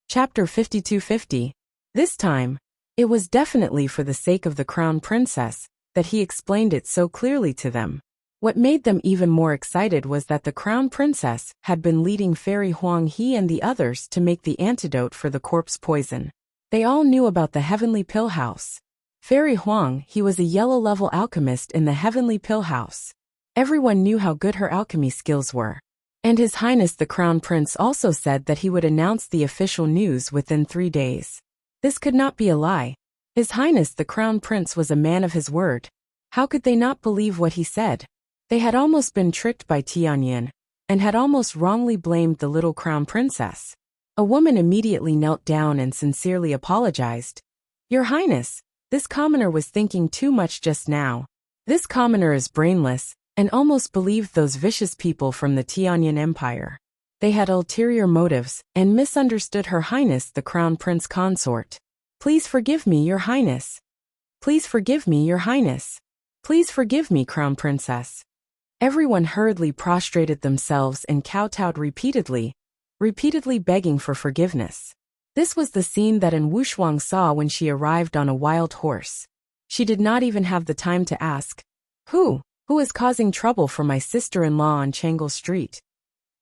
Chapter 5250. This time, it was definitely for the sake of the crown princess that he explained it so clearly to them. What made them even more excited was that the crown princess had been leading Fairy Huang He and the others to make the antidote for the corpse poison. They all knew about the Heavenly Pill House. Fairy Huang He was a yellow-level alchemist in the Heavenly Pill House. Everyone knew how good her alchemy skills were. And His Highness the Crown Prince also said that he would announce the official news within 3 days. This could not be a lie. His Highness the Crown Prince was a man of his word. How could they not believe what he said? They had almost been tricked by Tianyin, and had almost wrongly blamed the little crown princess. A woman immediately knelt down and sincerely apologized. Your Highness, this commoner was thinking too much just now. This commoner is brainless, and almost believed those vicious people from the Tianyin Empire. They had ulterior motives, and misunderstood Her Highness the Crown Prince Consort. Please forgive me, Your Highness. Please forgive me, Your Highness. Please forgive me, Crown Princess. Everyone hurriedly prostrated themselves and kowtowed repeatedly begging for forgiveness. This was the scene that An Wushuang saw when she arrived on a wild horse. She did not even have the time to ask, Who is causing trouble for my sister-in-law on Changle Street?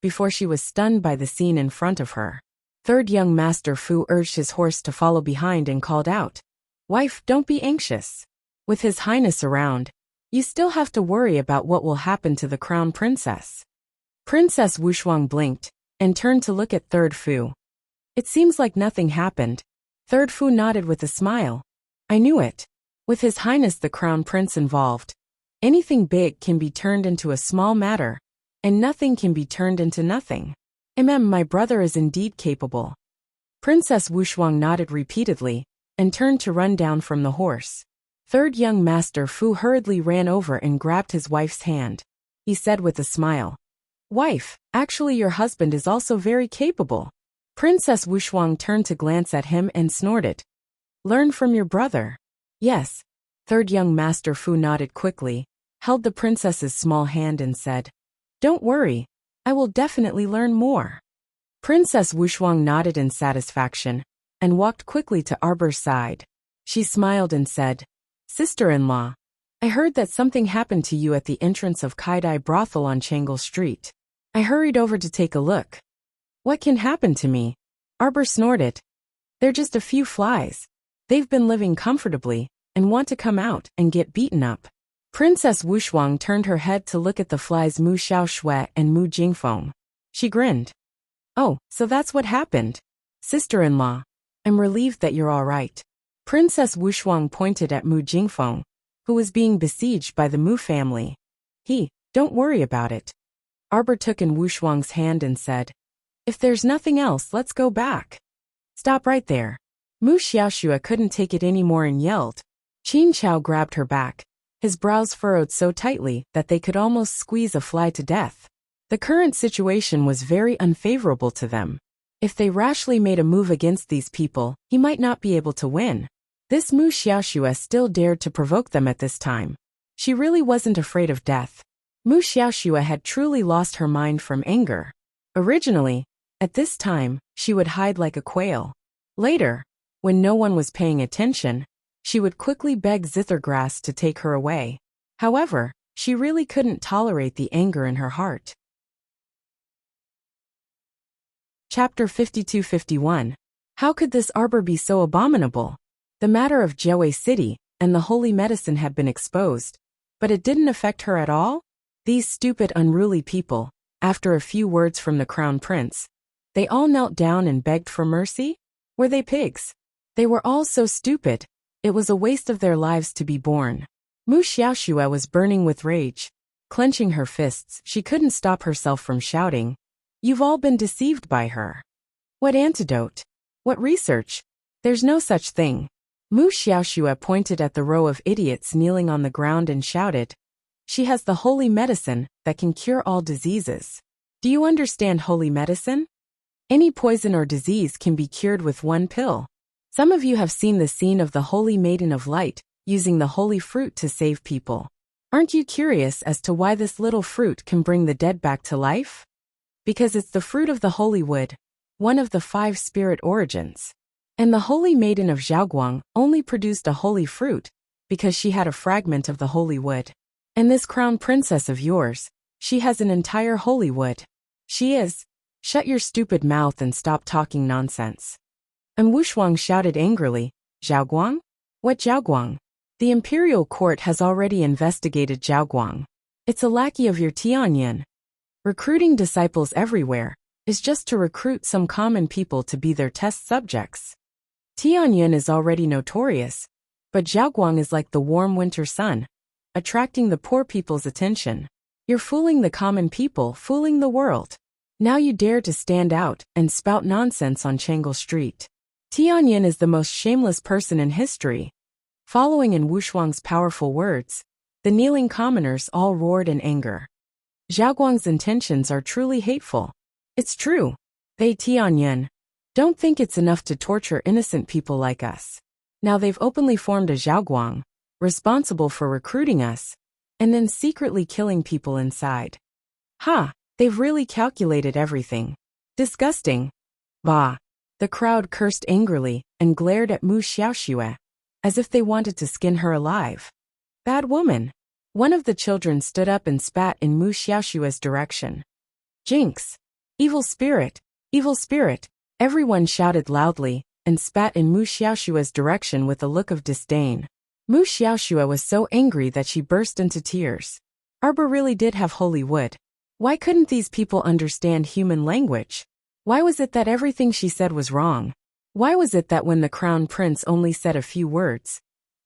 Before she was stunned by the scene in front of her. Third young Master Fu urged his horse to follow behind and called out, Wife, don't be anxious. With His Highness around, you still have to worry about what will happen to the crown princess. Princess Wushuang blinked, and turned to look at Third Fu. It seems like nothing happened. Third Fu nodded with a smile. I knew it. With His Highness the Crown Prince involved, anything big can be turned into a small matter, and nothing can be turned into nothing. My brother is indeed capable. Princess Wushuang nodded repeatedly, and turned to run down from the horse. Third young Master Fu hurriedly ran over and grabbed his wife's hand. He said with a smile, Wife, actually your husband is also very capable. Princess Wushuang turned to glance at him and snorted. Learn from your brother. Yes. Third young Master Fu nodded quickly, held the princess's small hand and said, Don't worry, I will definitely learn more. Princess Wushuang nodded in satisfaction, and walked quickly to Arbor's side. She smiled and said, Sister-in-law, I heard that something happened to you at the entrance of Kaidai Brothel on Changle Street. I hurried over to take a look. What can happen to me? Arbor snorted. They're just a few flies. They've been living comfortably, and want to come out and get beaten up. Princess Wushuang turned her head to look at the flies Mu Xiaoshui and Mu Jingfeng. She grinned. Oh, so that's what happened. Sister-in-law, I'm relieved that you're all right. Princess Wushuang pointed at Mu Jingfeng, who was being besieged by the Mu family. Don't worry about it. Arbor took in Wushuang's hand and said, If there's nothing else, let's go back. Stop right there. Mu Xiaoxue couldn't take it anymore and yelled. Qin Chao grabbed her back, his brows furrowed so tightly that they could almost squeeze a fly to death. The current situation was very unfavorable to them. If they rashly made a move against these people, he might not be able to win. This Mu Xiaoxue still dared to provoke them at this time. She really wasn't afraid of death. Mu Xiaoxue had truly lost her mind from anger. Originally, at this time, she would hide like a quail. Later, when no one was paying attention, she would quickly beg Zithergrass to take her away. However, she really couldn't tolerate the anger in her heart. Chapter 5251. How could this arbor be so abominable? The matter of Jiewei City and the holy medicine had been exposed, but it didn't affect her at all? These stupid, unruly people, after a few words from the crown prince, they all knelt down and begged for mercy? Were they pigs? They were all so stupid. It was a waste of their lives to be born. Mu Xiaoxue was burning with rage. Clenching her fists, she couldn't stop herself from shouting, You've all been deceived by her. What antidote? What research? There's no such thing. Mu Xiaoxue pointed at the row of idiots kneeling on the ground and shouted, She has the holy medicine that can cure all diseases. Do you understand holy medicine? Any poison or disease can be cured with one pill. Some of you have seen the scene of the Holy Maiden of Light using the holy fruit to save people. Aren't you curious as to why this little fruit can bring the dead back to life? Because it's the fruit of the holy wood, one of the 5 spirit origins. And the holy maiden of Zhaoguang only produced a holy fruit, because she had a fragment of the holy wood. And this crown princess of yours, she has an entire holy wood. She is. Shut your stupid mouth and stop talking nonsense. And Wushuang shouted angrily, Zhaoguang? What Zhaoguang? The imperial court has already investigated Zhaoguang. It's a lackey of your Tianyin. Recruiting disciples everywhere is just to recruit some common people to be their test subjects. Tianyin is already notorious, but Zhaoguang is like the warm winter sun, attracting the poor people's attention. You're fooling the common people, fooling the world. Now you dare to stand out and spout nonsense on Changle Street. Tianyin is the most shameless person in history. Following in Wushuang's powerful words, the kneeling commoners all roared in anger. Zhaoguang's intentions are truly hateful. It's true. They Tianyin don't think it's enough to torture innocent people like us. Now they've openly formed a Zhaoguang, responsible for recruiting us, and then secretly killing people inside. Ha! They've really calculated everything. Disgusting. Bah! The crowd cursed angrily and glared at Mu Xiaoxue, as if they wanted to skin her alive. Bad woman. One of the children stood up and spat in Mu Xiaoxue's direction. Jinx! Evil spirit! Evil spirit! Everyone shouted loudly and spat in Mu Xiaoxue's direction with a look of disdain. Mu Xiaoxue was so angry that she burst into tears. Arbor really did have holy wood. Why couldn't these people understand human language? Why was it that everything she said was wrong? Why was it that when the crown prince only said a few words,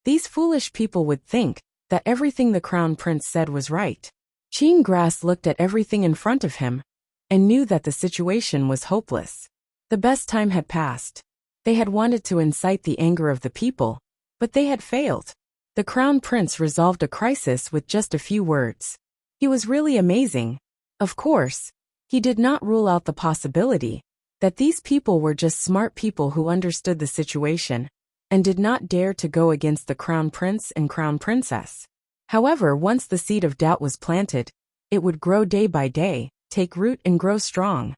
these foolish people would think that everything the crown prince said was right? Qing Grass looked at everything in front of him and knew that the situation was hopeless. The best time had passed. They had wanted to incite the anger of the people, but they had failed. The crown prince resolved a crisis with just a few words. He was really amazing. Of course, he did not rule out the possibility that these people were just smart people who understood the situation and did not dare to go against the crown prince and crown princess. However, once the seed of doubt was planted, it would grow day by day, take root and grow strong.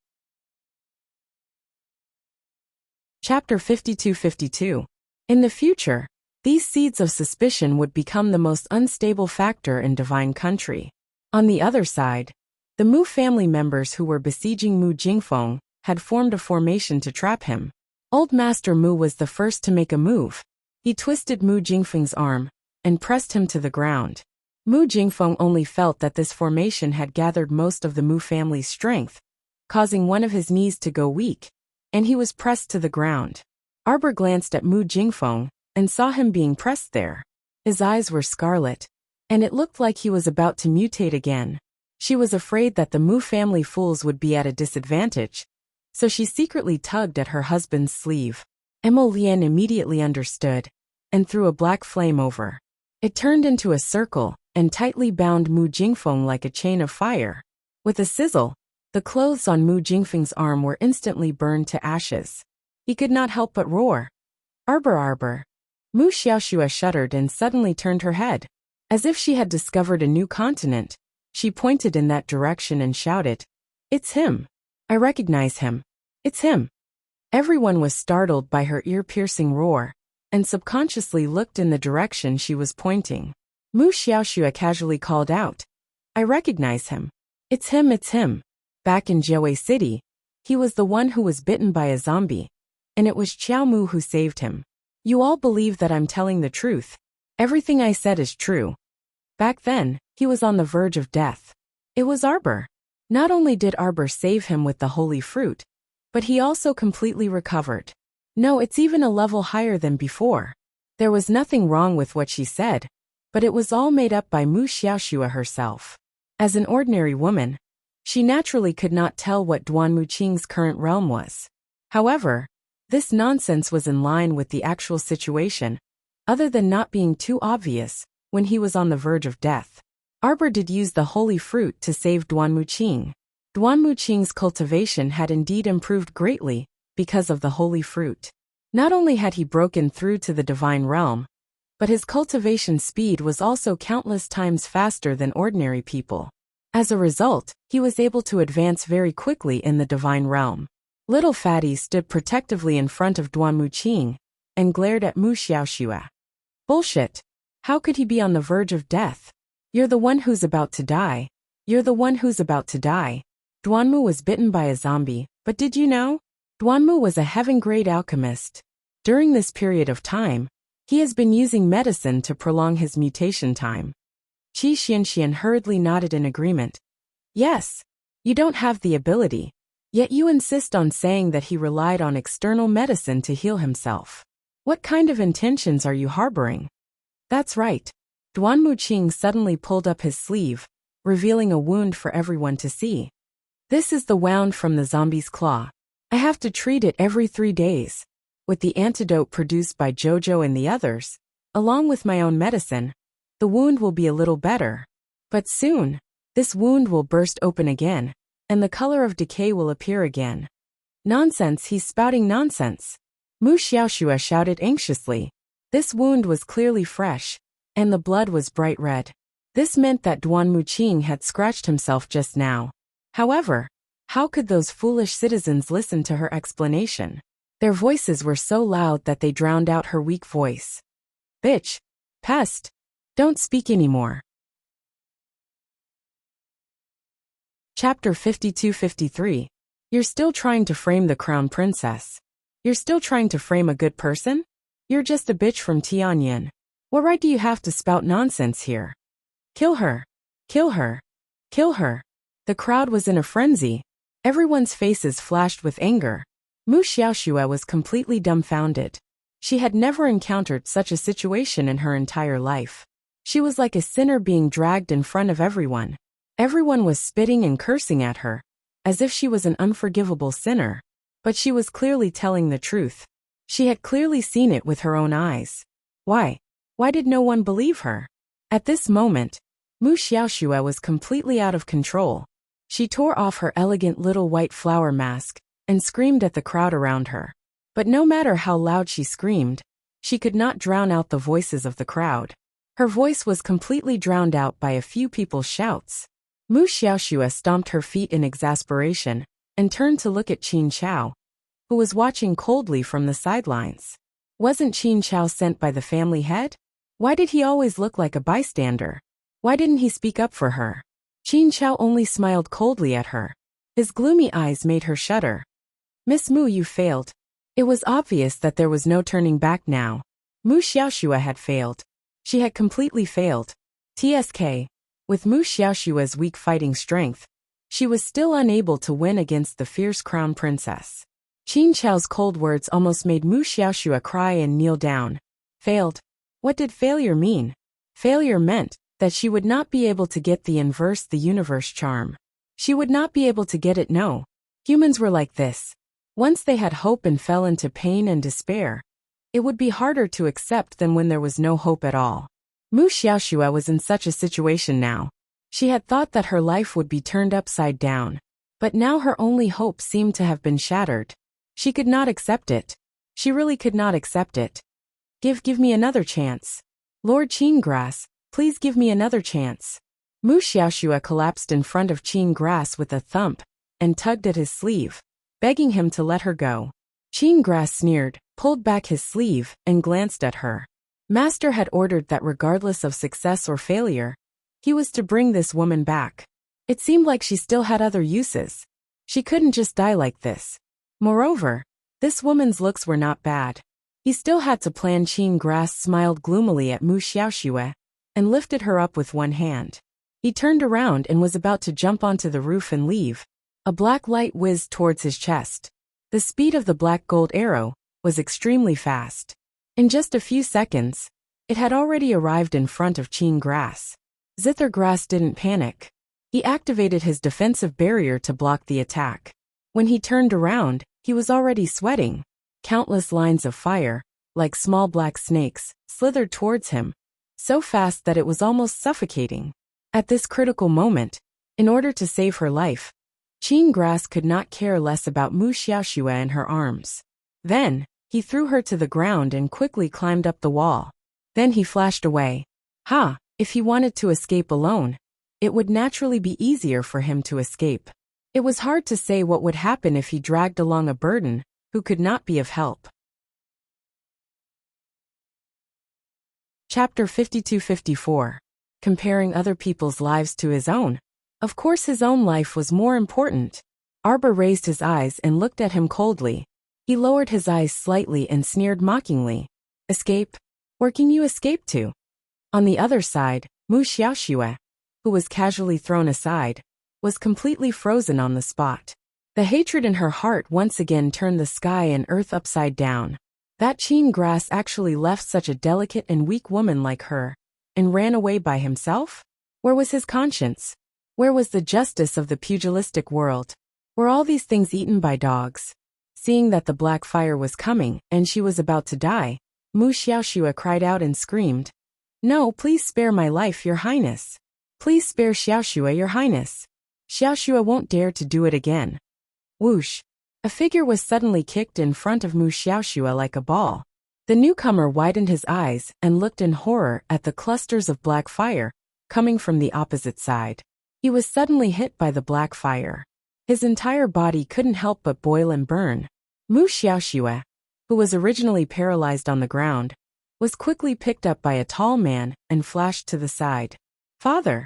Chapter 52-52. In the future, these seeds of suspicion would become the most unstable factor in Divine Country. On the other side, the Mu family members who were besieging Mu Jingfeng had formed a formation to trap him. Old Master Mu was the first to make a move. He twisted Mu Jingfeng's arm and pressed him to the ground. Mu Jingfeng only felt that this formation had gathered most of the Mu family's strength, causing one of his knees to go weak, and he was pressed to the ground. Arbor glanced at Mu Jingfeng and saw him being pressed there. His eyes were scarlet, and it looked like he was about to mutate again. She was afraid that the Mu family fools would be at a disadvantage, so she secretly tugged at her husband's sleeve. Emilienne immediately understood and threw a black flame over. It turned into a circle and tightly bound Mu Jingfeng like a chain of fire. With a sizzle, the clothes on Mu Jingfeng's arm were instantly burned to ashes. He could not help but roar. Arbor, Arbor. Mu Xiaoxue shuddered and suddenly turned her head. As if she had discovered a new continent, she pointed in that direction and shouted, It's him. I recognize him. It's him. Everyone was startled by her ear-piercing roar, and subconsciously looked in the direction she was pointing. Mu Xiaoxue casually called out, I recognize him. It's him, it's him. Back in Jiawei City, he was the one who was bitten by a zombie, and it was Qiao Mu who saved him. You all believe that I'm telling the truth. Everything I said is true. Back then, he was on the verge of death. It was Arbor. Not only did Arbor save him with the holy fruit, but he also completely recovered. No, it's even a level higher than before. There was nothing wrong with what she said, but it was all made up by Mu Xiaoxue herself. As an ordinary woman, she naturally could not tell what Duan Muqing's current realm was. However, this nonsense was in line with the actual situation, other than not being too obvious when he was on the verge of death. Arbor did use the holy fruit to save Duan Muqing. Duan Muqing's cultivation had indeed improved greatly because of the holy fruit. Not only had he broken through to the divine realm, but his cultivation speed was also countless times faster than ordinary people. As a result, he was able to advance very quickly in the divine realm. Little Fatty stood protectively in front of Duan Muqing and glared at Mu Xiaoxue. Bullshit. How could he be on the verge of death? You're the one who's about to die. You're the one who's about to die. Duanmu was bitten by a zombie, but did you know? Duanmu was a heaven-grade alchemist. During this period of time, he has been using medicine to prolong his mutation time. Qi Xianxian hurriedly nodded in agreement. Yes. You don't have the ability. Yet you insist on saying that he relied on external medicine to heal himself. What kind of intentions are you harboring? That's right. Duan Muqing suddenly pulled up his sleeve, revealing a wound for everyone to see. This is the wound from the zombie's claw. I have to treat it every 3 days. With the antidote produced by Jojo and the others, along with my own medicine, the wound will be a little better. But soon, this wound will burst open again, and the color of decay will appear again. Nonsense, he's spouting nonsense. Mu Xiaoxue shouted anxiously. This wound was clearly fresh, and the blood was bright red. This meant that Duan Muqing had scratched himself just now. However, how could those foolish citizens listen to her explanation? Their voices were so loud that they drowned out her weak voice. Bitch. Pest. Don't speak anymore. Chapter 52-53. You're still trying to frame the crown princess. You're still trying to frame a good person? You're just a bitch from Tianyin. What right do you have to spout nonsense here? Kill her. Kill her. Kill her. The crowd was in a frenzy. Everyone's faces flashed with anger. Mu Xiaoxue was completely dumbfounded. She had never encountered such a situation in her entire life. She was like a sinner being dragged in front of everyone. Everyone was spitting and cursing at her, as if she was an unforgivable sinner. But she was clearly telling the truth. She had clearly seen it with her own eyes. Why? Why did no one believe her? At this moment, Mu Xiaoxue was completely out of control. She tore off her elegant little white flower mask and screamed at the crowd around her. But no matter how loud she screamed, she could not drown out the voices of the crowd. Her voice was completely drowned out by a few people's shouts. Mu Xiaoxue stomped her feet in exasperation and turned to look at Qin Chao, who was watching coldly from the sidelines. Wasn't Qin Chao sent by the family head? Why did he always look like a bystander? Why didn't he speak up for her? Qin Chao only smiled coldly at her. His gloomy eyes made her shudder. Miss Mu, you failed. It was obvious that there was no turning back now. Mu Xiaoxue had failed. She had completely failed. TSK. With Mu Xiaoxue's weak fighting strength, she was still unable to win against the fierce crown princess. Qin Chao's cold words almost made Mu Xiaoxue cry and kneel down. Failed. What did failure mean? Failure meant that she would not be able to get the inverse the universe charm. She would not be able to get it. No. Humans were like this. Once they had hope and fell into pain and despair, it would be harder to accept than when there was no hope at all. Mu Xiaoxue was in such a situation now. She had thought that her life would be turned upside down, but now her only hope seemed to have been shattered. She could not accept it. She really could not accept it. Give me another chance. Lord Qin Grass, please give me another chance. Mu Xiaoxue collapsed in front of Qin Grass with a thump and tugged at his sleeve, begging him to let her go. Qin Grass sneered, pulled back his sleeve, and glanced at her. Master had ordered that regardless of success or failure, he was to bring this woman back. It seemed like she still had other uses. She couldn't just die like this. Moreover, this woman's looks were not bad. He still had to plan. Qin Grass smiled gloomily at Mu Xiaoxue and lifted her up with one hand. He turned around and was about to jump onto the roof and leave. A black light whizzed towards his chest. The speed of the black gold arrow was extremely fast. In just a few seconds, it had already arrived in front of Qin Grass. Zither Grass didn't panic. He activated his defensive barrier to block the attack. When he turned around, he was already sweating. Countless lines of fire, like small black snakes, slithered towards him, so fast that it was almost suffocating. At this critical moment, in order to save her life, Qin Grass could not care less about Mu Xiaoxue and her arms. Then, he threw her to the ground and quickly climbed up the wall. Then he flashed away. If he wanted to escape alone, it would naturally be easier for him to escape. It was hard to say what would happen if he dragged along a burden who could not be of help. Chapter 52-54. Comparing other people's lives to his own. Of course his own life was more important. Arbor raised his eyes and looked at him coldly. He lowered his eyes slightly and sneered mockingly. Escape? Where can you escape to? On the other side, Mu Xiaoxue, who was casually thrown aside, was completely frozen on the spot. The hatred in her heart once again turned the sky and earth upside down. That Qin grass actually left such a delicate and weak woman like her, and ran away by himself? Where was his conscience? Where was the justice of the pugilistic world? Were all these things eaten by dogs? Seeing that the black fire was coming and she was about to die, Mu Xiaoxue cried out and screamed, "No, please spare my life, Your Highness. Please spare Xiaoxue, Your Highness. Xiaoxue won't dare to do it again." Whoosh! A figure was suddenly kicked in front of Mu Xiaoxue like a ball. The newcomer widened his eyes and looked in horror at the clusters of black fire coming from the opposite side. He was suddenly hit by the black fire. His entire body couldn't help but boil and burn. Mu Xiaoxue, who was originally paralyzed on the ground, was quickly picked up by a tall man and flashed to the side. "Father!"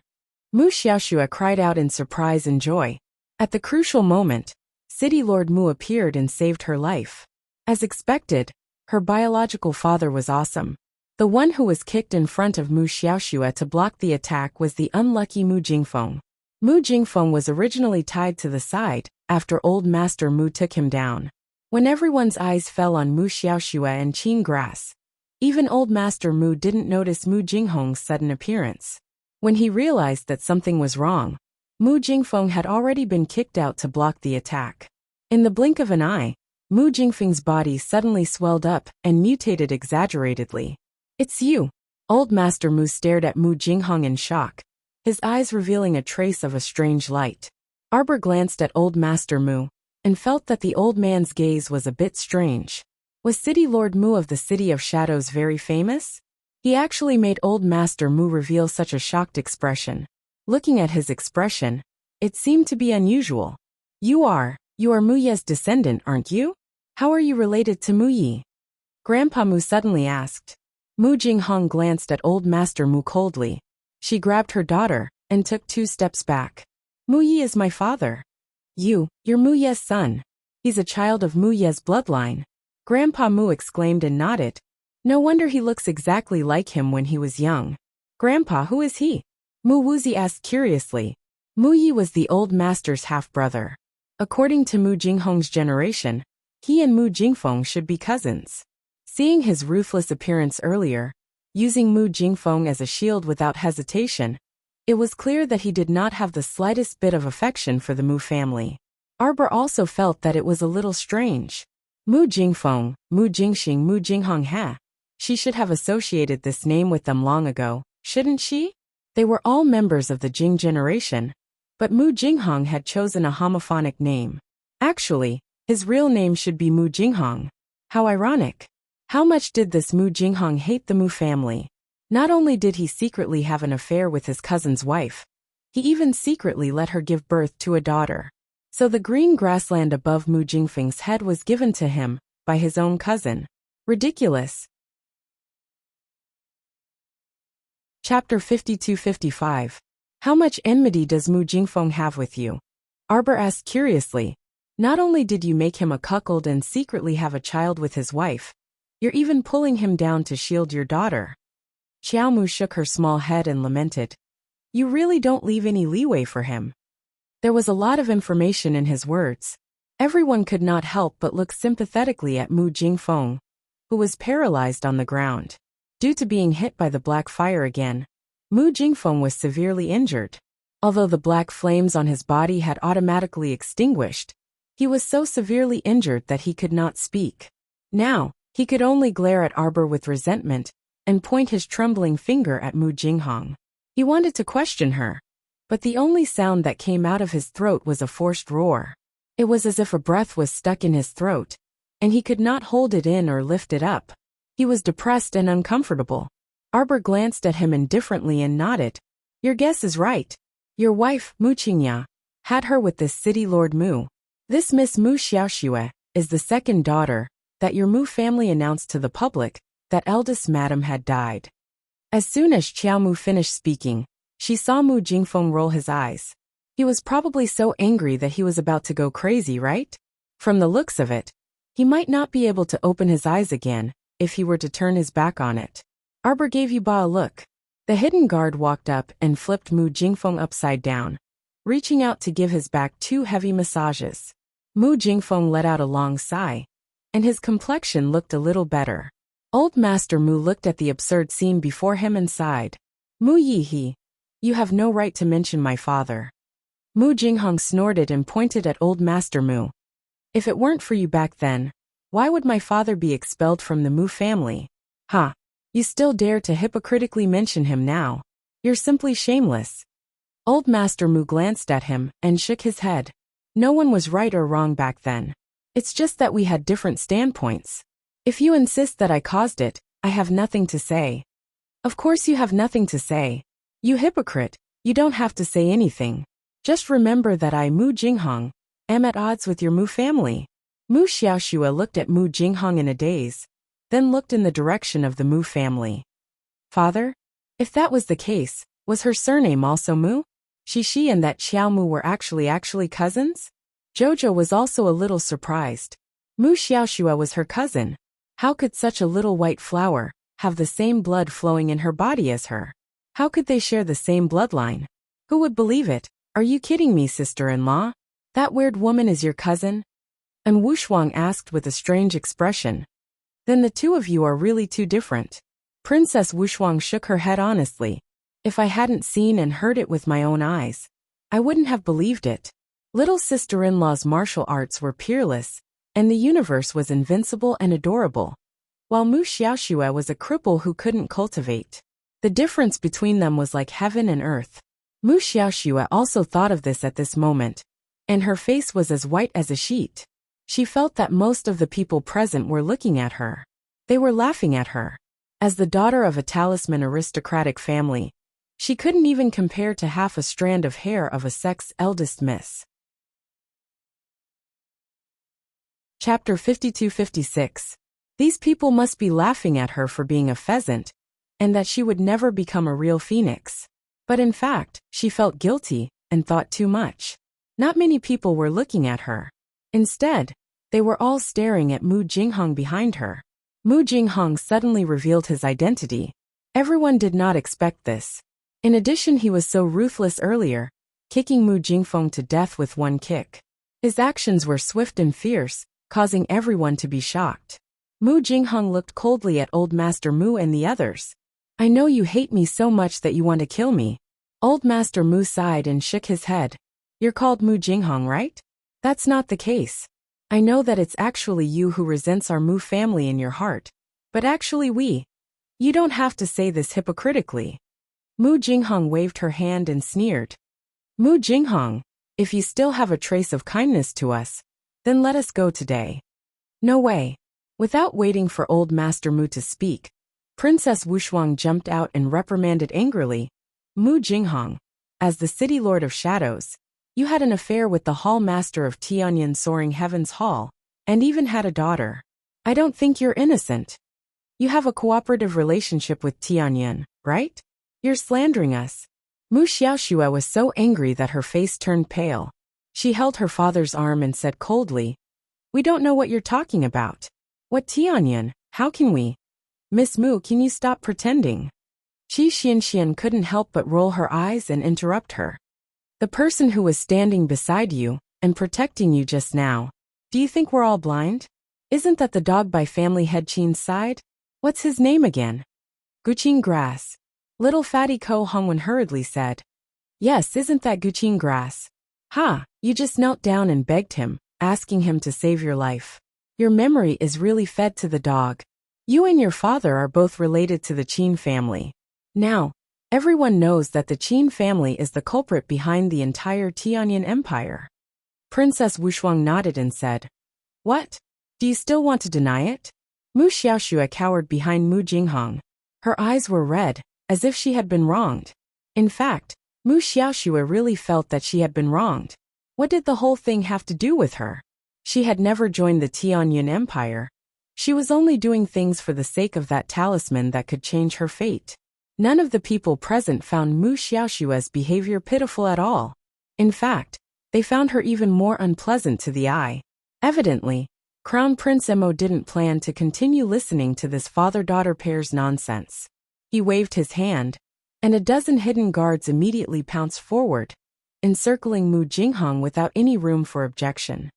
Mu Xiaoxue cried out in surprise and joy. At the crucial moment, City Lord Mu appeared and saved her life. As expected, her biological father was awesome. The one who was kicked in front of Mu Xiaoxue to block the attack was the unlucky Mu Jingfeng. Mu Jingfeng was originally tied to the side after Old Master Mu took him down. When everyone's eyes fell on Mu Xiaoxue and Qin grass, even Old Master Mu didn't notice Mu Jinghong's sudden appearance. When he realized that something was wrong, Mu Jingfeng had already been kicked out to block the attack. In the blink of an eye, Mu Jingfeng's body suddenly swelled up and mutated exaggeratedly. "It's you!" Old Master Mu stared at Mu Jinghong in shock, his eyes revealing a trace of a strange light. Arbor glanced at Old Master Mu and felt that the old man's gaze was a bit strange. Was City Lord Mu of the City of Shadows very famous? He actually made Old Master Mu reveal such a shocked expression. Looking at his expression, it seemed to be unusual. You are Mu Ye's descendant, aren't you? How are you related to Mu Yi?" Grandpa Mu suddenly asked. Mu Jinghong glanced at Old Master Mu coldly. She grabbed her daughter and took 2 steps back. "Mu Yi is my father. You're Mu Ye's son. He's a child of Mu Ye's bloodline." Grandpa Mu exclaimed and nodded. "No wonder he looks exactly like him when he was young." "Grandpa, who is he?" Mu Wuzi asked curiously. Mu Yi was the old master's half-brother. According to Mu Jinghong's generation, he and Mu Jingfeng should be cousins. Seeing his ruthless appearance earlier, using Mu Jingfeng as a shield without hesitation, it was clear that he did not have the slightest bit of affection for the Mu family. Arbor also felt that it was a little strange. Mu Jingfeng, Mu Jingxing, Mu Jinghong ha. She should have associated this name with them long ago, shouldn't she? They were all members of the Jing generation, but Mu Jinghong had chosen a homophonic name. Actually, his real name should be Mu Jinghong. How ironic. How much did this Mu Jinghong hate the Mu family? Not only did he secretly have an affair with his cousin's wife, he even secretly let her give birth to a daughter. So the green grassland above Mu Jingfeng's head was given to him by his own cousin. Ridiculous. Chapter 52-55. How much enmity does Mu Jingfeng have with you? Arbor asked curiously. Not only did you make him a cuckold and secretly have a child with his wife, you're even pulling him down to shield your daughter. Xiao Mu shook her small head and lamented. You really don't leave any leeway for him. There was a lot of information in his words. Everyone could not help but look sympathetically at Mu Jingfeng, who was paralyzed on the ground. Due to being hit by the black fire again, Mu Jingfeng was severely injured. Although the black flames on his body had automatically extinguished, he was so severely injured that he could not speak. Now, he could only glare at Arbor with resentment and point his trembling finger at Mu Jinghong. He wanted to question her, but the only sound that came out of his throat was a forced roar. It was as if a breath was stuck in his throat, and he could not hold it in or lift it up. He was depressed and uncomfortable. Arbor glanced at him indifferently and nodded. Your guess is right. Your wife, Mu Qingya, had her with this city lord Mu. This Miss Mu Xiaoxue is the second daughter that your Mu family announced to the public that eldest madam had died. As soon as Qiao Mu finished speaking, she saw Mu Jingfeng roll his eyes. He was probably so angry that he was about to go crazy, right? From the looks of it, he might not be able to open his eyes again if he were to turn his back on it. Arbor gave Yuba a look. The hidden guard walked up and flipped Mu Jingfeng upside down, reaching out to give his back 2 heavy massages. Mu Jingfeng let out a long sigh, and his complexion looked a little better. Old Master Mu looked at the absurd scene before him and sighed. Mu Yihe, you have no right to mention my father. Mu Jinghong snorted and pointed at Old Master Mu. If it weren't for you back then, why would my father be expelled from the Mu family? Ha! You still dare to hypocritically mention him now. You're simply shameless. Old Master Mu glanced at him and shook his head. No one was right or wrong back then. It's just that we had different standpoints. If you insist that I caused it, I have nothing to say. Of course you have nothing to say. You hypocrite, you don't have to say anything. Just remember that I, Mu Jinghong, am at odds with your Mu family. Mu Xiaoxue looked at Mu Jinghong in a daze, then looked in the direction of the Mu family. Father? If that was the case, was her surname also Mu? Shishi and that Qiao Mu were actually cousins? Jojo was also a little surprised. Mu Xiaoxue was her cousin. How could such a little white flower have the same blood flowing in her body as her? How could they share the same bloodline? Who would believe it? Are you kidding me, sister-in-law? That weird woman is your cousin? And Wu Shuang asked with a strange expression. Then the two of you are really too different. Princess Wu Shuang shook her head honestly. If I hadn't seen and heard it with my own eyes, I wouldn't have believed it. Little sister-in-law's martial arts were peerless, and the universe was invincible and adorable, while Mu Xiaoxue was a cripple who couldn't cultivate. The difference between them was like heaven and earth. Mu Xiaoxue also thought of this at this moment, and her face was as white as a sheet. She felt that most of the people present were looking at her. They were laughing at her. As the daughter of a talisman aristocratic family, she couldn't even compare to half a strand of hair of a sex eldest miss. Chapter 52-56. These people must be laughing at her for being a pheasant, and that she would never become a real phoenix. But in fact, she felt guilty and thought too much. Not many people were looking at her. Instead, they were all staring at Mu Jinghong behind her. Mu Jinghong suddenly revealed his identity. Everyone did not expect this. In addition, he was so ruthless earlier, kicking Mu Jingfeng to death with one kick. His actions were swift and fierce, causing everyone to be shocked. Mu Jinghong looked coldly at Old Master Mu and the others. I know you hate me so much that you want to kill me. Old Master Mu sighed and shook his head. You're called Mu Jinghong, right? That's not the case. I know that it's actually you who resents our Mu family in your heart, but actually you don't have to say this hypocritically. Mu Jinghong waved her hand and sneered. Mu Jinghong, if you still have a trace of kindness to us, then let us go today. No way. Without waiting for Old Master Mu to speak, Princess Wu Shuang jumped out and reprimanded angrily. Mu Jinghong, as the City Lord of Shadows, you had an affair with the Hall Master of Tianyan Soaring Heaven's Hall, and even had a daughter. I don't think you're innocent. You have a cooperative relationship with Tianyan, right? You're slandering us. Mu Xiaoxue was so angry that her face turned pale. She held her father's arm and said coldly, We don't know what you're talking about. What Tianyan? How can we? Miss Mu, can you stop pretending? Qi Xianxian couldn't help but roll her eyes and interrupt her. The person who was standing beside you and protecting you just now, do you think we're all blind? Isn't that the dog by family head Qin's side? What's his name again? Guqin Grass. Little fatty Ko Hongwen hurriedly said. Yes, isn't that Guqin Grass? Ha, you just knelt down and begged him, asking him to save your life. Your memory is really fed to the dog. You and your father are both related to the Qin family. Now, everyone knows that the Qin family is the culprit behind the entire Tianyan Empire. Princess Wu Shuang nodded and said, What? Do you still want to deny it? Mu Xiaoxue cowered behind Mu Jinghong. Her eyes were red, as if she had been wronged. In fact, Mu Xiaoxue really felt that she had been wronged. What did the whole thing have to do with her? She had never joined the Tianyun Empire. She was only doing things for the sake of that talisman that could change her fate. None of the people present found Mu Xiaoshua's behavior pitiful at all. In fact, they found her even more unpleasant to the eye. Evidently, Crown Prince Emo didn't plan to continue listening to this father-daughter pair's nonsense. He waved his hand, and a dozen hidden guards immediately pounced forward, encircling Mu Jinghong without any room for objection.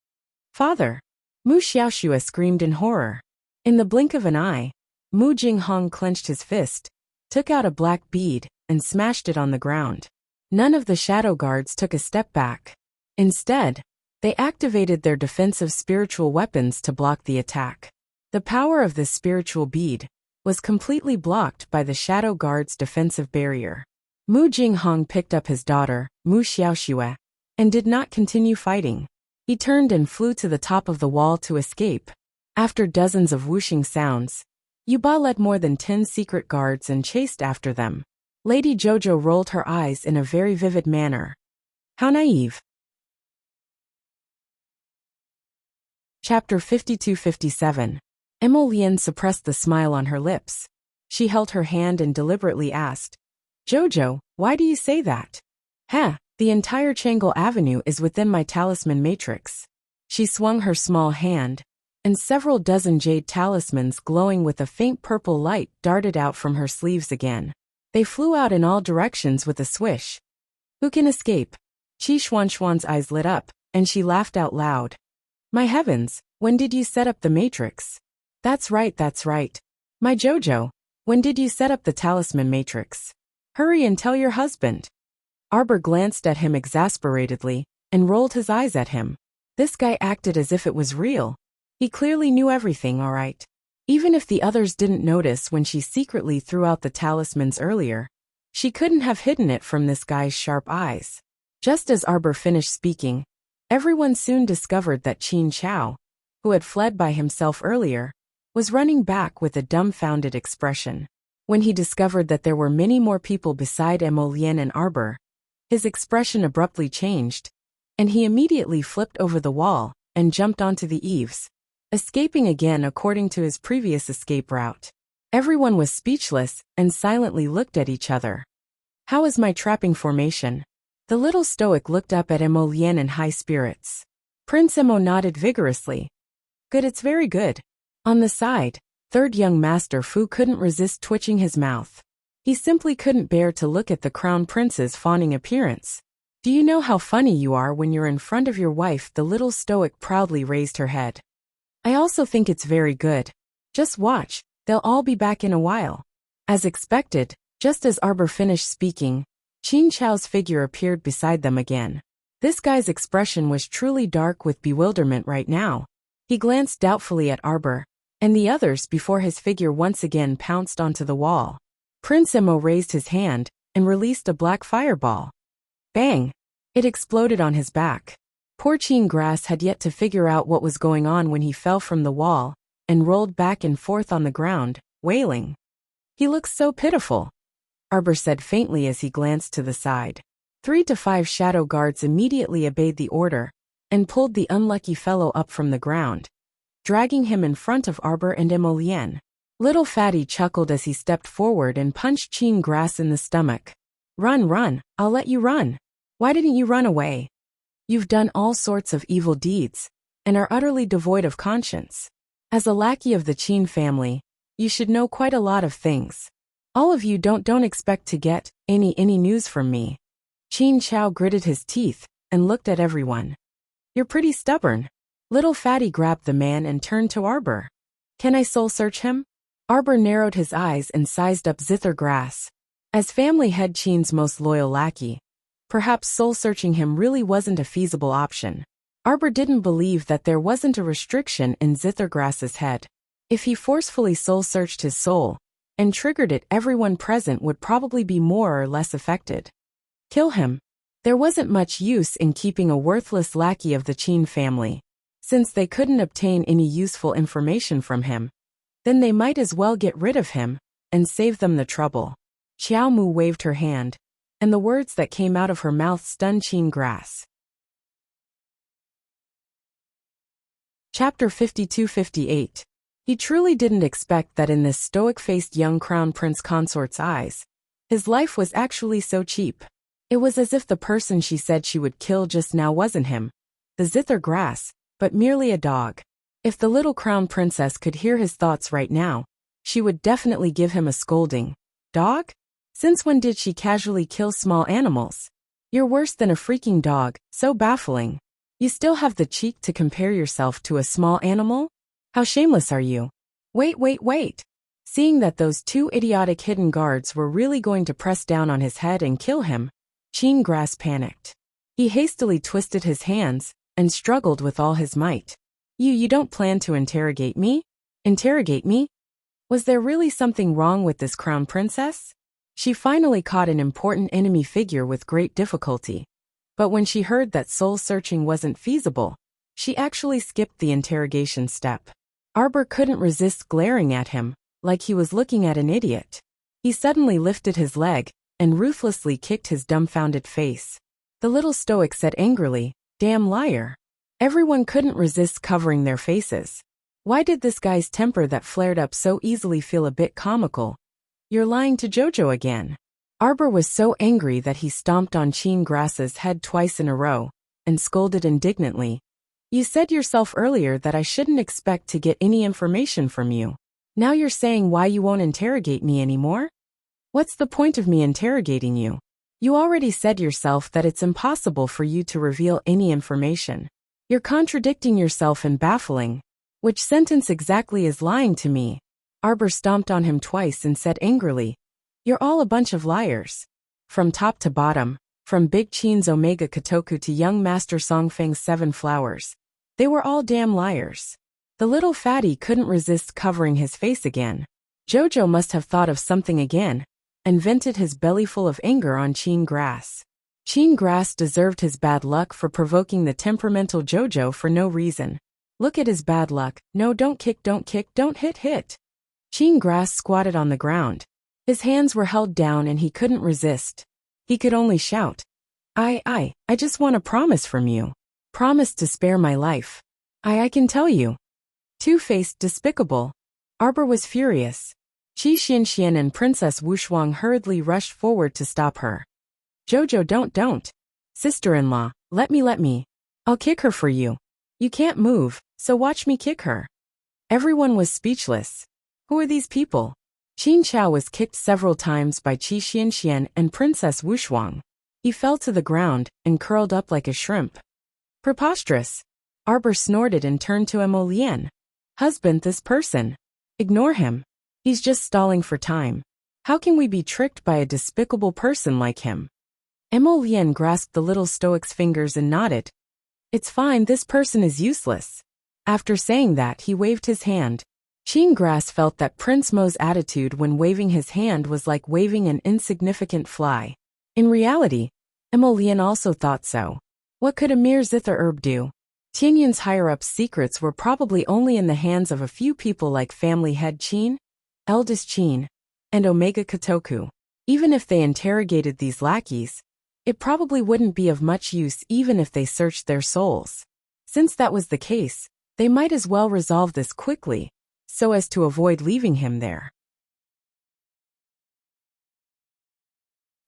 "Father!" Mu Xiaoshua screamed in horror. In the blink of an eye, Mu Jinghong clenched his fist, took out a black bead, and smashed it on the ground. None of the shadow guards took a step back. Instead, they activated their defensive spiritual weapons to block the attack. The power of this spiritual bead was completely blocked by the shadow guard's defensive barrier. Mu Jinghong picked up his daughter, Mu Xiaoshua, and did not continue fighting. He turned and flew to the top of the wall to escape. After dozens of whooshing sounds, Yuba led more than 10 secret guards and chased after them. Lady Jojo rolled her eyes in a very vivid manner. How naive. Chapter 52-57. Emolienne suppressed the smile on her lips. She held her hand and deliberately asked, "Jojo, why do you say that?" The entire Changle Avenue is within my talisman matrix." She swung her small hand, and several dozen jade talismans glowing with a faint purple light darted out from her sleeves again. They flew out in all directions with a swish. "Who can escape?" Qi Xuanxuan's eyes lit up, and she laughed out loud. "My heavens, when did you set up the matrix?" That's right. My Jojo, when did you set up the talisman matrix? Hurry and tell your husband." Arbor glanced at him exasperatedly, and rolled his eyes at him. This guy acted as if it was real. He clearly knew everything, all right. Even if the others didn't notice when she secretly threw out the talismans earlier, she couldn't have hidden it from this guy's sharp eyes. Just as Arbor finished speaking, everyone soon discovered that Qin Chao, who had fled by himself earlier, was running back with a dumbfounded expression. When he discovered that there were many more people beside Emolienne and Arbor, his expression abruptly changed, and he immediately flipped over the wall and jumped onto the eaves, escaping again according to his previous escape route. Everyone was speechless and silently looked at each other. "How is my trapping formation?" The little stoic looked up at Emolienne in high spirits. Prince Emo nodded vigorously. "Good, it's very good." On the side, third young master Fu couldn't resist twitching his mouth. He simply couldn't bear to look at the crown prince's fawning appearance. "Do you know how funny you are when you're in front of your wife?" The little stoic proudly raised her head. "I also think it's very good. Just watch, they'll all be back in a while." As expected, just as Arbor finished speaking, Qin Chao's figure appeared beside them again. This guy's expression was truly dark with bewilderment right now. He glanced doubtfully at Arbor and the others before his figure once again pounced onto the wall. Prince Emo raised his hand and released a black fireball. Bang! It exploded on his back. Poor Qin Grass had yet to figure out what was going on when he fell from the wall and rolled back and forth on the ground, wailing. "He looks so pitiful," Arbor said faintly as he glanced to the side. 3 to 5 shadow guards immediately obeyed the order and pulled the unlucky fellow up from the ground, dragging him in front of Arbor and Emolienne. Little Fatty chuckled as he stepped forward and punched Qin Grass in the stomach. Run, I'll let you run. Why didn't you run away? You've done all sorts of evil deeds and are utterly devoid of conscience. As a lackey of the Qin family, you should know quite a lot of things. All of you don't expect to get any news from me." Qin Chao gritted his teeth and looked at everyone. "You're pretty stubborn." Little Fatty grabbed the man and turned to Arbor. "Can I soul search him?" Arbor narrowed his eyes and sized up Zither Grass. As family head Qin's most loyal lackey, perhaps soul searching him really wasn't a feasible option. Arbor didn't believe that there wasn't a restriction in Zither Grass's head. If he forcefully soul searched his soul and triggered it, everyone present would probably be more or less affected. Kill him. There wasn't much use in keeping a worthless lackey of the Qin family. Since they couldn't obtain any useful information from him, then they might as well get rid of him and save them the trouble. Xiao Mu waved her hand, and the words that came out of her mouth stunned Qin Grass. Chapter 52-58. He truly didn't expect that in this stoic-faced young crown prince consort's eyes, his life was actually so cheap. It was as if the person she said she would kill just now wasn't him, the zither grass, but merely a dog. If the little crown princess could hear his thoughts right now, she would definitely give him a scolding. Dog? Since when did she casually kill small animals? You're worse than a freaking dog, so baffling. You still have the cheek to compare yourself to a small animal? How shameless are you? Wait. Seeing that those two idiotic hidden guards were really going to press down on his head and kill him, Chin Grass panicked. He hastily twisted his hands and struggled with all his might. You don't plan to interrogate me? Interrogate me? Was there really something wrong with this crown princess? She finally caught an important enemy figure with great difficulty. But when she heard that soul-searching wasn't feasible, she actually skipped the interrogation step. Arbor couldn't resist glaring at him, like he was looking at an idiot. He suddenly lifted his leg and ruthlessly kicked his dumbfounded face. The little stoic said angrily, "Damn liar." Everyone couldn't resist covering their faces. Why did this guy's temper that flared up so easily feel a bit comical? You're lying to Jojo again. Arbor was so angry that he stomped on Chin Grass's head twice in a row and scolded indignantly. You said yourself earlier that I shouldn't expect to get any information from you. Now you're saying why you won't interrogate me anymore? What's the point of me interrogating you? You already said yourself that it's impossible for you to reveal any information. You're contradicting yourself and baffling. Which sentence exactly is lying to me? Arbor stomped on him twice and said angrily, "You're all a bunch of liars." From top to bottom, from Big Chin's Omega Kotoku to young Master Songfeng's Seven Flowers, they were all damn liars. The little fatty couldn't resist covering his face again. Jojo must have thought of something again and vented his bellyful of anger on Chin Grass. Chin Grass deserved his bad luck for provoking the temperamental Jojo for no reason. Look at his bad luck. No, don't kick, don't hit. Chin Grass squatted on the ground. His hands were held down and he couldn't resist. He could only shout, I just want a promise from you. Promise to spare my life. I can tell you. Two-faced, despicable. Arbor was furious. Qi Xianxian and Princess Wushuang hurriedly rushed forward to stop her. Jojo, don't. Sister-in-law, let me. I'll kick her for you. You can't move, so watch me kick her. Everyone was speechless. Who are these people? Qin Chao was kicked several times by Qi Xianxian and Princess Wushuang. He fell to the ground and curled up like a shrimp. Preposterous. Arbor snorted and turned to Emolien. Husband, this person. Ignore him. He's just stalling for time. How can we be tricked by a despicable person like him? Emolien grasped the little stoic's fingers and nodded. It's fine, this person is useless. After saying that, he waved his hand. Chin Grass felt that Prince Mo's attitude when waving his hand was like waving an insignificant fly. In reality, Emolien also thought so. What could a mere zither herb do? Tianyun's higher-ups' secrets were probably only in the hands of a few people like family head Qin, eldest Qin, and Omega Kotoku. Even if they interrogated these lackeys, it probably wouldn't be of much use even if they searched their souls. Since that was the case, they might as well resolve this quickly, so as to avoid leaving him there.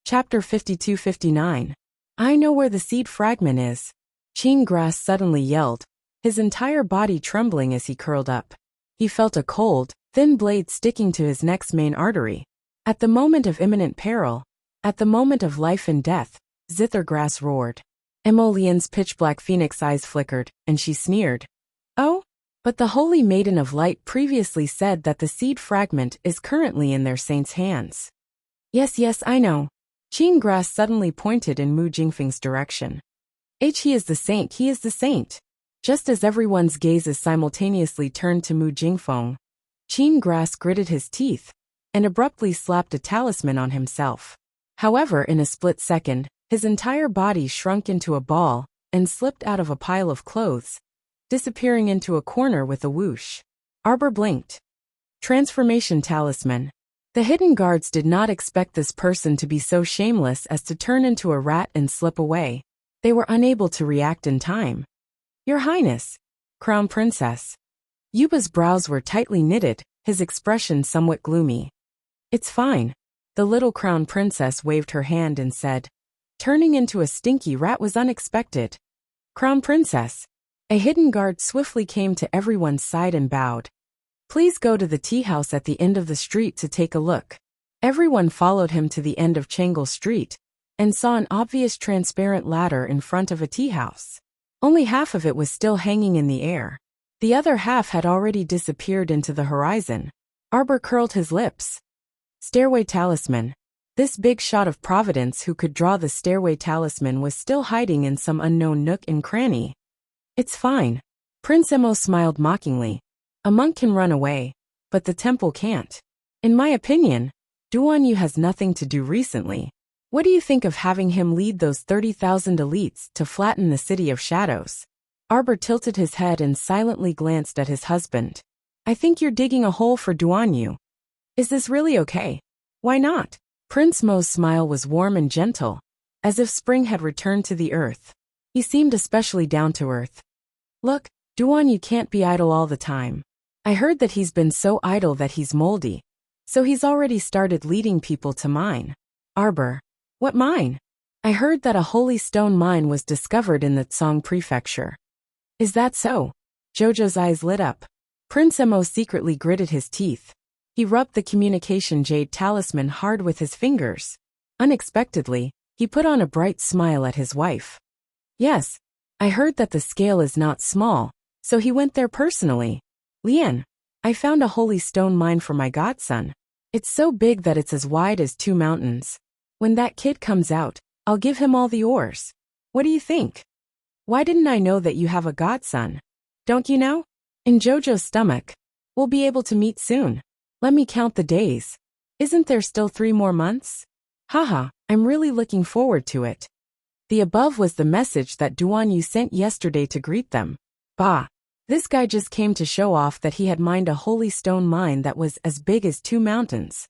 Chapter 52-59. I know where the seed fragment is. Chin Grass suddenly yelled, his entire body trembling as he curled up. He felt a cold, thin blade sticking to his neck's main artery. At the moment of imminent peril, at the moment of life and death, Zither Grass roared. Emolien's pitch-black phoenix eyes flickered, and she sneered. Oh? But the Holy Maiden of Light previously said that the seed fragment is currently in their saint's hands. Yes, I know. Chin Grass suddenly pointed in Mu Jingfeng's direction. He is the saint. Just as everyone's gazes simultaneously turned to Mu Jingfeng, Chin Grass gritted his teeth and abruptly slapped a talisman on himself. However, in a split second, his entire body shrunk into a ball and slipped out of a pile of clothes, disappearing into a corner with a whoosh. Arbor blinked. Transformation talisman. The hidden guards did not expect this person to be so shameless as to turn into a rat and slip away. They were unable to react in time. Your Highness, Crown Princess. Yuba's brows were tightly knitted, his expression somewhat gloomy. It's fine. The little Crown Princess waved her hand and said. Turning into a stinky rat was unexpected. Crown Princess. A hidden guard swiftly came to everyone's side and bowed. Please go to the tea house at the end of the street to take a look. Everyone followed him to the end of Changle Street and saw an obvious transparent ladder in front of a tea house. Only half of it was still hanging in the air. The other half had already disappeared into the horizon. Arbor curled his lips. Stairway Talisman. This big shot of Providence who could draw the Stairway Talisman was still hiding in some unknown nook and cranny. It's fine. Prince Emo smiled mockingly. A monk can run away, but the temple can't. In my opinion, Duan Yu has nothing to do recently. What do you think of having him lead those 30,000 elites to flatten the City of Shadows? Arbor tilted his head and silently glanced at his husband. I think you're digging a hole for Duan Yu. Is this really okay? Why not? Prince Mo's smile was warm and gentle, as if spring had returned to the earth. He seemed especially down to earth. Look, Duan Yu can't be idle all the time. I heard that he's been so idle that he's moldy. So he's already started leading people to mine. Arbor. What mine? I heard that a holy stone mine was discovered in the Tsong Prefecture. Is that so? Jojo's eyes lit up. Prince Emo secretly gritted his teeth. He rubbed the communication jade talisman hard with his fingers. Unexpectedly, he put on a bright smile at his wife. Yes, I heard that the scale is not small, so he went there personally. Lian, I found a holy stone mine for my godson. It's so big that it's as wide as 2 mountains. When that kid comes out, I'll give him all the ores. What do you think? Why didn't I know that you have a godson? Don't you know? In Jojo's stomach. We'll be able to meet soon. Let me count the days. Isn't there still 3 more months? Haha, I'm really looking forward to it. The above was the message that Duan Yu sent yesterday to greet them. Bah! This guy just came to show off that he had mined a holy stone mine that was as big as 2 mountains.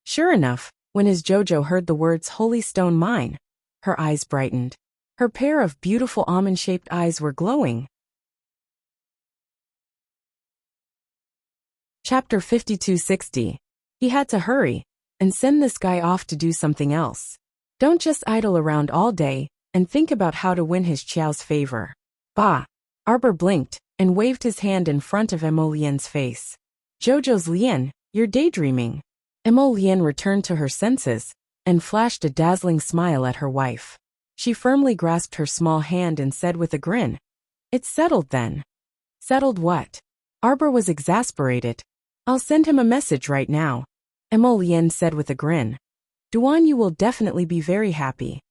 Sure enough, when his Jojo heard the words holy stone mine, her eyes brightened. Her pair of beautiful almond-shaped eyes were glowing. Chapter 5260. He had to hurry and send this guy off to do something else. Don't just idle around all day and think about how to win his Qiao's favor. Bah! Arbor blinked and waved his hand in front of Emo Lien's face. Jojo's Lien, you're daydreaming. Emo Lien returned to her senses and flashed a dazzling smile at her wife. She firmly grasped her small hand and said with a grin, It's settled then. Settled what? Arbor was exasperated. I'll send him a message right now. Emo Lien said with a grin. Duan Yu will definitely be very happy.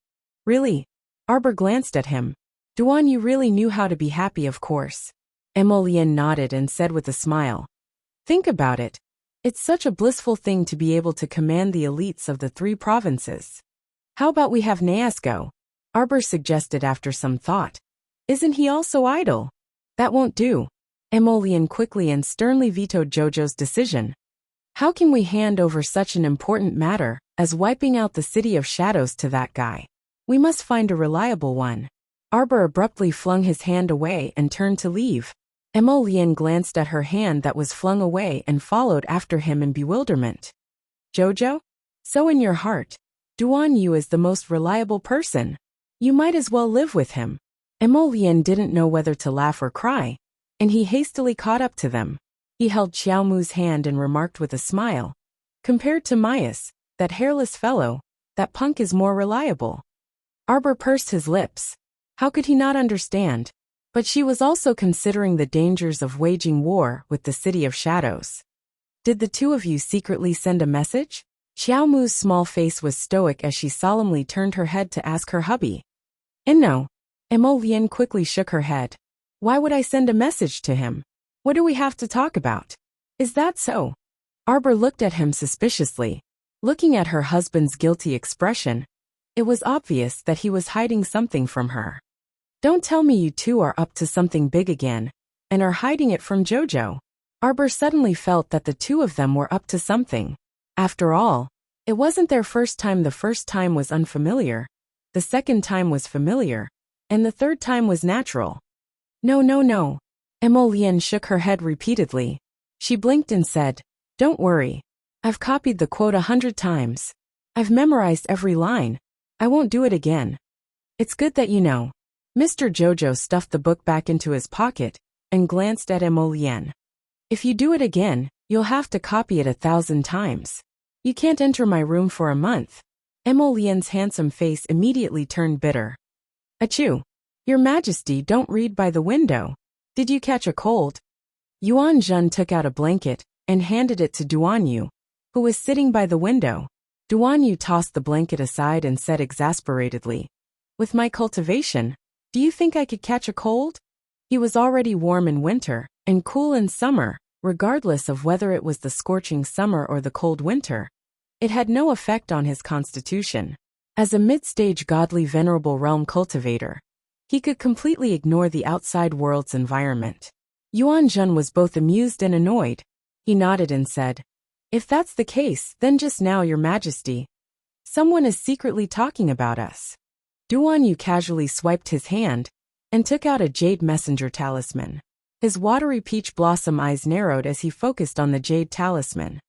Really? Arbor glanced at him. Duan Yu really knew how to be happy, of course. Emo Lien nodded and said with a smile. Think about it. It's such a blissful thing to be able to command the elites of the 3 provinces. How about we have Naas go? Arbor suggested after some thought. Isn't he also idle? That won't do. Emo Lien quickly and sternly vetoed Jojo's decision. How can we hand over such an important matter as wiping out the City of Shadows to that guy? We must find a reliable one. Arbor abruptly flung his hand away and turned to leave. Emo Lien glanced at her hand that was flung away and followed after him in bewilderment. Jojo? So in your heart, Duan Yu is the most reliable person. You might as well live with him. Emo Lien didn't know whether to laugh or cry, and he hastily caught up to them. He held Xiao Mu's hand and remarked with a smile. Compared to Myas, that hairless fellow, that punk is more reliable. Arbor pursed his lips. How could he not understand? But she was also considering the dangers of waging war with the City of Shadows. Did the 2 of you secretly send a message? Xiao Mu's small face was stoic as she solemnly turned her head to ask her hubby. And no. Emo Lien quickly shook her head. Why would I send a message to him? What do we have to talk about? Is that so? Arbor looked at him suspiciously. Looking at her husband's guilty expression, it was obvious that he was hiding something from her. Don't tell me you 2 are up to something big again, and are hiding it from Jojo. Arbor suddenly felt that the 2 of them were up to something. After all, it wasn't their first time. The first time was unfamiliar, the second time was familiar, and the third time was natural. No. Emolienne shook her head repeatedly. She blinked and said, "Don't worry. I've copied the quote 100 times. I've memorized every line. I won't do it again." "It's good that you know." Mr. Jojo stuffed the book back into his pocket and glanced at Emolienne. "If you do it again, you'll have to copy it 1,000 times. You can't enter my room for a month." Emolienne's handsome face immediately turned bitter. "Achoo! Your Majesty, don't read by the window. Did you catch a cold?" Yuan Zhen took out a blanket and handed it to Duan Yu, who was sitting by the window. Duan Yu tossed the blanket aside and said exasperatedly, "With my cultivation, do you think I could catch a cold?" He was already warm in winter and cool in summer, regardless of whether it was the scorching summer or the cold winter. It had no effect on his constitution. As a mid-stage godly venerable realm cultivator, he could completely ignore the outside world's environment. Yuan Zhen was both amused and annoyed. He nodded and said, "If that's the case, then just now, Your Majesty, someone is secretly talking about us." Duan Yu casually swiped his hand and took out a jade messenger talisman. His watery peach blossom eyes narrowed as he focused on the jade talisman.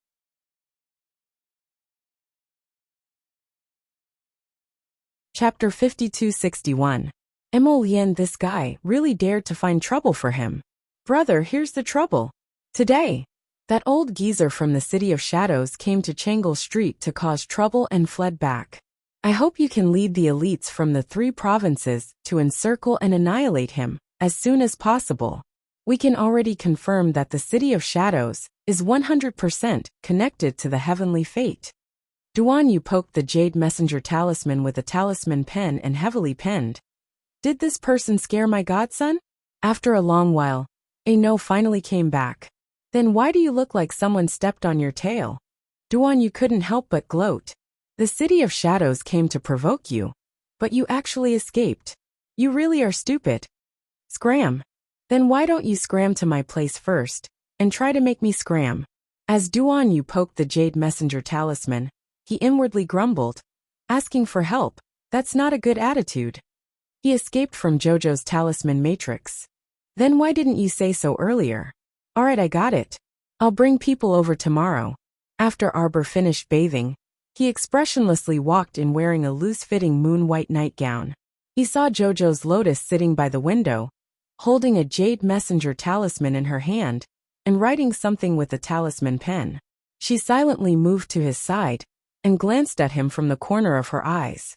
Chapter 5261. Emolienne, this guy really dared to find trouble for him. "Brother, here's the trouble. Today, that old geezer from the City of Shadows came to Changle Street to cause trouble and fled back. I hope you can lead the elites from the 3 provinces to encircle and annihilate him as soon as possible. We can already confirm that the City of Shadows is 100% connected to the heavenly fate." Duan Yu poked the jade messenger talisman with a talisman pen and heavily penned. "Did this person scare my godson?" After a long while, a no finally came back. "Then why do you look like someone stepped on your tail?" Duan Yu couldn't help but gloat. "The City of Shadows came to provoke you, but you actually escaped. You really are stupid." "Scram. Then why don't you scram to my place first, and try to make me scram?" As Duan Yu poked the jade messenger talisman, he inwardly grumbled. "Asking for help, that's not a good attitude." He escaped from Jojo's talisman matrix. "Then why didn't you say so earlier?" "Alright, I got it. I'll bring people over tomorrow." After Arbor finished bathing, he expressionlessly walked in wearing a loose-fitting moon-white nightgown. He saw Jojo's Lotus sitting by the window, holding a jade messenger talisman in her hand, and writing something with a talisman pen. She silently moved to his side and glanced at him from the corner of her eyes.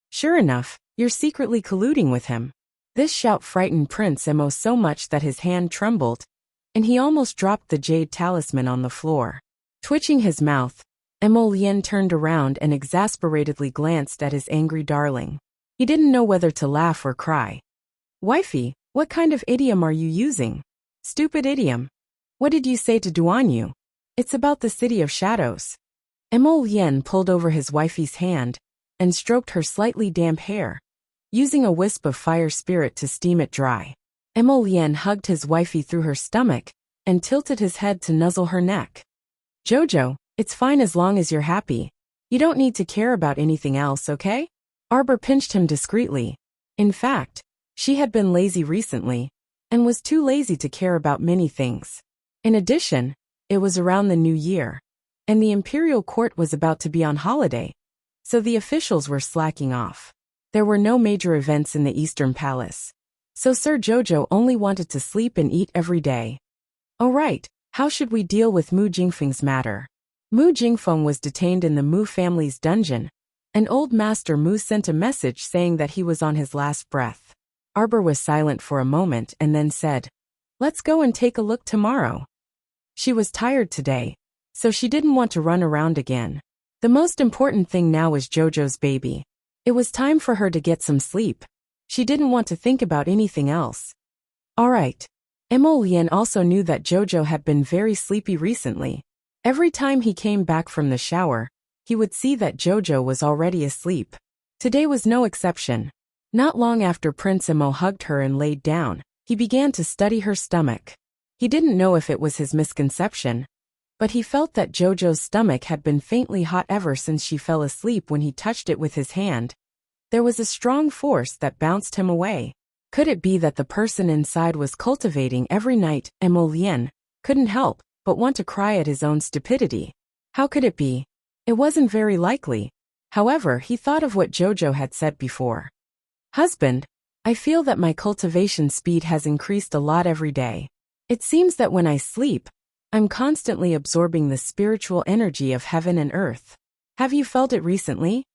"Sure enough, you're secretly colluding with him." This shout frightened Prince Emo so much that his hand trembled, and he almost dropped the jade talisman on the floor. Twitching his mouth, Emolienne turned around and exasperatedly glanced at his angry darling. He didn't know whether to laugh or cry. "Wifey, what kind of idiom are you using?" "Stupid idiom. What did you say to Duan Yu?" "It's about the City of Shadows." Emolienne pulled over his wifey's hand and stroked her slightly damp hair, using a wisp of fire spirit to steam it dry. Emolienne hugged his wifey through her stomach and tilted his head to nuzzle her neck. "Jojo, it's fine as long as you're happy. You don't need to care about anything else, okay?" Arbor pinched him discreetly. In fact, she had been lazy recently and was too lazy to care about many things. In addition, it was around the new year, and the imperial court was about to be on holiday, so the officials were slacking off. There were no major events in the Eastern Palace, so Sir Jojo only wanted to sleep and eat every day. "Oh right, how should we deal with Mu Jingfeng's matter?" Mu Jingfeng was detained in the Mu family's dungeon, and old Master Mu sent a message saying that he was on his last breath. Arbor was silent for a moment and then said, "Let's go and take a look tomorrow." She was tired today, so she didn't want to run around again. The most important thing now was Jojo's baby. It was time for her to get some sleep. She didn't want to think about anything else. Alright. Emolienne also knew that Jojo had been very sleepy recently. Every time he came back from the shower, he would see that Jojo was already asleep. Today was no exception. Not long after Prince Emo hugged her and laid down, he began to study her stomach. He didn't know if it was his misconception, but he felt that Jojo's stomach had been faintly hot ever since she fell asleep when he touched it with his hand. There was a strong force that bounced him away. Could it be that the person inside was cultivating every night? Emolien couldn't help but want to cry at his own stupidity. How could it be? It wasn't very likely. However, he thought of what Jojo had said before. Husband, I feel that my cultivation speed has increased a lot every day. It seems that when I sleep, I'm constantly absorbing the spiritual energy of heaven and earth. Have you felt it recently?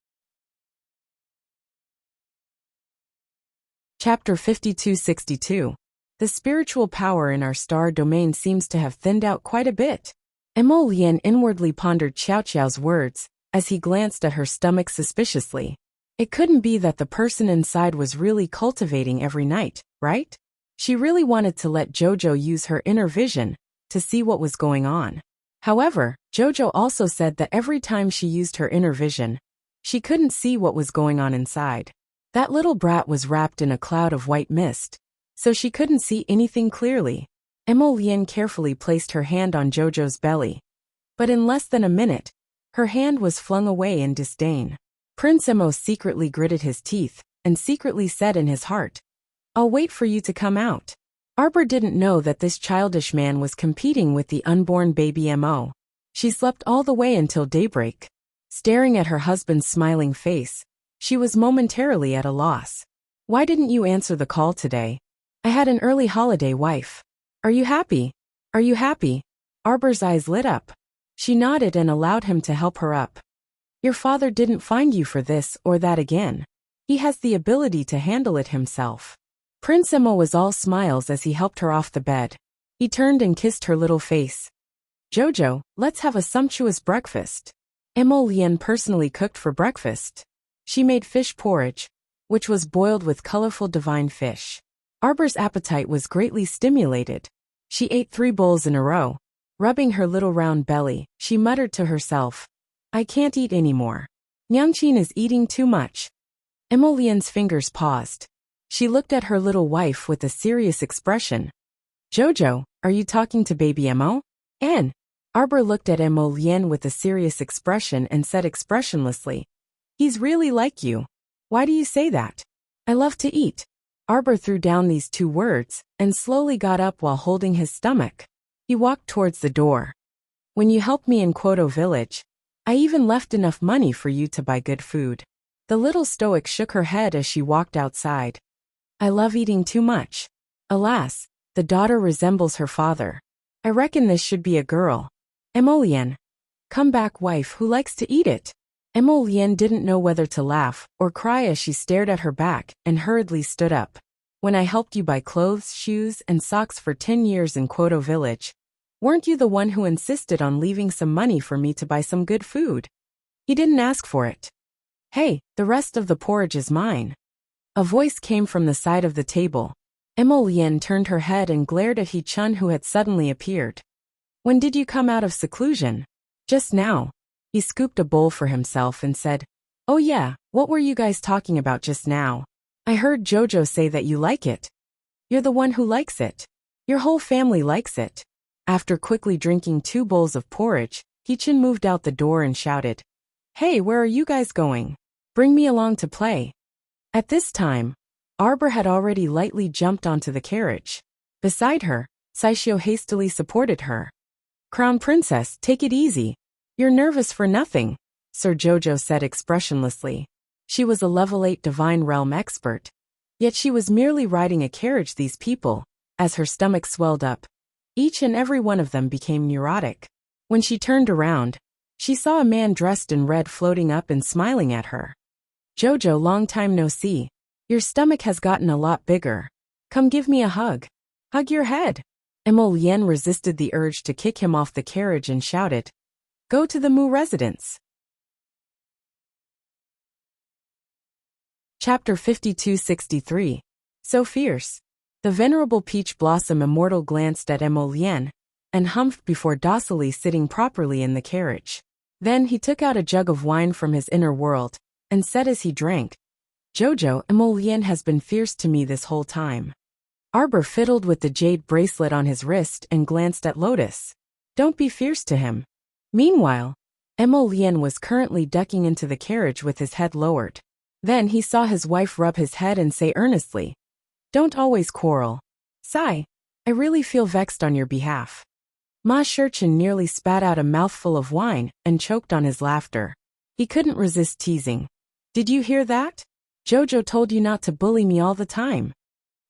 Chapter 5262. The spiritual power in our star domain seems to have thinned out quite a bit. Emolien inwardly pondered Xiao Xiao's words as he glanced at her stomach suspiciously. It couldn't be that the person inside was really cultivating every night, right? She really wanted to let Jojo use her inner vision to see what was going on. However, Jojo also said that every time she used her inner vision, she couldn't see what was going on inside. That little brat was wrapped in a cloud of white mist, so she couldn't see anything clearly. Emolien carefully placed her hand on Jojo's belly. But in less than a minute, her hand was flung away in disdain. Prince Emo secretly gritted his teeth and secretly said in his heart, I'll wait for you to come out. Arbor didn't know that this childish man was competing with the unborn baby Mo. She slept all the way until daybreak. Staring at her husband's smiling face, she was momentarily at a loss. Why didn't you answer the call today? I had an early holiday, wife. Are you happy? Are you happy? Arbor's eyes lit up. She nodded and allowed him to help her up. Your father didn't find you for this or that again. He has the ability to handle it himself. Prince Emo was all smiles as he helped her off the bed. He turned and kissed her little face. Jojo, let's have a sumptuous breakfast. Emolien personally cooked for breakfast. She made fish porridge, which was boiled with colorful divine fish. Arbor's appetite was greatly stimulated. She ate 3 bowls in a row. Rubbing her little round belly, she muttered to herself, I can't eat anymore. Nyangqin is eating too much. Emolien's fingers paused. She looked at her little wife with a serious expression. Jojo, are you talking to baby Emo? Anne. Arbor looked at Emolien with a serious expression and said expressionlessly, He's really like you. Why do you say that? I love to eat. Arbor threw down these 2 words and slowly got up while holding his stomach. He walked towards the door. When you helped me in Kwoto village, I even left enough money for you to buy good food. The little stoic shook her head as she walked outside. I love eating too much. Alas, the daughter resembles her father. I reckon this should be a girl. Emolien. Come back, wife who likes to eat it. Emolien didn't know whether to laugh or cry as she stared at her back and hurriedly stood up. When I helped you buy clothes, shoes, and socks for 10 years in Kwoto village, weren't you the one who insisted on leaving some money for me to buy some good food? He didn't ask for it. Hey, the rest of the porridge is mine. A voice came from the side of the table. Emolien turned her head and glared at He-chun who had suddenly appeared. When did you come out of seclusion? Just now. He scooped a bowl for himself and said, Oh yeah, what were you guys talking about just now? I heard Jojo say that you like it. You're the one who likes it. Your whole family likes it. After quickly drinking 2 bowls of porridge, He-chun moved out the door and shouted, Hey, where are you guys going? Bring me along to play. At this time, Arbor had already lightly jumped onto the carriage. Beside her, Saishio hastily supported her. Crown Princess, take it easy. You're nervous for nothing, Sir Jojo said expressionlessly. She was a level 8 Divine Realm expert. Yet she was merely riding a carriage. These people, as her stomach swelled up, each and every one of them became neurotic. When she turned around, she saw a man dressed in red floating up and smiling at her. Jojo, long time no see. Your stomach has gotten a lot bigger. Come give me a hug. Hug your head. Emolien resisted the urge to kick him off the carriage and shouted, Go to the Mu residence. Chapter 5263. So fierce. The venerable peach blossom immortal glanced at Emolien and humphed before docilely sitting properly in the carriage. Then he took out a jug of wine from his inner world and said as he drank, Jojo, Emolien has been fierce to me this whole time. Arbor fiddled with the jade bracelet on his wrist and glanced at Lotus. Don't be fierce to him. Meanwhile, Emolien was currently ducking into the carriage with his head lowered. Then he saw his wife rub his head and say earnestly, Don't always quarrel. Sigh. I really feel vexed on your behalf. Ma Shurchin nearly spat out a mouthful of wine and choked on his laughter. He couldn't resist teasing. Did you hear that? Jojo told you not to bully me all the time.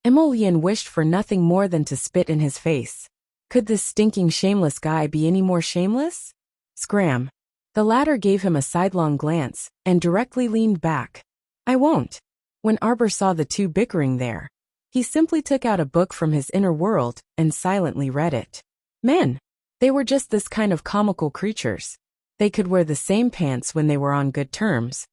Emolien wished for nothing more than to spit in his face. Could this stinking shameless guy be any more shameless? Scram. The latter gave him a sidelong glance and directly leaned back. I won't. When Arbor saw the two bickering there, he simply took out a book from his inner world and silently read it. Men. They were just this kind of comical creatures. They could wear the same pants when they were on good terms,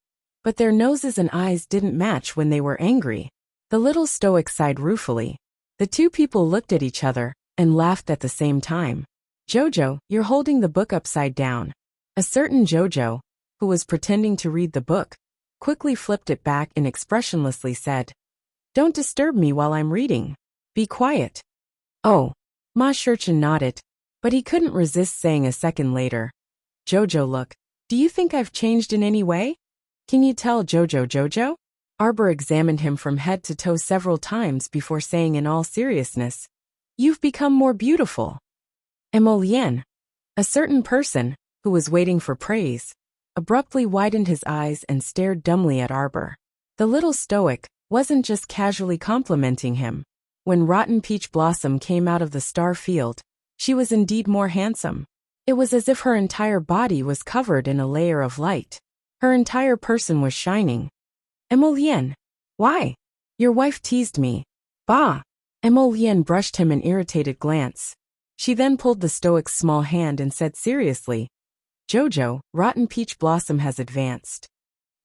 but their noses and eyes didn't match when they were angry. The little stoic sighed ruefully. The two people looked at each other and laughed at the same time. Jojo, you're holding the book upside down. A certain Jojo, who was pretending to read the book, quickly flipped it back and expressionlessly said, Don't disturb me while I'm reading. Be quiet. Oh. Ma Shurchin nodded, but he couldn't resist saying a second later, Jojo, look, do you think I've changed in any way? Can you tell Jojo? Arbor examined him from head to toe several times before saying in all seriousness, You've become more beautiful. Emolien, a certain person, who was waiting for praise, abruptly widened his eyes and stared dumbly at Arbor. The little stoic wasn't just casually complimenting him. When Rotten Peach Blossom came out of the star field, she was indeed more handsome. It was as if her entire body was covered in a layer of light. Her entire person was shining. Emolien. Why? Your wife teased me. Bah! Emolien brushed him an irritated glance. She then pulled the stoic's small hand and said seriously, Jojo, Rotten Peach Blossom has advanced.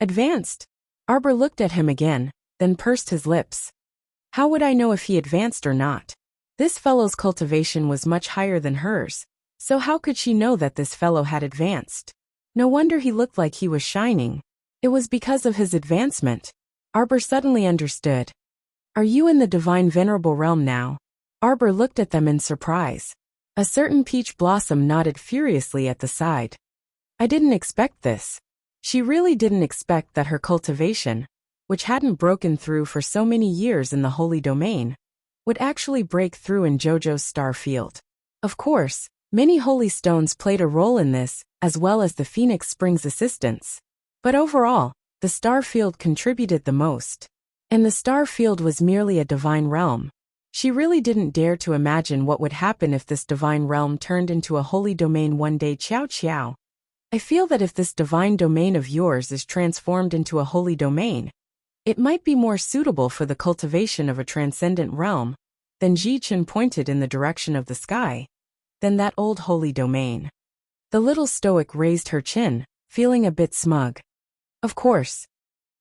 Advanced? Arbor looked at him again, then pursed his lips. How would I know if he advanced or not? This fellow's cultivation was much higher than hers, so how could she know that this fellow had advanced? No wonder he looked like he was shining. It was because of his advancement. Arbor suddenly understood. Are you in the divine venerable realm now? Arbor looked at them in surprise. A certain Peach Blossom nodded furiously at the side. I didn't expect this. She really didn't expect that her cultivation, which hadn't broken through for so many years in the holy domain, would actually break through in Jojo's star field. Of course, many holy stones played a role in this, as well as the Phoenix Springs assistance. But overall, the star field contributed the most. And the star field was merely a divine realm. She really didn't dare to imagine what would happen if this divine realm turned into a holy domain one day. Ciao. I feel that if this divine domain of yours is transformed into a holy domain, it might be more suitable for the cultivation of a transcendent realm. Then Ji Chen pointed in the direction of the sky. Than that old holy domain. The little stoic raised her chin, feeling a bit smug. Of course.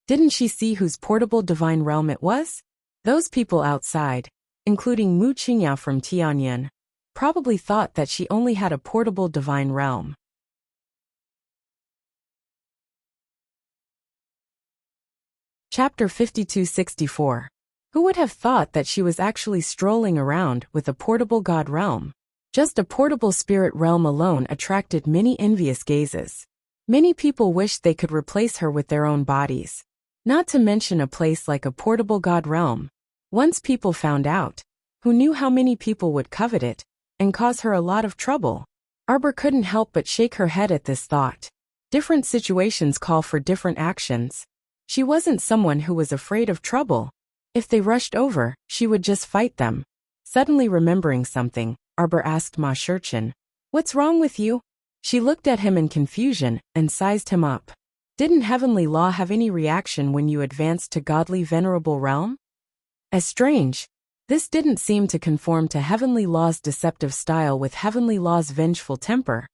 Didn't she see whose portable divine realm it was? Those people outside, including Mu Qingyao from Tianyan, probably thought that she only had a portable divine realm. Chapter 5264. Who would have thought that she was actually strolling around with a portable god realm? Just a portable spirit realm alone attracted many envious gazes. Many people wished they could replace her with their own bodies. Not to mention a place like a portable god realm. Once people found out, who knew how many people would covet it, and cause her a lot of trouble. Arbor couldn't help but shake her head at this thought. Different situations call for different actions. She wasn't someone who was afraid of trouble. If they rushed over, she would just fight them. Suddenly remembering something, Arbor asked Ma Shurchin, What's wrong with you? She looked at him in confusion and sized him up. Didn't heavenly law have any reaction when you advanced to godly venerable realm? As strange. This didn't seem to conform to heavenly law's deceptive style with heavenly law's vengeful temper.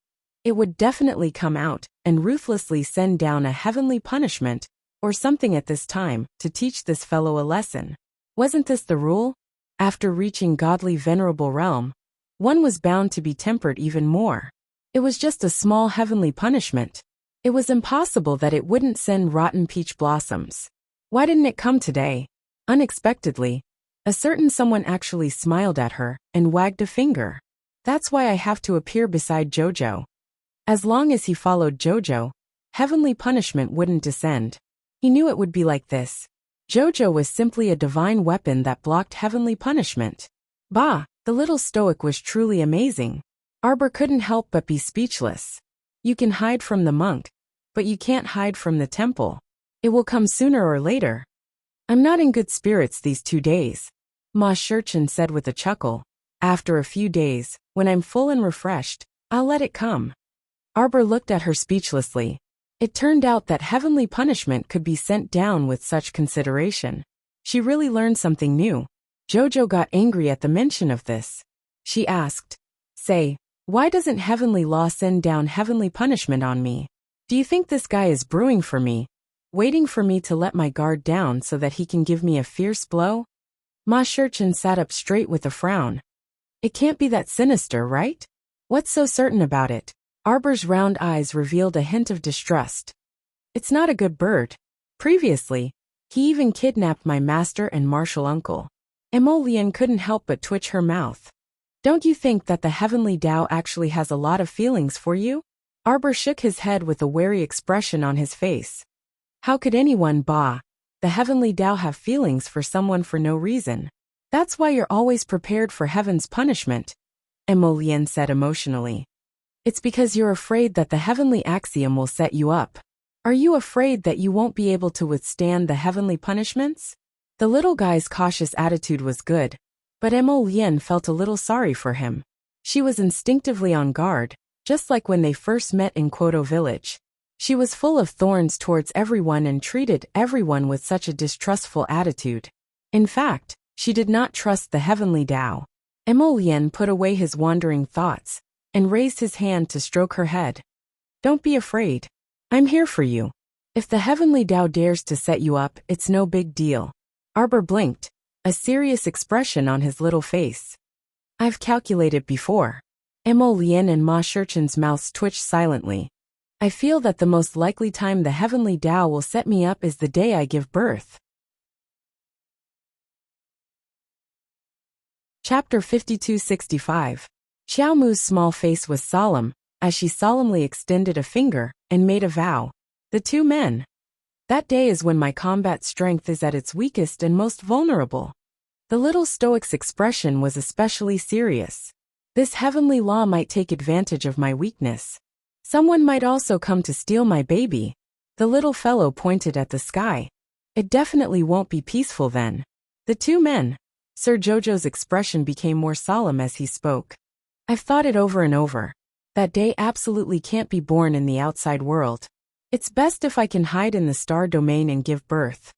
It would definitely come out and ruthlessly send down a heavenly punishment or something at this time to teach this fellow a lesson. Wasn't this the rule? After reaching godly venerable realm, one was bound to be tempered even more. It was just a small heavenly punishment. It was impossible that it wouldn't send rotten peach blossoms. Why didn't it come today? Unexpectedly, a certain someone actually smiled at her and wagged a finger. That's why I have to appear beside Jojo. As long as he followed Jojo, heavenly punishment wouldn't descend. He knew it would be like this. Jojo was simply a divine weapon that blocked heavenly punishment. Bah, the little stoic was truly amazing. Arbor couldn't help but be speechless. You can hide from the monk, but you can't hide from the temple. It will come sooner or later. I'm not in good spirits these 2 days, Ma Shurchin said with a chuckle. After a few days, when I'm full and refreshed, I'll let it come. Arbor looked at her speechlessly. It turned out that heavenly punishment could be sent down with such consideration. She really learned something new. Jojo got angry at the mention of this. She asked, "Say, why doesn't heavenly law send down heavenly punishment on me? Do you think this guy is brewing for me, waiting for me to let my guard down so that he can give me a fierce blow?" Ma Shurchin sat up straight with a frown. It can't be that sinister, right? What's so certain about it? Arbor's round eyes revealed a hint of distrust. It's not a good bird. Previously, he even kidnapped my master and martial uncle. Emolian couldn't help but twitch her mouth. Don't you think that the heavenly Tao actually has a lot of feelings for you? Arbor shook his head with a wary expression on his face. How could anyone, the heavenly Tao, have feelings for someone for no reason? That's why you're always prepared for heaven's punishment, Emolian said emotionally. It's because you're afraid that the heavenly axiom will set you up. Are you afraid that you won't be able to withstand the heavenly punishments? The little guy's cautious attitude was good, but Emolian felt a little sorry for him. She was instinctively on guard, just like when they first met in Kwoto village. She was full of thorns towards everyone and treated everyone with such a distrustful attitude. In fact, she did not trust the heavenly Tao. Emolian put away his wandering thoughts and raised his hand to stroke her head. Don't be afraid. I'm here for you. If the heavenly Tao dares to set you up, it's no big deal. Arbor blinked, a serious expression on his little face. I've calculated before. Emolian and Ma Shurchin's mouths twitched silently. I feel that the most likely time the heavenly Tao will set me up is the day I give birth. Chapter 5265. Xiao Mu's small face was solemn, as she solemnly extended a finger and made a vow. The 2 men. That day is when my combat strength is at its weakest and most vulnerable. The little stoic's expression was especially serious. This heavenly law might take advantage of my weakness. Someone might also come to steal my baby. The little fellow pointed at the sky. It definitely won't be peaceful then. The 2 men. Sir Jojo's expression became more solemn as he spoke. I've thought it over and over. That day absolutely can't be born in the outside world. It's best if I can hide in the star domain and give birth.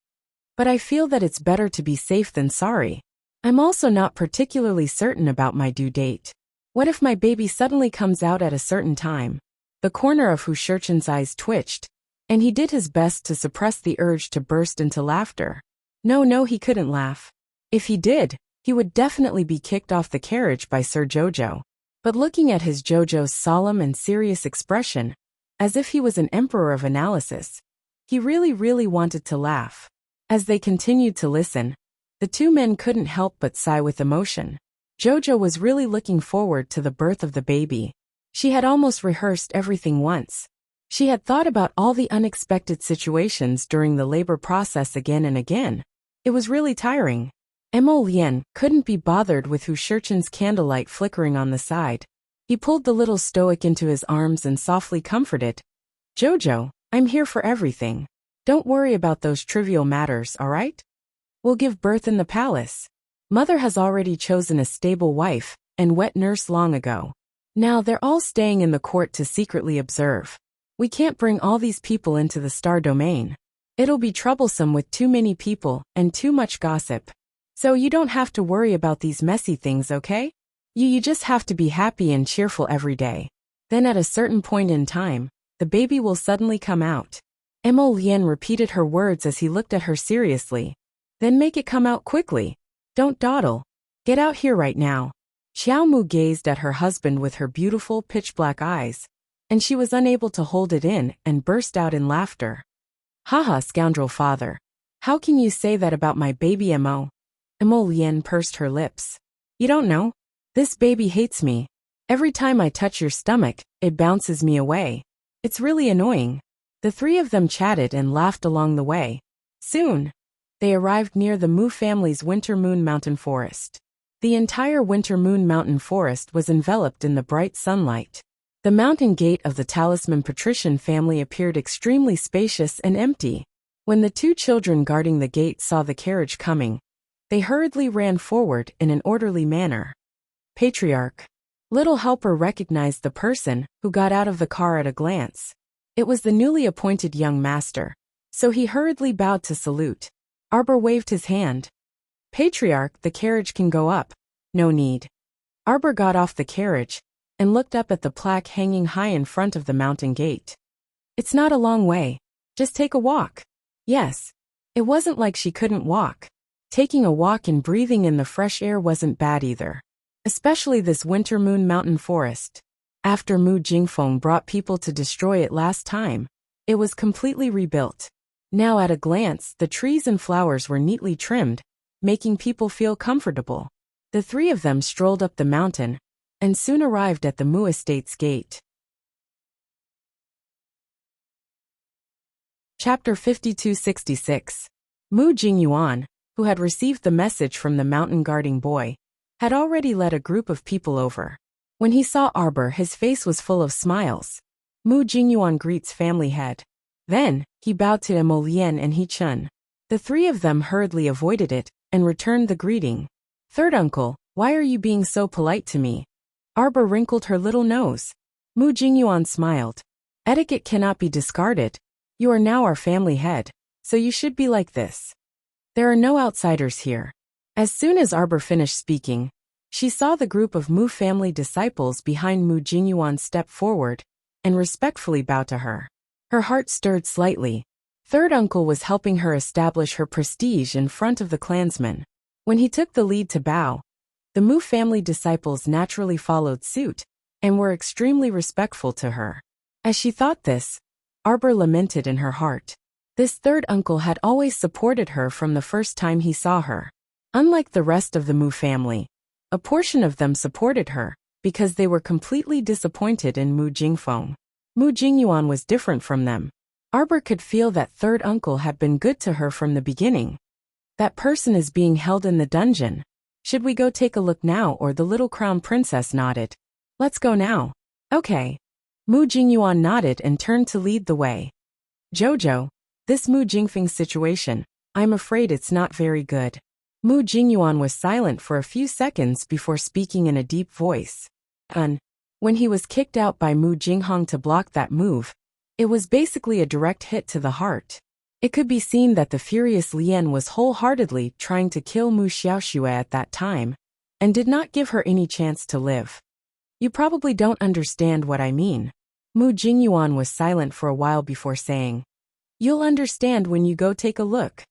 But I feel that it's better to be safe than sorry. I'm also not particularly certain about my due date. What if my baby suddenly comes out at a certain time? The corner of Hu Shurchin's eyes twitched, and he did his best to suppress the urge to burst into laughter. No, he couldn't laugh. If he did, he would definitely be kicked off the carriage by Sir Jojo. But looking at his Jojo's solemn and serious expression, as if he was an emperor of analysis, he really wanted to laugh. As they continued to listen, the 2 men couldn't help but sigh with emotion. Jojo was really looking forward to the birth of the baby. She had almost rehearsed everything once. She had thought about all the unexpected situations during the labor process again and again. It was really tiring. Emolian couldn't be bothered with Hu Shurchin's candlelight flickering on the side. He pulled the little stoic into his arms and softly comforted. Jojo, I'm here for everything. Don't worry about those trivial matters, all right? We'll give birth in the palace. Mother has already chosen a stable wife and wet nurse long ago. Now they're all staying in the court to secretly observe. We can't bring all these people into the star domain. It'll be troublesome with too many people and too much gossip. So you don't have to worry about these messy things, okay? You just have to be happy and cheerful every day. Then at a certain point in time, the baby will suddenly come out. Emolian repeated her words as he looked at her seriously. Then make it come out quickly. Don't dawdle. Get out here right now. Xiao Mu gazed at her husband with her beautiful pitch-black eyes, and she was unable to hold it in and burst out in laughter. Haha, scoundrel father. How can you say that about my baby Emo? Emolian pursed her lips. You don't know? This baby hates me. Every time I touch your stomach, it bounces me away. It's really annoying. The 3 of them chatted and laughed along the way. Soon, they arrived near the Mu family's Winter Moon Mountain Forest. The entire Winter Moon Mountain Forest was enveloped in the bright sunlight. The mountain gate of the Talisman patrician family appeared extremely spacious and empty. When the two children guarding the gate saw the carriage coming, they hurriedly ran forward in an orderly manner. Patriarch. Little Helper recognized the person who got out of the car at a glance. It was the newly appointed young master, so he hurriedly bowed to salute. Arbor waved his hand. Patriarch, the carriage can go up. No need. Arbor got off the carriage and looked up at the plaque hanging high in front of the mountain gate. It's not a long way. Just take a walk. Yes. It wasn't like she couldn't walk. Taking a walk and breathing in the fresh air wasn't bad either. Especially this Winter Moon Mountain Forest. After Mu Jingfeng brought people to destroy it last time, it was completely rebuilt. Now at a glance, the trees and flowers were neatly trimmed, making people feel comfortable. The three of them strolled up the mountain and soon arrived at the Mu Estate's gate. Chapter 5266. Mu Jingyuan, who had received the message from the mountain guarding boy, had already led a group of people over. When he saw Arbor, his face was full of smiles. Mu Jingyuan greets family head. Then, he bowed to Emolien and He Chun. The three of them hurriedly avoided it and returned the greeting. Third uncle, why are you being so polite to me? Arbor wrinkled her little nose. Mu Jingyuan smiled. Etiquette cannot be discarded. You are now our family head, so you should be like this. There are no outsiders here. As soon as Arbor finished speaking, she saw the group of Mu family disciples behind Mu Jingyuan step forward and respectfully bow to her. Her heart stirred slightly. Third uncle was helping her establish her prestige in front of the clansmen. When he took the lead to bow, the Mu family disciples naturally followed suit and were extremely respectful to her. As she thought this, Arbor lamented in her heart. This third uncle had always supported her from the first time he saw her. Unlike the rest of the Mu family, a portion of them supported her because they were completely disappointed in Mu Jingfeng. Mu Jingyuan was different from them. Arbor could feel that third uncle had been good to her from the beginning. That person is being held in the dungeon. Should we go take a look now? Or the little crown princess nodded. Let's go now. Okay. Mu Jingyuan nodded and turned to lead the way. Jojo, this Mu Jingfeng situation, I'm afraid it's not very good. Mu Jingyuan was silent for a few seconds before speaking in a deep voice. When he was kicked out by Mu Jinghong to block that move, it was basically a direct hit to the heart. It could be seen that the furious Lien was wholeheartedly trying to kill Mu Xiaoxue at that time, and did not give her any chance to live. You probably don't understand what I mean. Mu Jingyuan was silent for a while before saying, You'll understand when you go take a look.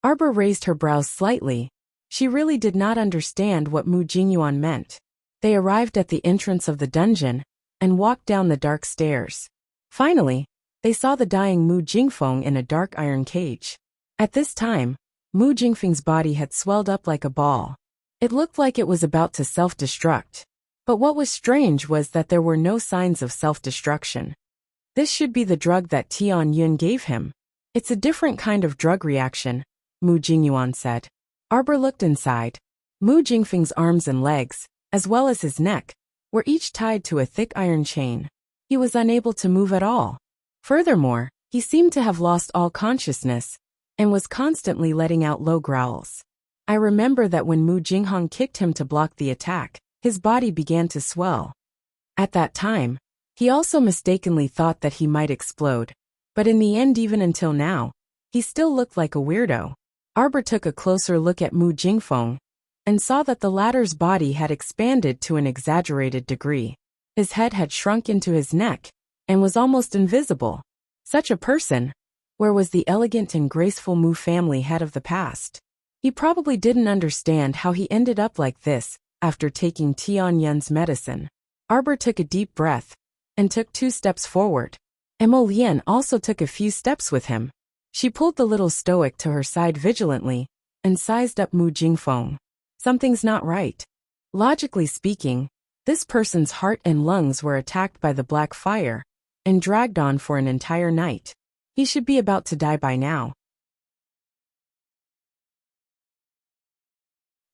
Arbor raised her brows slightly. She really did not understand what Mu Jingyuan meant. They arrived at the entrance of the dungeon and walked down the dark stairs. Finally, they saw the dying Mu Jingfeng in a dark iron cage. At this time, Mu Jingfeng's body had swelled up like a ball. It looked like it was about to self-destruct. But what was strange was that there were no signs of self-destruction. This should be the drug that Tian Yun gave him. It's a different kind of drug reaction, Mu Jingyuan said. Arbor looked inside. Mu Jingfeng's arms and legs, as well as his neck, were each tied to a thick iron chain. He was unable to move at all. Furthermore, he seemed to have lost all consciousness and was constantly letting out low growls. I remember that when Mu Jinghong kicked him to block the attack, his body began to swell. At that time, he also mistakenly thought that he might explode, but in the end, even until now, he still looked like a weirdo. Arbor took a closer look at Mu Jingfeng and saw that the latter's body had expanded to an exaggerated degree. His head had shrunk into his neck and was almost invisible. Such a person, where was the elegant and graceful Mu family head of the past? He probably didn't understand how he ended up like this after taking Tian Yun's medicine. Arbor took a deep breath and took 2 steps forward. Emolien also took a few steps with him. She pulled the little stoic to her side vigilantly and sized up Mu Jingfeng. Something's not right. Logically speaking, this person's heart and lungs were attacked by the black fire and dragged on for an entire night. He should be about to die by now.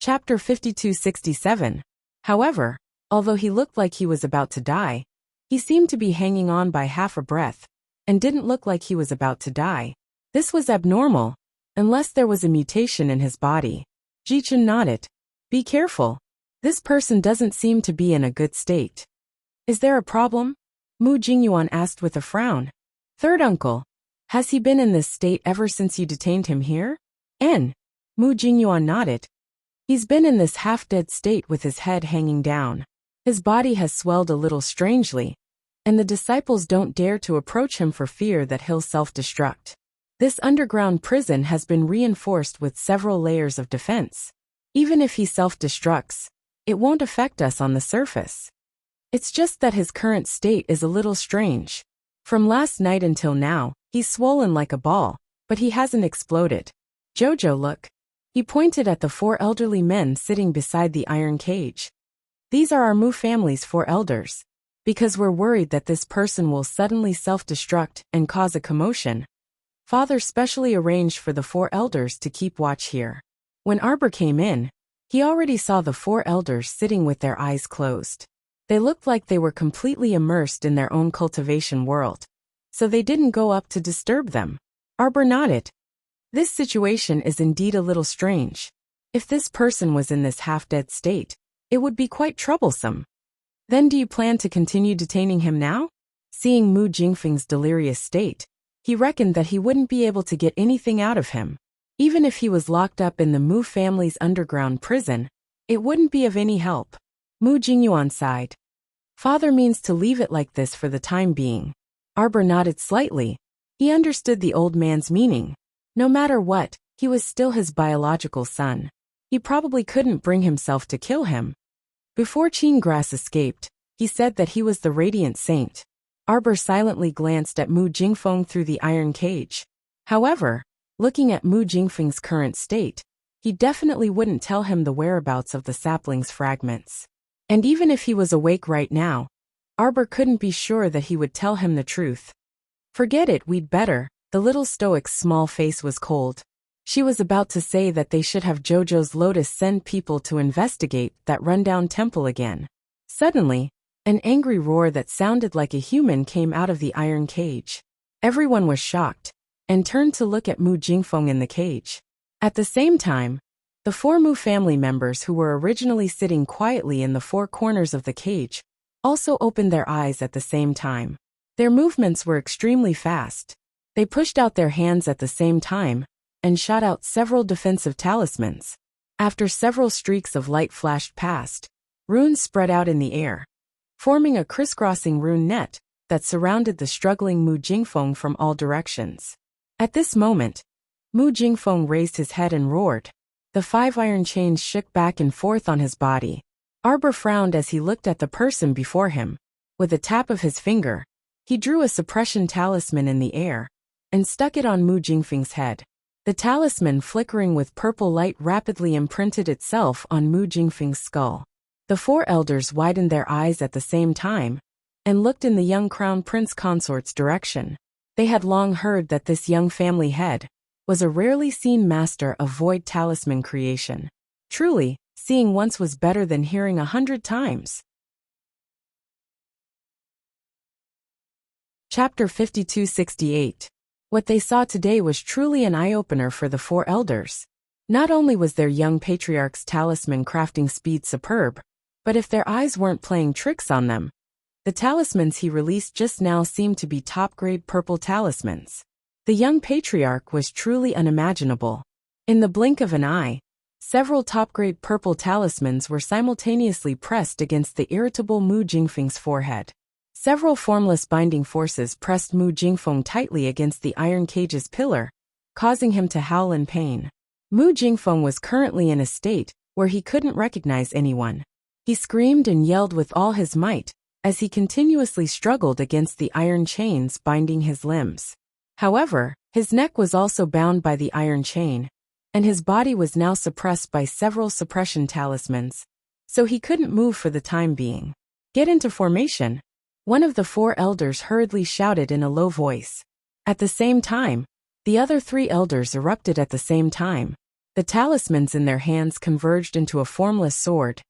Chapter 5267. However, although he looked like he was about to die, he seemed to be hanging on by half a breath, and didn't look like he was about to die. This was abnormal, unless there was a mutation in his body. Jichen nodded. Be careful. This person doesn't seem to be in a good state. Is there a problem? Mu Jingyuan asked with a frown. Third uncle. Has he been in this state ever since you detained him here? Mu Jingyuan nodded. He's been in this half-dead state with his head hanging down. His body has swelled a little strangely, and the disciples don't dare to approach him for fear that he'll self-destruct. This underground prison has been reinforced with several layers of defense. Even if he self-destructs, it won't affect us on the surface. It's just that his current state is a little strange. From last night until now, he's swollen like a ball, but he hasn't exploded. Jojo, look. He pointed at the 4 elderly men sitting beside the iron cage. These are our Mu family's 4 elders. Because we're worried that this person will suddenly self-destruct and cause a commotion, Father specially arranged for the 4 elders to keep watch here. When Arbor came in, he already saw the 4 elders sitting with their eyes closed. They looked like they were completely immersed in their own cultivation world, so they didn't go up to disturb them. Arbor nodded. This situation is indeed a little strange. If this person was in this half-dead state, it would be quite troublesome. Then do you plan to continue detaining him now? Seeing Mu Jingfeng's delirious state, he reckoned that he wouldn't be able to get anything out of him. Even if he was locked up in the Mu family's underground prison, it wouldn't be of any help. Mu Jingyuan sighed. Father means to leave it like this for the time being. Arbor nodded slightly. He understood the old man's meaning. No matter what, he was still his biological son. He probably couldn't bring himself to kill him. Before Qinggrass escaped, he said that he was the radiant saint. Arbor silently glanced at Mu Jingfeng through the iron cage. However, looking at Mu Jingfeng's current state, he definitely wouldn't tell him the whereabouts of the sapling's fragments. And even if he was awake right now, Arbor couldn't be sure that he would tell him the truth. Forget it, we'd better. The little stoic's small face was cold. She was about to say that they should have Jojo's Lotus send people to investigate that rundown temple again. Suddenly, an angry roar that sounded like a human came out of the iron cage. Everyone was shocked, and turned to look at Mu Jingfeng in the cage. At the same time, the 4 Mu family members who were originally sitting quietly in the 4 corners of the cage also opened their eyes at the same time. Their movements were extremely fast. They pushed out their hands at the same time, and shot out several defensive talismans. After several streaks of light flashed past, runes spread out in the air, forming a crisscrossing rune net that surrounded the struggling Mu Jingfeng from all directions. At this moment, Mu Jingfeng raised his head and roared. The 5 iron chains shook back and forth on his body. Arbor frowned as he looked at the person before him. With a tap of his finger, he drew a suppression talisman in the air, and stuck it on Mu Jingfeng's head. The talisman, flickering with purple light, rapidly imprinted itself on Mu Jingfeng's skull. The 4 elders widened their eyes at the same time, and looked in the young crown prince consort's direction. They had long heard that this young family head was a rarely seen master of void talisman creation. Truly, seeing once was better than hearing 100 times. Chapter 5268. What they saw today was truly an eye-opener for the 4 elders. Not only was their young patriarch's talisman crafting speed superb, but if their eyes weren't playing tricks on them, the talismans he released just now seemed to be top-grade purple talismans. The young patriarch was truly unimaginable. In the blink of an eye, several top-grade purple talismans were simultaneously pressed against the irritable Mu Jingfeng's forehead. Several formless binding forces pressed Mu Jingfeng tightly against the iron cage's pillar, causing him to howl in pain. Mu Jingfeng was currently in a state where he couldn't recognize anyone. He screamed and yelled with all his might as he continuously struggled against the iron chains binding his limbs. However, his neck was also bound by the iron chain, and his body was now suppressed by several suppression talismans, so he couldn't move for the time being. Get into formation. One of the 4 elders hurriedly shouted in a low voice. At the same time, the other 3 elders erupted at the same time. The talismans in their hands converged into a formless sword,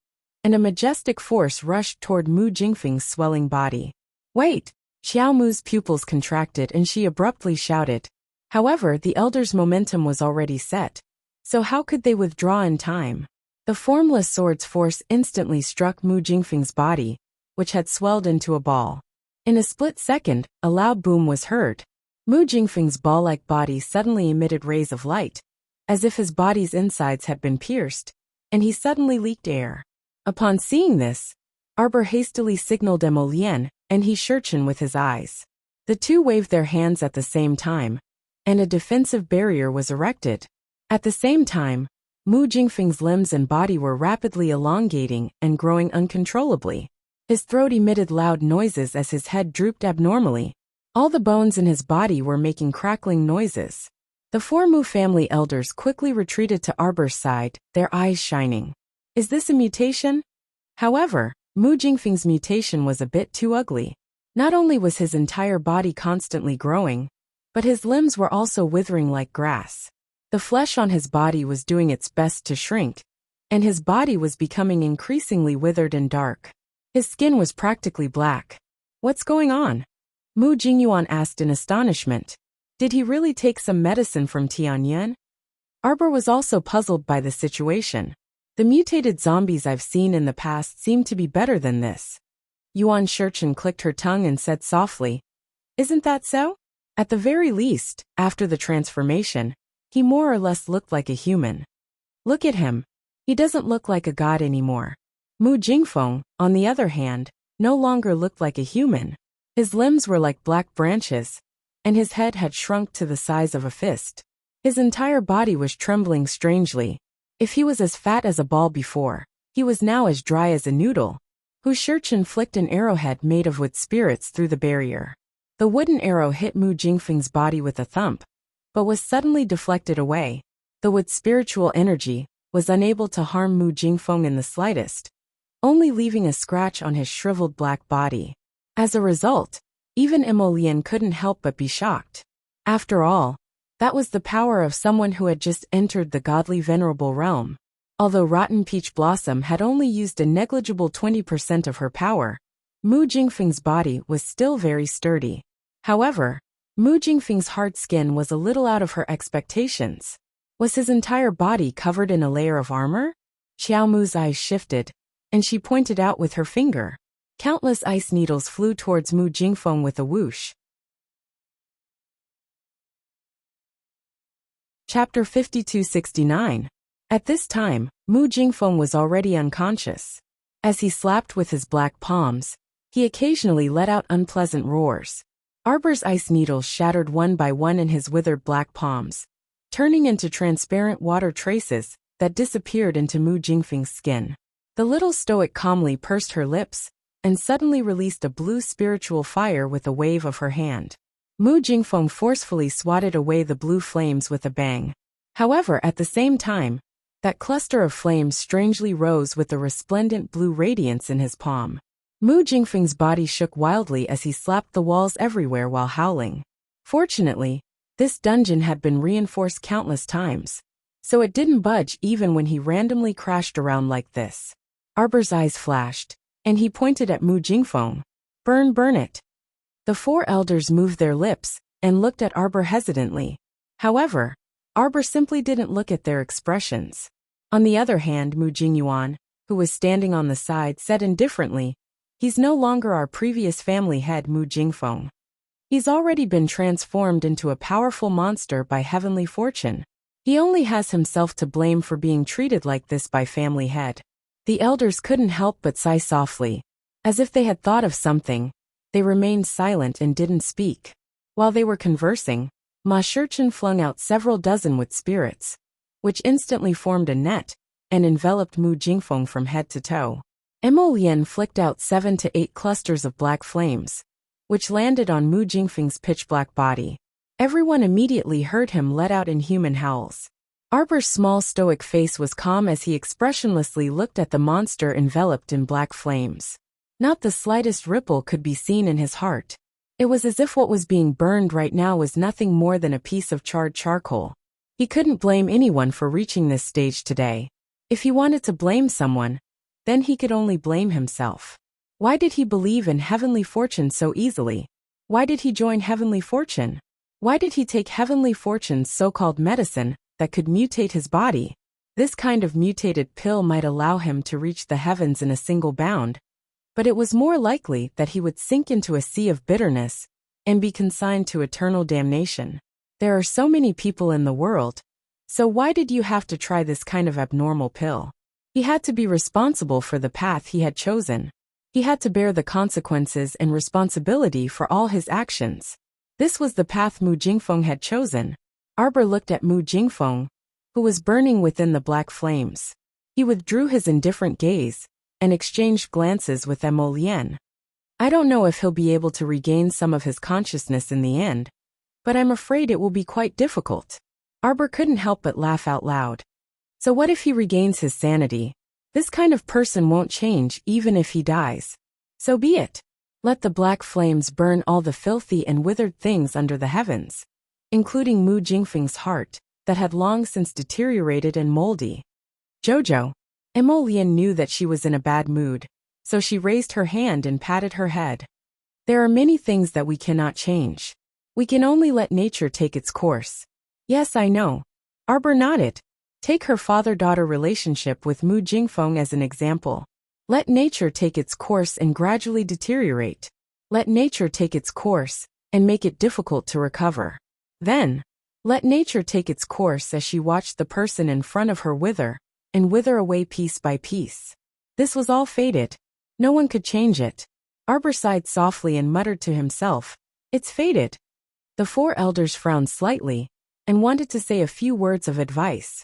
and a majestic force rushed toward Mu Jingfeng's swelling body. Wait! Xiao Mu's pupils contracted and she abruptly shouted. However, the elder's momentum was already set, so how could they withdraw in time? The formless sword's force instantly struck Mu Jingfeng's body, which had swelled into a ball. In a split second, a loud boom was heard. Mu Jingfeng's ball-like body suddenly emitted rays of light, as if his body's insides had been pierced, and he suddenly leaked air. Upon seeing this, Arbor hastily signaled Emolien, and he Shurchen with his eyes. The two waved their hands at the same time, and a defensive barrier was erected. At the same time, Mu Jingfeng's limbs and body were rapidly elongating and growing uncontrollably. His throat emitted loud noises as his head drooped abnormally. All the bones in his body were making crackling noises. The four Mu family elders quickly retreated to Arbor's side, their eyes shining. Is this a mutation? However, Mu Jingfeng's mutation was a bit too ugly. Not only was his entire body constantly growing, but his limbs were also withering like grass. The flesh on his body was doing its best to shrink, and his body was becoming increasingly withered and dark. His skin was practically black. What's going on? Mu Jingyuan asked in astonishment. Did he really take some medicine from Tianyuan? Arbor was also puzzled by the situation. The mutated zombies I've seen in the past seem to be better than this. Yuan Shurchen clicked her tongue and said softly, "Isn't that so? At the very least, after the transformation, he more or less looked like a human. Look at him. He doesn't look like a god anymore." Mu Jingfeng, on the other hand, no longer looked like a human. His limbs were like black branches, and his head had shrunk to the size of a fist. His entire body was trembling strangely. If he was as fat as a ball before, he was now as dry as a noodle. Hu Shurchen flicked an arrowhead made of wood spirits through the barrier. The wooden arrow hit Mu Jingfeng's body with a thump, but was suddenly deflected away. The wood's spiritual energy was unable to harm Mu Jingfeng in the slightest, only leaving a scratch on his shriveled black body. As a result, even Emolien couldn't help but be shocked. After all, that was the power of someone who had just entered the godly venerable realm. Although Rotten Peach Blossom had only used a negligible 20% of her power, Mu Jingfeng's body was still very sturdy. However, Mu Jingfeng's hard skin was a little out of her expectations. Was his entire body covered in a layer of armor? Xiao Mu's eyes shifted, and she pointed out with her finger. Countless ice needles flew towards Mu Jingfeng with a whoosh. Chapter 5269. At this time, Mu Jingfeng was already unconscious. As he slapped with his black palms, he occasionally let out unpleasant roars. Arbor's ice needles shattered one by one in his withered black palms, turning into transparent water traces that disappeared into Mu Jingfeng's skin. The little stoic calmly pursed her lips and suddenly released a blue spiritual fire with a wave of her hand. Mu Jingfeng forcefully swatted away the blue flames with a bang. However, at the same time, that cluster of flames strangely rose with the resplendent blue radiance in his palm. Mu Jingfeng's body shook wildly as he slapped the walls everywhere while howling. Fortunately, this dungeon had been reinforced countless times, so it didn't budge even when he randomly crashed around like this. Arbor's eyes flashed, and he pointed at Mu Jingfeng. Burn it." The four elders moved their lips and looked at Arbor hesitantly. However, Arbor simply didn't look at their expressions. On the other hand, Mu Jingyuan, who was standing on the side, said indifferently, "He's no longer our previous family head Mu Jingfeng. He's already been transformed into a powerful monster by heavenly fortune. He only has himself to blame for being treated like this by family head." The elders couldn't help but sigh softly. As if they had thought of something, they remained silent and didn't speak. While they were conversing, Ma Shurchen flung out several dozen wood spirits, which instantly formed a net and enveloped Mu Jingfeng from head to toe. Emolien flicked out 7 to 8 clusters of black flames, which landed on Mu Jingfeng's pitch-black body. Everyone immediately heard him let out inhuman howls. Arbor's small stoic face was calm as he expressionlessly looked at the monster enveloped in black flames. Not the slightest ripple could be seen in his heart. It was as if what was being burned right now was nothing more than a piece of charred charcoal. He couldn't blame anyone for reaching this stage today. If he wanted to blame someone, then he could only blame himself. Why did he believe in heavenly fortune so easily? Why did he join heavenly fortune? Why did he take heavenly fortune's so-called medicine that could mutate his body? This kind of mutated pill might allow him to reach the heavens in a single bound, but it was more likely that he would sink into a sea of bitterness and be consigned to eternal damnation. There are so many people in the world, so why did you have to try this kind of abnormal pill? He had to be responsible for the path he had chosen. He had to bear the consequences and responsibility for all his actions. This was the path Mu Jingfeng had chosen. Arbor looked at Mu Jingfeng, who was burning within the black flames. He withdrew his indifferent gaze and exchanged glances with Emolien. I don't know if he'll be able to regain some of his consciousness in the end, but I'm afraid it will be quite difficult. Arbor couldn't help but laugh out loud. So what if he regains his sanity? This kind of person won't change even if he dies. So be it. Let the black flames burn all the filthy and withered things under the heavens, including Mu Jingfeng's heart, that had long since deteriorated and moldy. Jojo. Emolien knew that she was in a bad mood, so she raised her hand and patted her head. There are many things that we cannot change. We can only let nature take its course. Yes, I know. Arbor nodded. Take her father-daughter relationship with Mu Jingfeng as an example. Let nature take its course and gradually deteriorate. Let nature take its course and make it difficult to recover. Then, let nature take its course as she watched the person in front of her wither away piece by piece. This was all fated. No one could change it. Arbor sighed softly and muttered to himself, "It's fated." The four elders frowned slightly and wanted to say a few words of advice.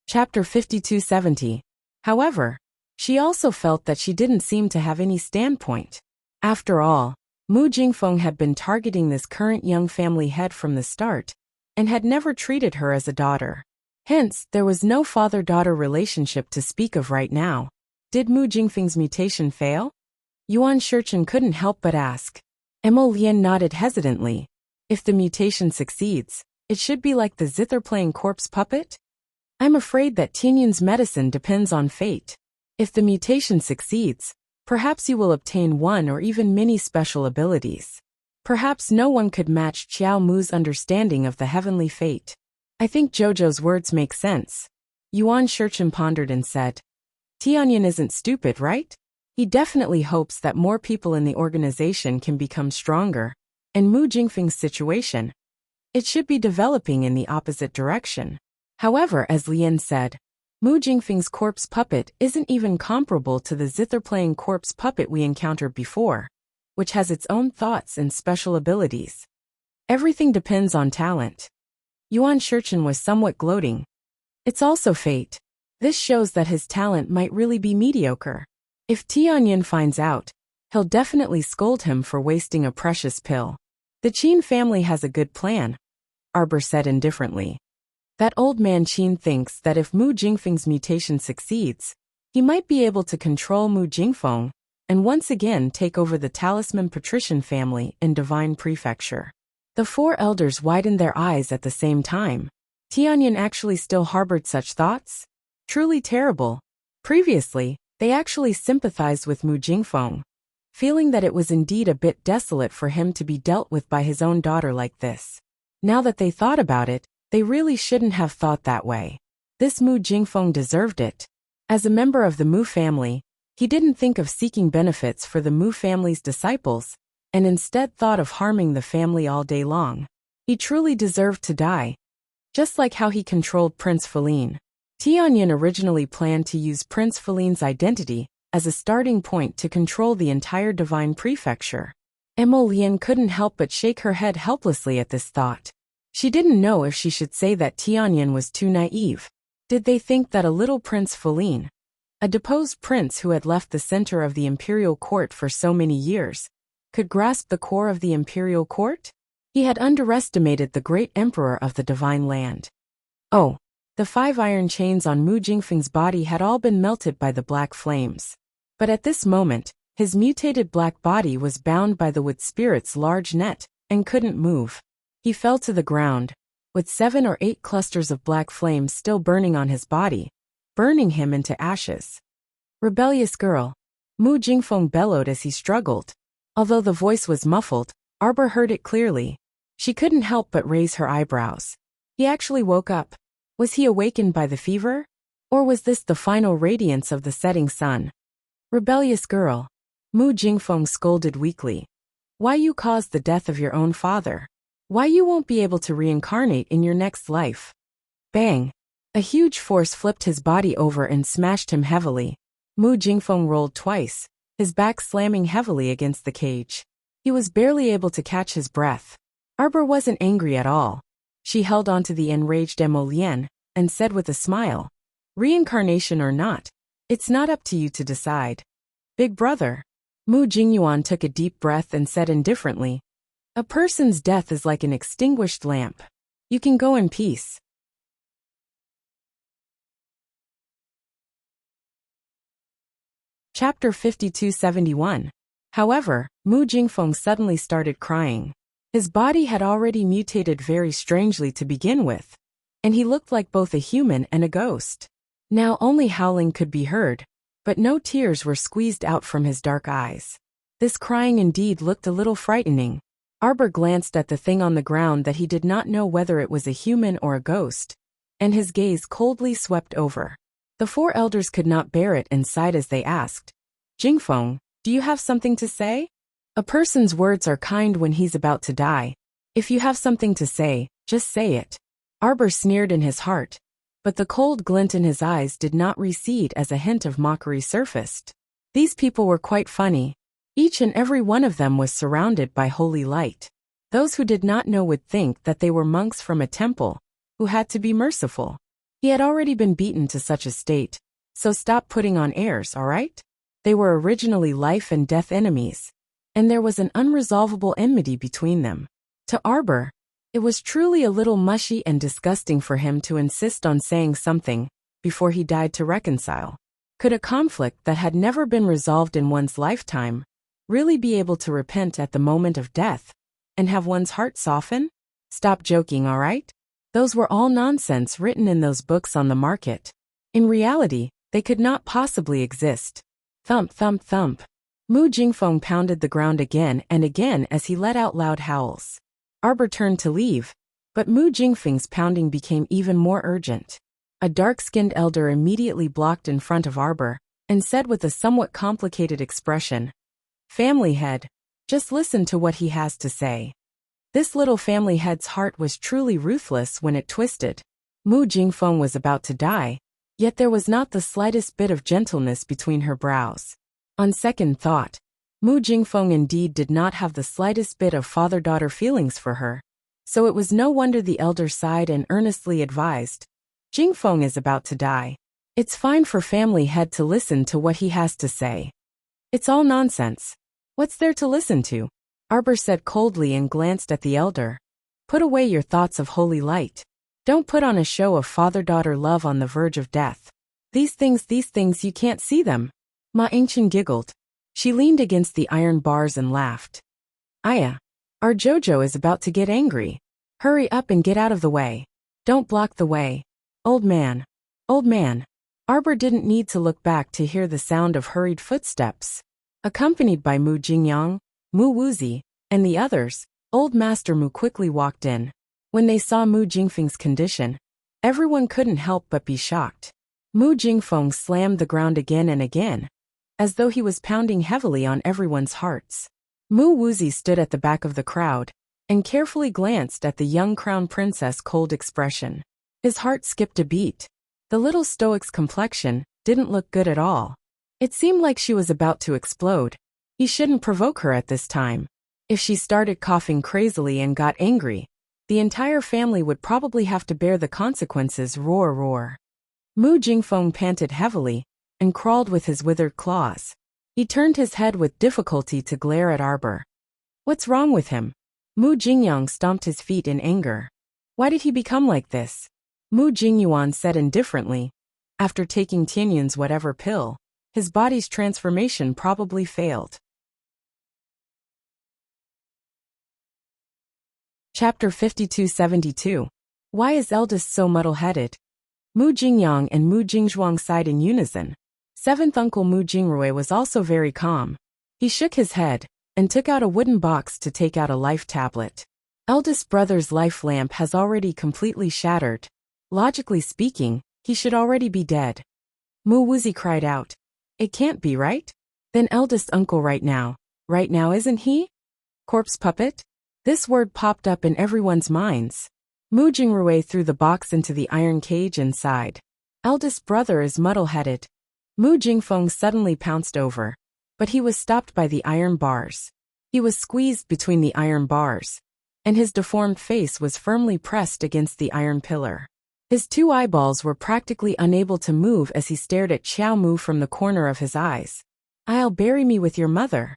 Chapter 5270. However, she also felt that she didn't seem to have any standpoint. After all, Mu Jingfeng had been targeting this current young family head from the start, and had never treated her as a daughter. Hence, there was no father-daughter relationship to speak of right now. Did Mu Jingfeng's mutation fail? Yuan Shurchen couldn't help but ask. Emolien nodded hesitantly. If the mutation succeeds, it should be like the zither-playing corpse puppet? I'm afraid that Tianyun's medicine depends on fate. If the mutation succeeds, perhaps you will obtain one or even many special abilities. Perhaps no one could match Qiao Mu's understanding of the heavenly fate. I think Jojo's words make sense. Yuan Shurchen pondered and said, Tianyun isn't stupid, right? He definitely hopes that more people in the organization can become stronger, and Mu Jingfeng's situation, it should be developing in the opposite direction. However, as Lien said, Mu Jingfeng's corpse puppet isn't even comparable to the zither-playing corpse puppet we encountered before, which has its own thoughts and special abilities. Everything depends on talent. Yuan Shurchen was somewhat gloating. It's also fate. This shows that his talent might really be mediocre. If Tianyun finds out, he'll definitely scold him for wasting a precious pill. The Qin family has a good plan, Arbor said indifferently. That old man Qin thinks that if Mu Jingfeng's mutation succeeds, he might be able to control Mu Jingfeng and once again take over the Talisman Patrician family in Divine Prefecture. The four elders widened their eyes at the same time. Tianyun actually still harbored such thoughts? Truly terrible. Previously, they actually sympathized with Mu Jingfeng, feeling that it was indeed a bit desolate for him to be dealt with by his own daughter like this. Now that they thought about it, they really shouldn't have thought that way. This Mu Jingfeng deserved it. As a member of the Mu family, he didn't think of seeking benefits for the Mu family's disciples, and instead thought of harming the family all day long. He truly deserved to die. Just like how he controlled Prince Feline. Tianyun originally planned to use Prince Feline's identity as a starting point to control the entire Divine Prefecture. Emolien couldn't help but shake her head helplessly at this thought. She didn't know if she should say that Tianyun was too naive. Did they think that a little Prince Feline, a deposed prince who had left the center of the imperial court for so many years, could grasp the core of the imperial court? He had underestimated the great emperor of the divine land. Oh, the 5 iron chains on Mu Jingfeng's body had all been melted by the black flames. But at this moment, his mutated black body was bound by the wood spirit's large net and couldn't move. He fell to the ground, with 7 or 8 clusters of black flames still burning on his body, burning him into ashes. Rebellious girl, Mu Jingfeng bellowed as he struggled. Although the voice was muffled, Arbor heard it clearly. She couldn't help but raise her eyebrows. He actually woke up. Was he awakened by the fever? Or was this the final radiance of the setting sun? Rebellious girl, Mu Jingfeng scolded weakly. Why you caused the death of your own father? Why you won't be able to reincarnate in your next life? Bang! A huge force flipped his body over and smashed him heavily. Mu Jingfeng rolled twice, his back slamming heavily against the cage. He was barely able to catch his breath. Arbor wasn't angry at all. She held onto the enraged Emolien and said with a smile, reincarnation or not, it's not up to you to decide. Big brother. Mu Jingyuan took a deep breath and said indifferently, a person's death is like an extinguished lamp. You can go in peace. Chapter 5271. However, Mu Jingfeng suddenly started crying. His body had already mutated very strangely to begin with, and he looked like both a human and a ghost. Now only howling could be heard, but no tears were squeezed out from his dark eyes. This crying indeed looked a little frightening. Arbor glanced at the thing on the ground that he did not know whether it was a human or a ghost, and his gaze coldly swept over. The 4 elders could not bear it and sighed as they asked, Jingfeng, do you have something to say? A person's words are kind when he's about to die. If you have something to say, just say it. Arbor sneered in his heart, but the cold glint in his eyes did not recede as a hint of mockery surfaced. These people were quite funny. Each and every one of them was surrounded by holy light. Those who did not know would think that they were monks from a temple, who had to be merciful. He had already been beaten to such a state, so stop putting on airs, alright? They were originally life and death enemies, and there was an unresolvable enmity between them. To Arbor, it was truly a little mushy and disgusting for him to insist on saying something before he died to reconcile. Could a conflict that had never been resolved in one's lifetime really be able to repent at the moment of death and have one's heart soften? Stop joking, alright? Those were all nonsense written in those books on the market. In reality, they could not possibly exist. Thump, thump, thump. Mu Jingfeng pounded the ground again and again as he let out loud howls. Arbor turned to leave, but Mu Jingfeng's pounding became even more urgent. A dark-skinned elder immediately blocked in front of Arbor and said with a somewhat complicated expression, Family head, just listen to what he has to say. This little family head's heart was truly ruthless when it twisted. Mu Jingfeng was about to die, yet there was not the slightest bit of gentleness between her brows. On second thought, Mu Jingfeng indeed did not have the slightest bit of father-daughter feelings for her, so it was no wonder the elder sighed and earnestly advised, Jingfeng is about to die. It's fine for family head to listen to what he has to say. It's all nonsense. What's there to listen to? Arbor said coldly and glanced at the elder. Put away your thoughts of holy light. Don't put on a show of father-daughter love on the verge of death. These things, you can't see them. Ma Ancient giggled. She leaned against the iron bars and laughed. Aya, our Jojo is about to get angry. Hurry up and get out of the way. Don't block the way. Old man. Old man. Arbor didn't need to look back to hear the sound of hurried footsteps. Accompanied by Mu Jingyang, Mu Wuzi, and the others, Old Master Mu quickly walked in. When they saw Mu Jingfeng's condition, everyone couldn't help but be shocked. Mu Jingfeng slammed the ground again and again, as though he was pounding heavily on everyone's hearts. Mu Wuzi stood at the back of the crowd and carefully glanced at the young crown princess' cold expression. His heart skipped a beat. The little stoic's complexion didn't look good at all. It seemed like she was about to explode. He shouldn't provoke her at this time. If she started coughing crazily and got angry, the entire family would probably have to bear the consequences. Roar, roar. Mu Jingfeng panted heavily and crawled with his withered claws. He turned his head with difficulty to glare at Arbor. What's wrong with him? Mu Jingyang stomped his feet in anger. Why did he become like this? Mu Jingyuan said indifferently. After taking Tianyun's whatever pill, his body's transformation probably failed. Chapter 5272. Why is eldest so muddle-headed? Mu Jingyang and Mu Jingzhuang sighed in unison. Seventh uncle Mu Jingrui was also very calm. He shook his head and took out a wooden box to take out a life tablet. Eldest brother's life lamp has already completely shattered. Logically speaking, he should already be dead. Mu Wuzi cried out. It can't be, right? Then eldest uncle right now isn't he? Corpse puppet? This word popped up in everyone's minds. Mu Jingrui threw the box into the iron cage and sighed. Eldest brother is muddle-headed. Mu Jingfeng suddenly pounced over, but he was stopped by the iron bars. He was squeezed between the iron bars, and his deformed face was firmly pressed against the iron pillar. His two eyeballs were practically unable to move as he stared at Xiao Mu from the corner of his eyes. I'll bury me with your mother.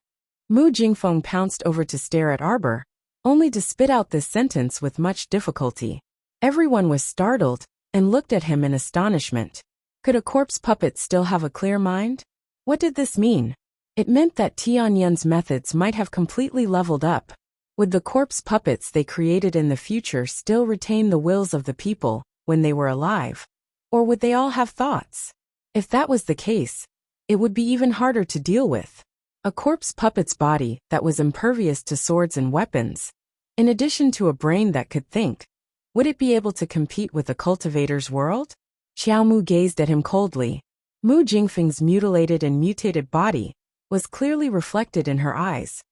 Mu Jingfeng pounced over to stare at Arbor, only to spit out this sentence with much difficulty. Everyone was startled and looked at him in astonishment. Could a corpse puppet still have a clear mind? What did this mean? It meant that Tianyun's methods might have completely leveled up. Would the corpse puppets they created in the future still retain the wills of the people when they were alive? Or would they all have thoughts? If that was the case, it would be even harder to deal with. A corpse puppet's body that was impervious to swords and weapons, in addition to a brain that could think, would it be able to compete with a cultivator's world? Xiao Mu gazed at him coldly. Mu Jingfeng's mutilated and mutated body was clearly reflected in her eyes,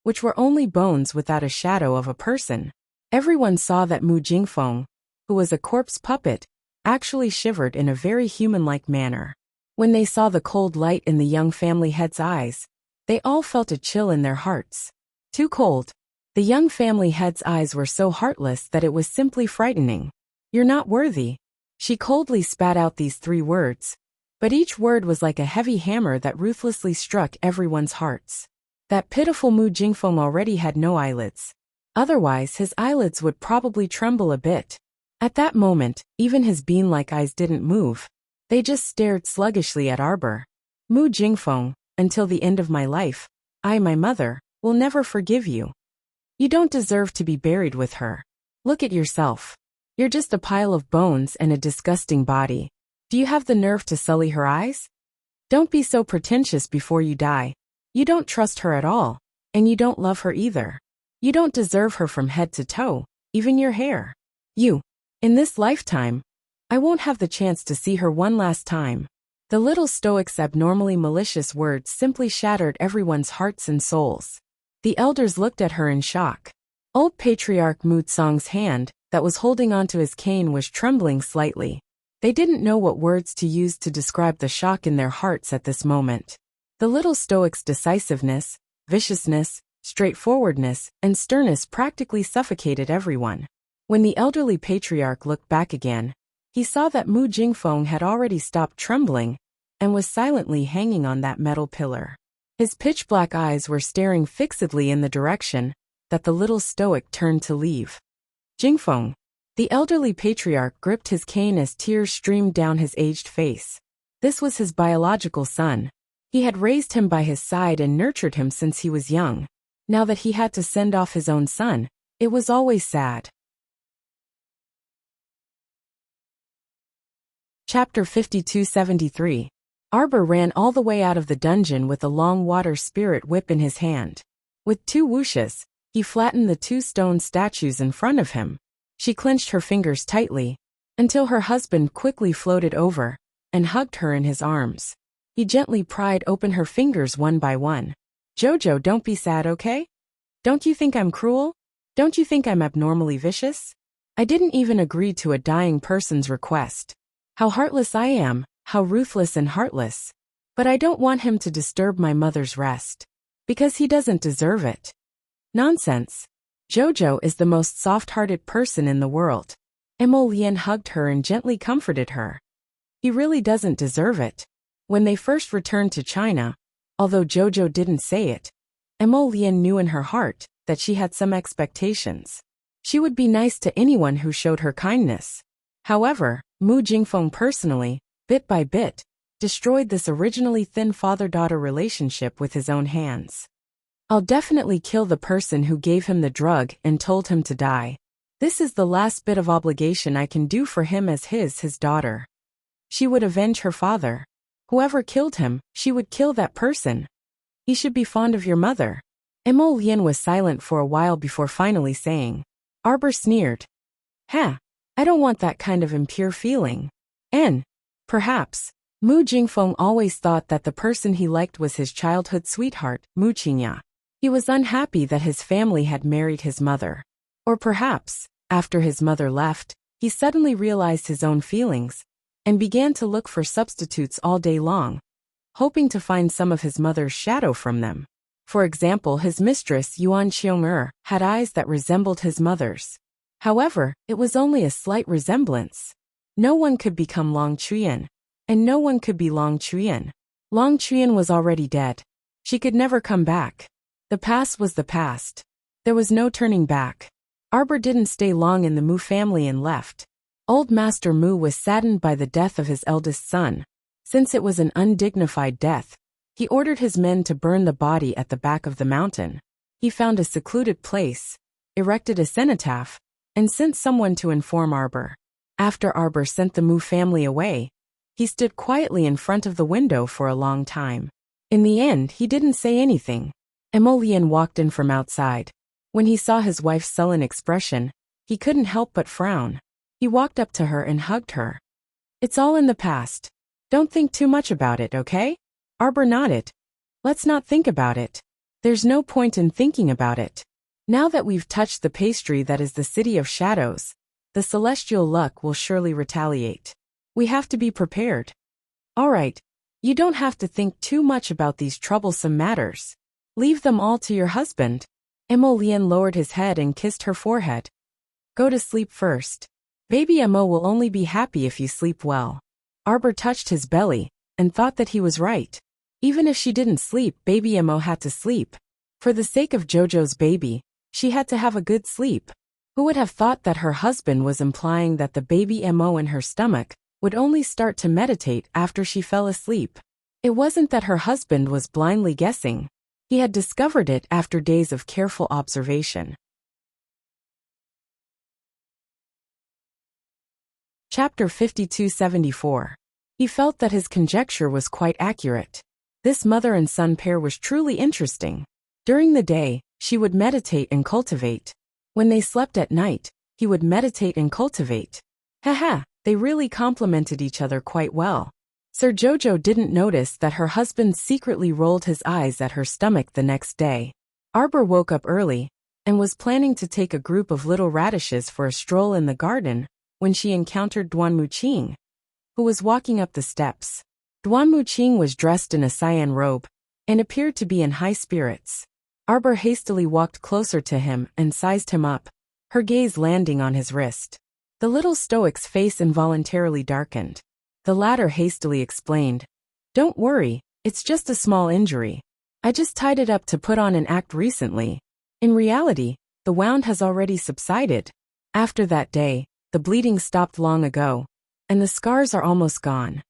which were only bones without a shadow of a person. Everyone saw that Mu Jingfeng, who was a corpse puppet, actually shivered in a very human-like manner. When they saw the cold light in the young family head's eyes, they all felt a chill in their hearts. Too cold. The young family head's eyes were so heartless that it was simply frightening. You're not worthy. She coldly spat out these 3 words, but each word was like a heavy hammer that ruthlessly struck everyone's hearts. That pitiful Mu Jingfeng already had no eyelids. Otherwise, his eyelids would probably tremble a bit. At that moment, even his bean-like eyes didn't move. They just stared sluggishly at Arbor. Mu Jingfeng, until the end of my life, I, my mother, will never forgive you. You don't deserve to be buried with her. Look at yourself. You're just a pile of bones and a disgusting body. Do you have the nerve to sully her eyes? Don't be so pretentious before you die. You don't trust her at all, and you don't love her either. You don't deserve her from head to toe, even your hair. In this lifetime, I won't have the chance to see her one last time. The little stoic's abnormally malicious words simply shattered everyone's hearts and souls. The elders looked at her in shock. Old Patriarch Mu Tsong's hand, that was holding onto his cane, was trembling slightly. They didn't know what words to use to describe the shock in their hearts at this moment. The little stoic's decisiveness, viciousness, straightforwardness, and sternness practically suffocated everyone. When the elderly patriarch looked back again, he saw that Mu Jingfeng had already stopped trembling and was silently hanging on that metal pillar. His pitch-black eyes were staring fixedly in the direction that the little stoic turned to leave. Jingfeng. The elderly patriarch gripped his cane as tears streamed down his aged face. This was his biological son. He had raised him by his side and nurtured him since he was young. Now that he had to send off his own son, it was always sad. Chapter 5273. Arbor ran all the way out of the dungeon with a long water spirit whip in his hand. With 2 whooshes, he flattened the 2 stone statues in front of him. She clenched her fingers tightly, until her husband quickly floated over and hugged her in his arms. He gently pried open her fingers one by one. Jojo, don't be sad, okay? Don't you think I'm cruel? Don't you think I'm abnormally vicious? I didn't even agree to a dying person's request. How heartless I am, how ruthless and heartless. But I don't want him to disturb my mother's rest. Because he doesn't deserve it. Nonsense. Jojo is the most soft-hearted person in the world. Emolien hugged her and gently comforted her. He really doesn't deserve it. When they first returned to China, although Jojo didn't say it, Emolien knew in her heart that she had some expectations. She would be nice to anyone who showed her kindness. However, Mu Jingfeng personally, bit by bit, destroyed this originally thin father-daughter relationship with his own hands. I'll definitely kill the person who gave him the drug and told him to die. This is the last bit of obligation I can do for him as his daughter. She would avenge her father. Whoever killed him, she would kill that person. He should be fond of your mother. Emolian was silent for a while before finally saying. Arbor sneered. I don't want that kind of impure feeling. Perhaps, Mu Jingfeng always thought that the person he liked was his childhood sweetheart, Mu Qingya. He was unhappy that his family had married his mother. Or perhaps, after his mother left, he suddenly realized his own feelings and began to look for substitutes all day long, hoping to find some of his mother's shadow from them. For example, his mistress Yuan Xiong'er had eyes that resembled his mother's. However, it was only a slight resemblance. No one could become Long Chuyan, and no one could be Long Chuyan. Long Chuyan was already dead. She could never come back. The past was the past. There was no turning back. Arbor didn't stay long in the Mu family and left. Old Master Mu was saddened by the death of his eldest son. Since it was an undignified death, he ordered his men to burn the body at the back of the mountain. He found a secluded place, erected a cenotaph, and sent someone to inform Arbor. After Arbor sent the Mu family away, he stood quietly in front of the window for a long time. In the end, he didn't say anything. Emolian walked in from outside. When he saw his wife's sullen expression, he couldn't help but frown. He walked up to her and hugged her. It's all in the past. Don't think too much about it, okay? Arbor nodded. Let's not think about it. There's no point in thinking about it. Now that we've touched the pastry that is the city of shadows, the celestial luck will surely retaliate. We have to be prepared. All right. You don't have to think too much about these troublesome matters. Leave them all to your husband. Emolian lowered his head and kissed her forehead. Go to sleep first. Baby Emo will only be happy if you sleep well. Arbor touched his belly and thought that he was right. Even if she didn't sleep, baby Emo had to sleep. For the sake of Jojo's baby, she had to have a good sleep. Who would have thought that her husband was implying that the baby Emo in her stomach would only start to meditate after she fell asleep? It wasn't that her husband was blindly guessing. He had discovered it after days of careful observation. Chapter 5274. He felt that his conjecture was quite accurate. This mother and son pair was truly interesting. During the day, she would meditate and cultivate. When they slept at night, he would meditate and cultivate. They really complemented each other quite well. Sir Jojo didn't notice that her husband secretly rolled his eyes at her stomach the next day. Arbor woke up early and was planning to take a group of little radishes for a stroll in the garden when she encountered Duan Muqing, who was walking up the steps. Duan Muqing was dressed in a cyan robe and appeared to be in high spirits. Arbor hastily walked closer to him and sized him up, her gaze landing on his wrist. The little stoic's face involuntarily darkened. The latter hastily explained, "Don't worry, it's just a small injury. I just tied it up to put on an act recently. In reality, the wound has already subsided. After that day, the bleeding stopped long ago, and the scars are almost gone."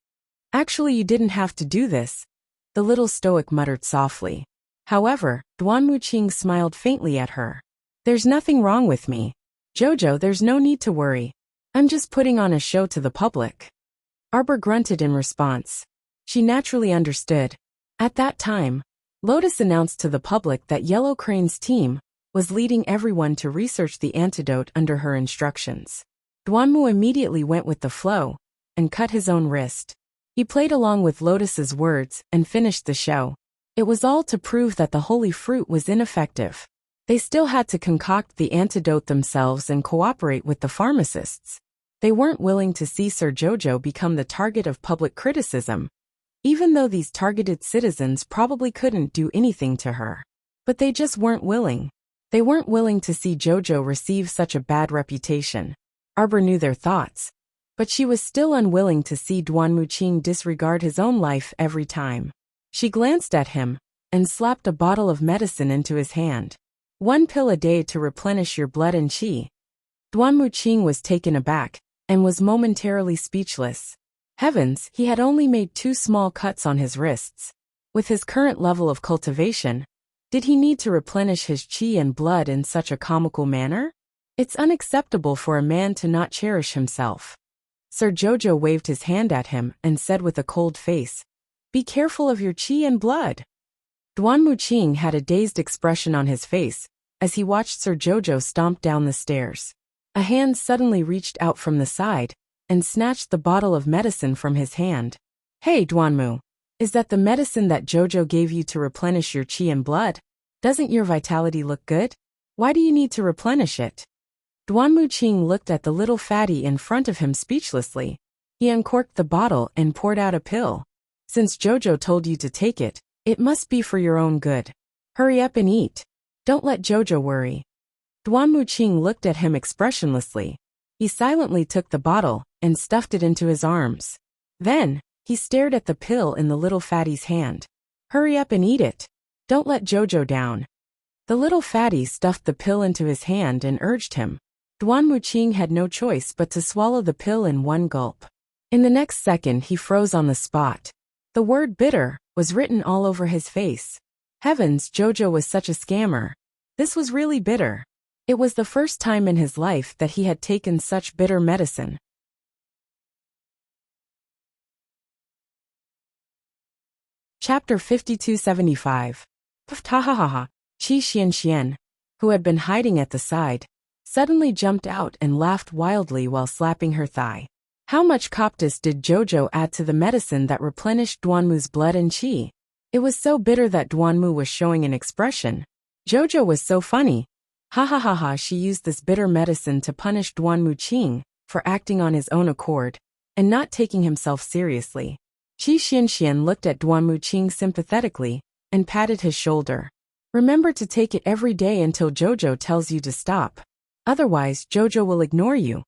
"Actually, you didn't have to do this," the little stoic muttered softly. However, Duan Muqing smiled faintly at her. "There's nothing wrong with me. Jojo, there's no need to worry. I'm just putting on a show to the public." Arbor grunted in response. She naturally understood. At that time, Lotus announced to the public that Yellow Crane's team was leading everyone to research the antidote under her instructions. Duanmu immediately went with the flow and cut his own wrist. He played along with Lotus's words and finished the show. It was all to prove that the holy fruit was ineffective. They still had to concoct the antidote themselves and cooperate with the pharmacists. They weren't willing to see Sir Jojo become the target of public criticism, even though these targeted citizens probably couldn't do anything to her. But they just weren't willing. They weren't willing to see Jojo receive such a bad reputation. Arbor knew their thoughts, but she was still unwilling to see Duan Muqing disregard his own life every time. She glanced at him and slapped a bottle of medicine into his hand. 1 pill a day to replenish your blood and qi. Duan Muqing was taken aback and was momentarily speechless. Heavens, he had only made 2 small cuts on his wrists. With his current level of cultivation, Did he need to replenish his chi and blood in such a comical manner? It's unacceptable for a man to not cherish himself. Sir Jojo waved his hand at him and said with a cold face, "Be careful of your chi and blood." Duan Muqing had a dazed expression on his face as he watched Sir Jojo stomp down the stairs. A hand suddenly reached out from the side and snatched the bottle of medicine from his hand. "Hey, Duanmu, is that the medicine that Jojo gave you to replenish your chi and blood? Doesn't your vitality look good? Why do you need to replenish it?" Duan Muqing looked at the little fatty in front of him speechlessly. He uncorked the bottle and poured out a pill. "Since Jojo told you to take it, it must be for your own good. Hurry up and eat. Don't let Jojo worry." Duan Muqing looked at him expressionlessly. He silently took the bottle and stuffed it into his arms. Then, he stared at the pill in the little fatty's hand. "Hurry up and eat it. Don't let Jojo down." The little fatty stuffed the pill into his hand and urged him. Duan Muqing had no choice but to swallow the pill in one gulp. In the next second he froze on the spot. The word bitter was written all over his face. Heavens, Jojo was such a scammer. This was really bitter. It was the first time in his life that he had taken such bitter medicine. Chapter 5275. Pftahahaha. Qi Xianxian, who had been hiding at the side, suddenly jumped out and laughed wildly while slapping her thigh. How much coptis did Jojo add to the medicine that replenished Duanmu's blood and chi? It was so bitter that Duanmu was showing an expression. Jojo was so funny. Ha ha ha ha, she used this bitter medicine to punish Duan Muqing for acting on his own accord and not taking himself seriously. Qi Xianxian looked at Duan Muqing sympathetically and patted his shoulder. "Remember to take it every day until Jojo tells you to stop. Otherwise, Jojo will ignore you."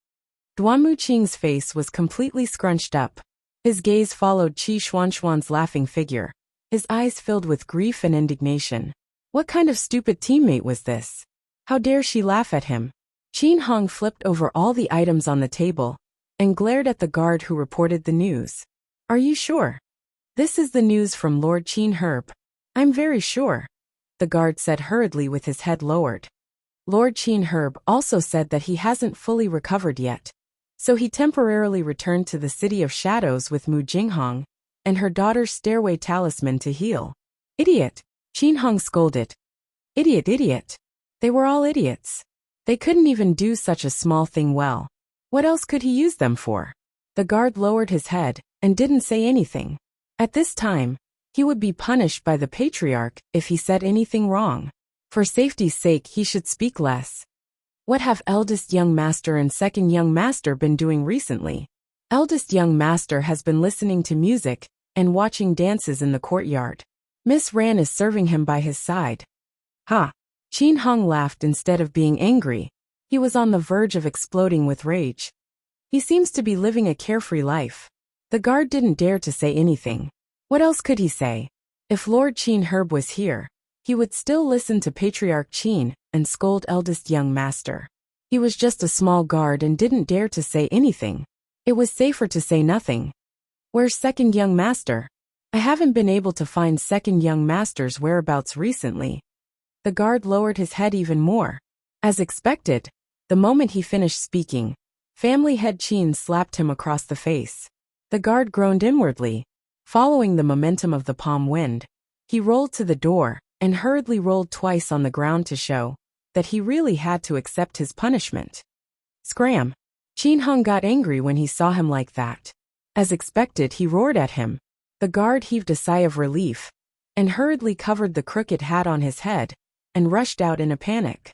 Duan Muqing's face was completely scrunched up. His gaze followed Qi Xuanxuan's laughing figure. His eyes filled with grief and indignation. What kind of stupid teammate was this? How dare she laugh at him? Qin Hong flipped over all the items on the table and glared at the guard who reported the news. "Are you sure? This is the news from Lord Qin Herb." "I'm very sure," the guard said hurriedly with his head lowered. Lord Qin Herb also said that he hasn't fully recovered yet, so he temporarily returned to the City of Shadows with Mu Jinghong and her daughter's stairway talisman to heal. "Idiot!" Qin Hong scolded. "Idiot, idiot." They were all idiots. They couldn't even do such a small thing well. What else could he use them for? The guard lowered his head and didn't say anything. At this time, he would be punished by the patriarch if he said anything wrong. For safety's sake, he should speak less. What have eldest young master and second young master been doing recently? Eldest young master has been listening to music and watching dances in the courtyard. Miss Ran is serving him by his side. Ha! Qin Hong laughed instead of being angry. He was on the verge of exploding with rage. He seems to be living a carefree life. The guard didn't dare to say anything. What else could he say? If Lord Qin Herb was here, he would still listen to Patriarch Qin and scold eldest young master. He was just a small guard and didn't dare to say anything. It was safer to say nothing. "Where's second young master? I haven't been able to find second young master's whereabouts recently." The guard lowered his head even more. As expected, the moment he finished speaking, family head Qin slapped him across the face. The guard groaned inwardly. Following the momentum of the palm wind, he rolled to the door and hurriedly rolled twice on the ground to show that he really had to accept his punishment. Scram! Qin Hong got angry when he saw him like that. As expected, he roared at him. The guard heaved a sigh of relief and hurriedly covered the crooked hat on his head and rushed out in a panic.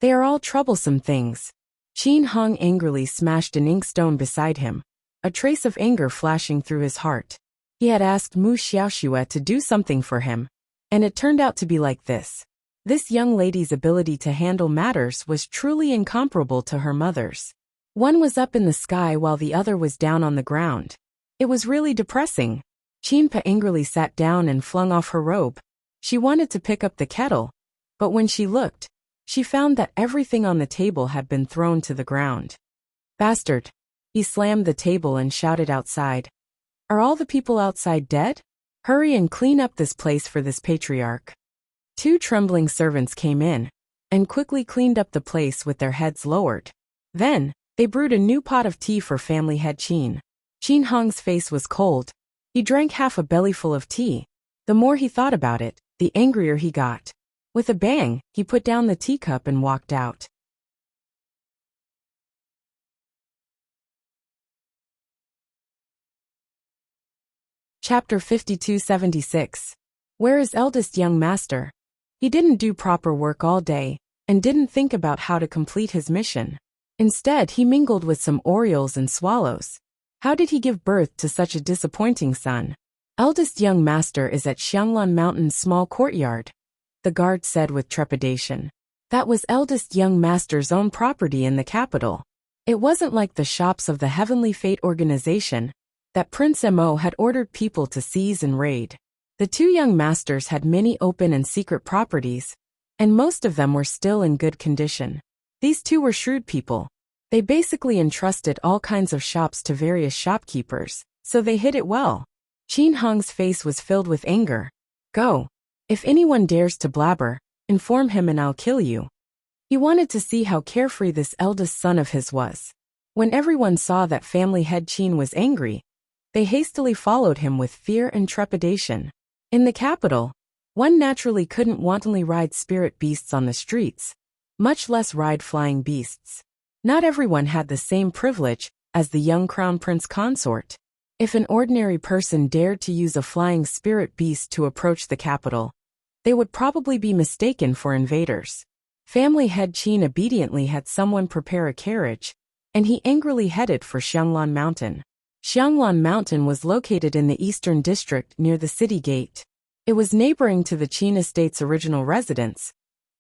They are all troublesome things. Qin Hong angrily smashed an inkstone beside him, a trace of anger flashing through his heart. He had asked Mu Xiaoxue to do something for him, and it turned out to be like this. This young lady's ability to handle matters was truly incomparable to her mother's. One was up in the sky while the other was down on the ground. It was really depressing. Qinpa angrily sat down and flung off her robe. She wanted to pick up the kettle, but when she looked, she found that everything on the table had been thrown to the ground. "Bastard!" He slammed the table and shouted outside. "Are all the people outside dead? Hurry and clean up this place for this patriarch." Two trembling servants came in and quickly cleaned up the place with their heads lowered. Then, they brewed a new pot of tea for family head Qin. Qin Hong's face was cold. He drank half a bellyful of tea. The more he thought about it, the angrier he got. With a bang, he put down the teacup and walked out. Chapter 5276. Where is eldest young master? He didn't do proper work all day, and didn't think about how to complete his mission. Instead, he mingled with some orioles and swallows. How did he give birth to such a disappointing son? Eldest young master is at Xianglan Mountain's small courtyard, the guard said with trepidation. That was eldest young master's own property in the capital. It wasn't like the shops of the Heavenly Fate organization that Prince Mo had ordered people to seize and raid. The two young masters had many open and secret properties, and most of them were still in good condition. These two were shrewd people. They basically entrusted all kinds of shops to various shopkeepers, so they hid it well. Qin Hong's face was filled with anger. Go. If anyone dares to blabber, inform him and I'll kill you. He wanted to see how carefree this eldest son of his was. When everyone saw that family head Qin was angry, they hastily followed him with fear and trepidation. In the capital, one naturally couldn't wantonly ride spirit beasts on the streets, much less ride flying beasts. Not everyone had the same privilege as the young crown prince consort. If an ordinary person dared to use a flying spirit beast to approach the capital, they would probably be mistaken for invaders. Family head Qin obediently had someone prepare a carriage, and he angrily headed for Xianglan Mountain. Xianglan Mountain was located in the eastern district near the city gate. It was neighboring to the Qin estate's original residence,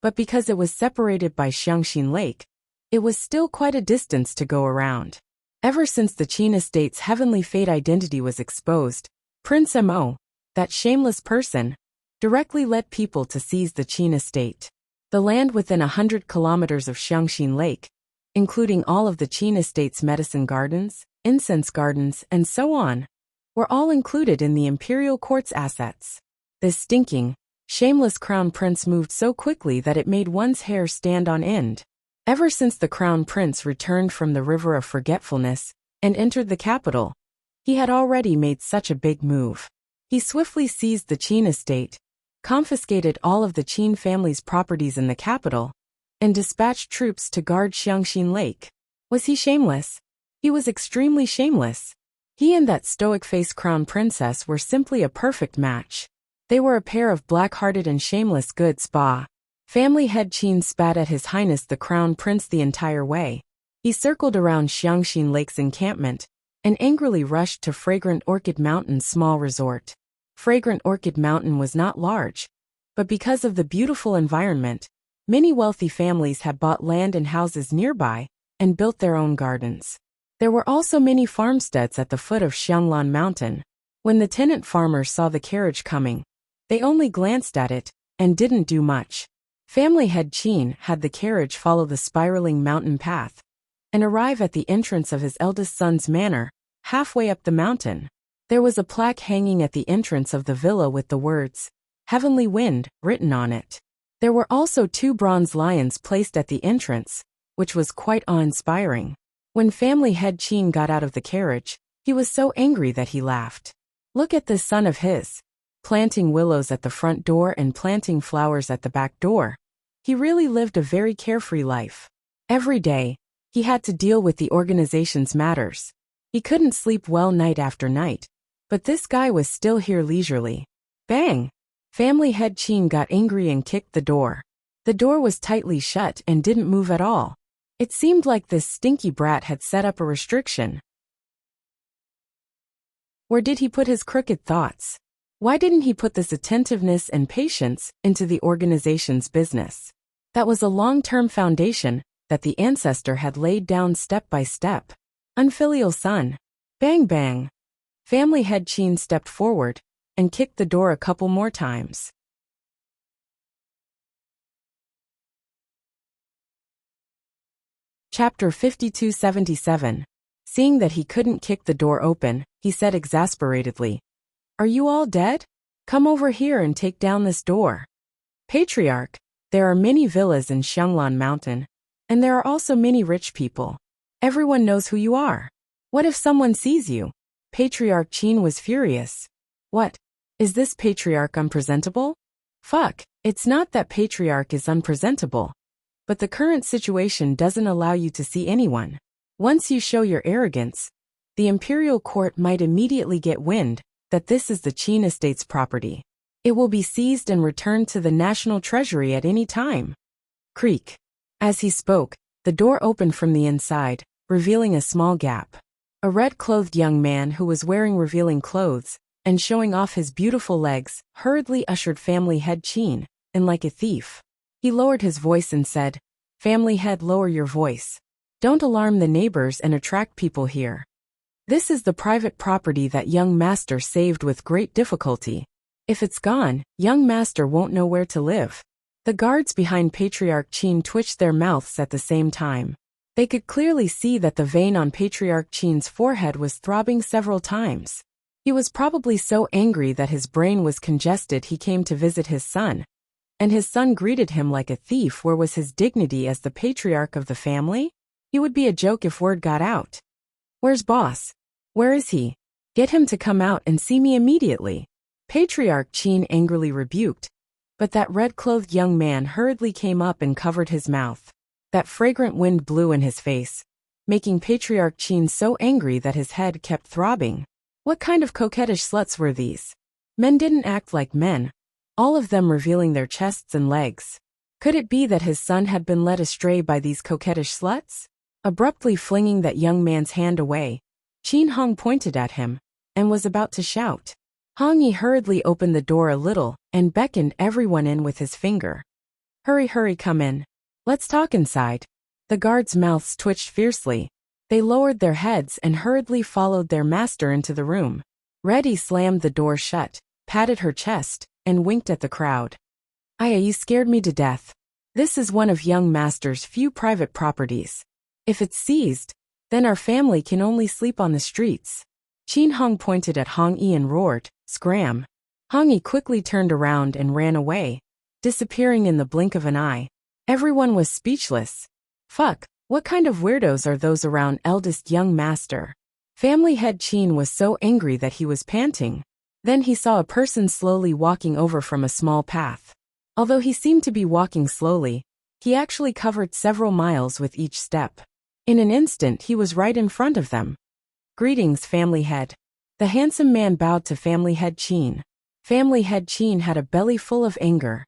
but because it was separated by Xiangxin Lake, it was still quite a distance to go around. Ever since the Qin estate's Heavenly Fate identity was exposed, Prince Mo, that shameless person, directly led people to seize the Qin estate. The land within 100 kilometers of Xiangxin Lake, including all of the Qin estate's medicine gardens, incense gardens, and so on, were all included in the imperial court's assets. This stinking, shameless crown prince moved so quickly that it made one's hair stand on end. Ever since the crown prince returned from the River of Forgetfulness and entered the capital, he had already made such a big move. He swiftly seized the Qin estate, confiscated all of the Qin family's properties in the capital, and dispatched troops to guard Xiangxin Lake. Was he shameless? He was extremely shameless. He and that stoic-faced crown princess were simply a perfect match. They were a pair of black-hearted and shameless good spa. Family head Qin spat at His Highness the Crown Prince the entire way. He circled around Xiangxin Lake's encampment and angrily rushed to Fragrant Orchid Mountain's small resort. Fragrant Orchid Mountain was not large, but because of the beautiful environment, many wealthy families had bought land and houses nearby and built their own gardens. There were also many farmsteads at the foot of Xianglan Mountain. When the tenant farmers saw the carriage coming, they only glanced at it and didn't do much. Family head Qin had the carriage follow the spiraling mountain path and arrive at the entrance of his eldest son's manor, halfway up the mountain. There was a plaque hanging at the entrance of the villa with the words, Heavenly Wind, written on it. There were also two bronze lions placed at the entrance, which was quite awe-inspiring. When family head Qin got out of the carriage, he was so angry that he laughed. Look at this son of his. Planting willows at the front door and planting flowers at the back door. He really lived a very carefree life. Every day, he had to deal with the organization's matters. He couldn't sleep well night after night, but this guy was still here leisurely. Bang! Family head Qin got angry and kicked the door. The door was tightly shut and didn't move at all. It seemed like this stinky brat had set up a restriction. Where did he put his crooked thoughts? Why didn't he put this attentiveness and patience into the organization's business? That was a long-term foundation that the ancestor had laid down step by step. Unfilial son. Bang bang. Family head Qin stepped forward and kicked the door a couple more times. Chapter 5277. Seeing that he couldn't kick the door open, he said exasperatedly, Are you all dead? Come over here and take down this door. Patriarch, there are many villas in Xianglan Mountain, and there are also many rich people. Everyone knows who you are. What if someone sees you? Patriarch Qin was furious. What? Is this patriarch unpresentable? Fuck, it's not that patriarch is unpresentable. But the current situation doesn't allow you to see anyone. Once you show your arrogance, the imperial court might immediately get wind that this is the Qin estate's property. It will be seized and returned to the national treasury at any time. Creak. As he spoke, the door opened from the inside, revealing a small gap. A red-clothed young man who was wearing revealing clothes and showing off his beautiful legs hurriedly ushered family head Qin in like a thief. He lowered his voice and said, "Family head, lower your voice. Don't alarm the neighbors and attract people here. This is the private property that young master saved with great difficulty. If it's gone, young master won't know where to live." The guards behind Patriarch Qin twitched their mouths at the same time. They could clearly see that the vein on Patriarch Qin's forehead was throbbing several times. He was probably so angry that his brain was congested he came to visit his son. And his son greeted him like a thief. Where was his dignity as the patriarch of the family? He would be a joke if word got out. "Where's boss? Where is he? Get him to come out and see me immediately." Patriarch Qin angrily rebuked. But that red-clothed young man hurriedly came up and covered his mouth. That fragrant wind blew in his face, making Patriarch Qin so angry that his head kept throbbing. What kind of coquettish sluts were these? Men didn't act like men, all of them revealing their chests and legs. Could it be that his son had been led astray by these coquettish sluts? Abruptly flinging that young man's hand away, Qin Hong pointed at him and was about to shout. Hong Yi hurriedly opened the door a little and beckoned everyone in with his finger. "Hurry, hurry, come in. Let's talk inside." The guards' mouths twitched fiercely. They lowered their heads and hurriedly followed their master into the room. Reddy slammed the door shut, patted her chest, and winked at the crowd. "Aya, you scared me to death. This is one of young master's few private properties. If it's seized, then our family can only sleep on the streets." Qin Hong pointed at Hong Yi and roared, "Scram!" Hong Yi quickly turned around and ran away, disappearing in the blink of an eye. Everyone was speechless. Fuck, what kind of weirdos are those around eldest young master? Family head Qin was so angry that he was panting. Then he saw a person slowly walking over from a small path. Although he seemed to be walking slowly, he actually covered several miles with each step. In an instant he was right in front of them. "Greetings, family head." The handsome man bowed to family head Qin. Family head Qin had a belly full of anger.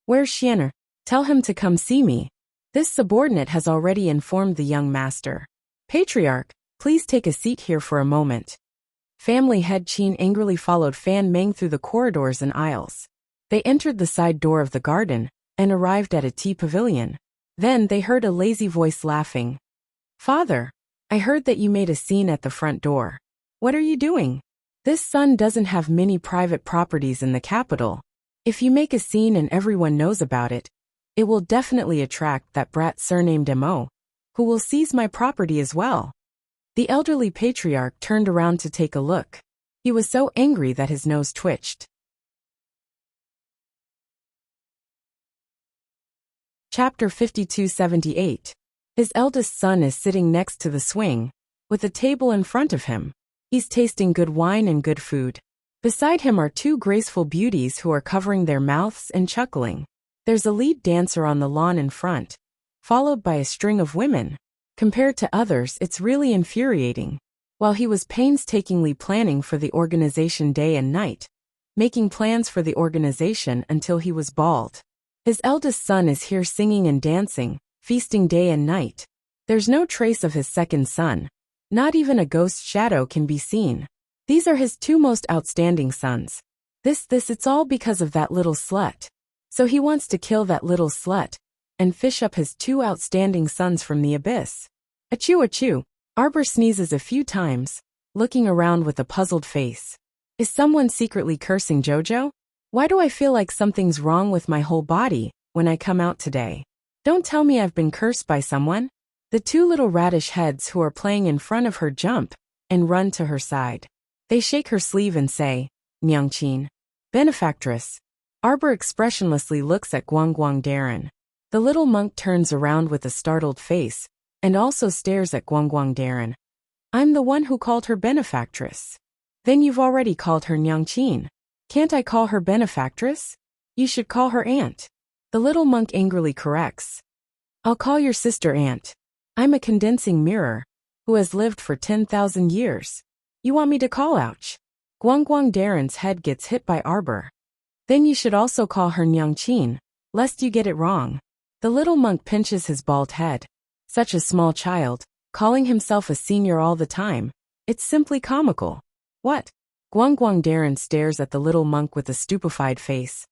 "Where's Xianer? Tell him to come see me. This subordinate has already informed the young master. Patriarch, please take a seat here for a moment." Family head Qin angrily followed Fan Meng through the corridors and aisles. They entered the side door of the garden and arrived at a tea pavilion. Then they heard a lazy voice laughing. "Father, I heard that you made a scene at the front door. What are you doing? This son doesn't have many private properties in the capital. If you make a scene and everyone knows about it, it will definitely attract that brat surnamed Mo, who will seize my property as well." The elderly patriarch turned around to take a look. He was so angry that his nose twitched. Chapter 5278. His eldest son is sitting next to the swing, with a table in front of him. He's tasting good wine and good food. Beside him are two graceful beauties who are covering their mouths and chuckling. There's a lead dancer on the lawn in front, followed by a string of women. Compared to others, it's really infuriating. While he was painstakingly planning for the organization day and night, making plans for the organization until he was bald. His eldest son is here singing and dancing, feasting day and night. There's no trace of his second son. Not even a ghost shadow can be seen. These are his two most outstanding sons. It's all because of that little slut. So he wants to kill that little slut and fish up his two outstanding sons from the abyss. Achoo achoo. Arbor sneezes a few times, looking around with a puzzled face. Is someone secretly cursing Jojo? Why do I feel like something's wrong with my whole body when I come out today? Don't tell me I've been cursed by someone. The two little radish heads who are playing in front of her jump and run to her side. They shake her sleeve and say, "Nyangqin, benefactress." Arbor expressionlessly looks at Guang Darren. The little monk turns around with a startled face, and also stares at Guang Darren. I'm the one who called her benefactress. Then you've already called her Nyangqin. Can't I call her benefactress? You should call her aunt. The little monk angrily corrects. I'll call your sister aunt. I'm a condensing mirror, who has lived for 10,000 years. You want me to call ouch? Guang Darren's head gets hit by Arbor. Then you should also call her Nyangqin, lest you get it wrong. The little monk pinches his bald head. Such a small child, calling himself a senior all the time. It's simply comical. What? Guang Darren stares at the little monk with a stupefied face.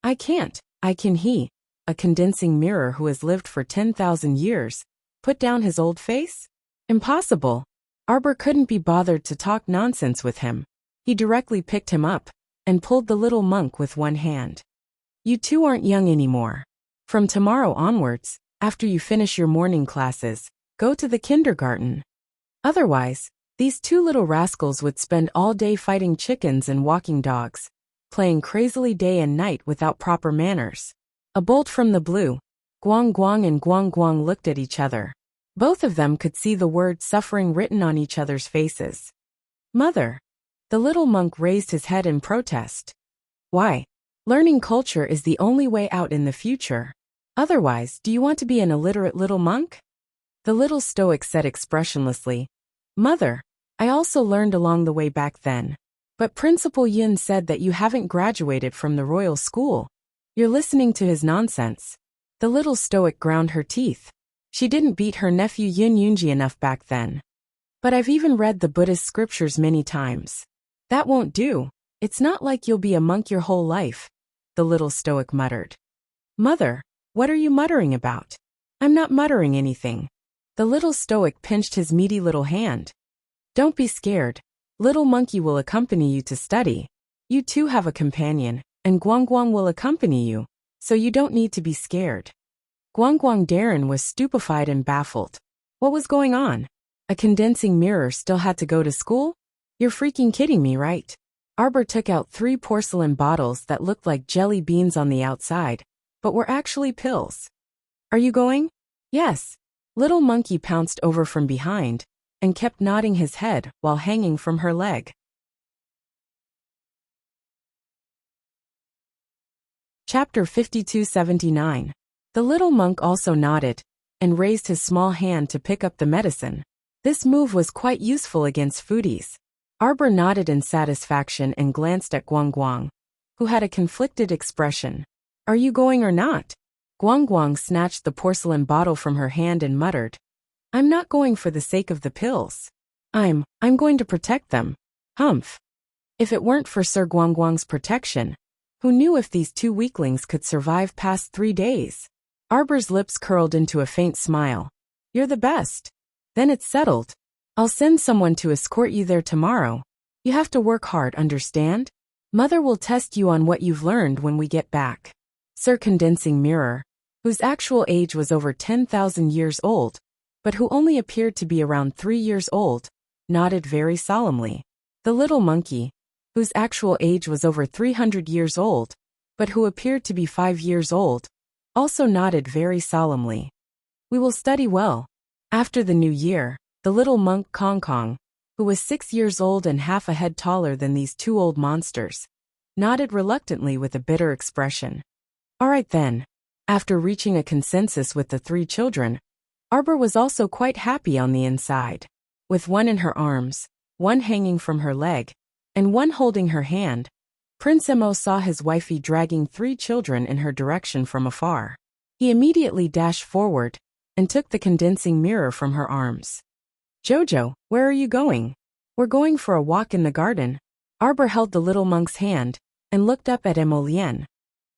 I can't. I can he, a condensing mirror who has lived for 10,000 years, put down his old face? Impossible. Arbor couldn't be bothered to talk nonsense with him. He directly picked him up and pulled the little monk with one hand. You two aren't young anymore. From tomorrow onwards, after you finish your morning classes, go to the kindergarten. Otherwise, these two little rascals would spend all day fighting chickens and walking dogs, playing crazily day and night without proper manners. A bolt from the blue. Guang and Guang looked at each other. Both of them could see the word suffering written on each other's faces. Mother. The little monk raised his head in protest. Why? Learning culture is the only way out in the future. Otherwise, do you want to be an illiterate little monk? The little stoic said expressionlessly. Mother, I also learned along the way back then. But Principal Yun said that you haven't graduated from the royal school. You're listening to his nonsense. The little stoic ground her teeth. She didn't beat her nephew Yun Yunji enough back then. But I've even read the Buddhist scriptures many times. That won't do. It's not like you'll be a monk your whole life, the little stoic muttered. Mother, what are you muttering about? I'm not muttering anything. The little stoic pinched his meaty little hand. Don't be scared. Little monkey will accompany you to study. You too have a companion, and Guang will accompany you, so you don't need to be scared. Guang Darren was stupefied and baffled. What was going on? A condensing mirror still had to go to school? You're freaking kidding me, right? Arbor took out 3 porcelain bottles that looked like jelly beans on the outside, but were actually pills. Are you going? Yes. Little monkey pounced over from behind and kept nodding his head while hanging from her leg. Chapter 5279. The little monk also nodded and raised his small hand to pick up the medicine. This move was quite useful against foodies. Arbor nodded in satisfaction and glanced at Guang, who had a conflicted expression. Are you going or not? Guang snatched the porcelain bottle from her hand and muttered. I'm not going for the sake of the pills. I'm going to protect them. Humph. If it weren't for Sir Guang's protection, who knew if these 2 weaklings could survive past 3 days? Arbor's lips curled into a faint smile. You're the best. Then it's settled. I'll send someone to escort you there tomorrow. You have to work hard, understand? Mother will test you on what you've learned when we get back. Sir Condensing Mirror, whose actual age was over 10,000 years old, but who only appeared to be around 3 years old, nodded very solemnly. The little monkey, whose actual age was over 300 years old, but who appeared to be 5 years old, also nodded very solemnly. We will study well. After the new year, the little monk Kong, who was 6 years old and half a head taller than these 2 old monsters, nodded reluctantly with a bitter expression. All right then. After reaching a consensus with the 3 children, Arbor was also quite happy on the inside. With one in her arms, one hanging from her leg, and one holding her hand, Prince Mo saw his wifey dragging 3 children in her direction from afar. He immediately dashed forward and took the condensing mirror from her arms. Jojo, where are you going? We're going for a walk in the garden. Arbor held the little monk's hand and looked up at Emolien.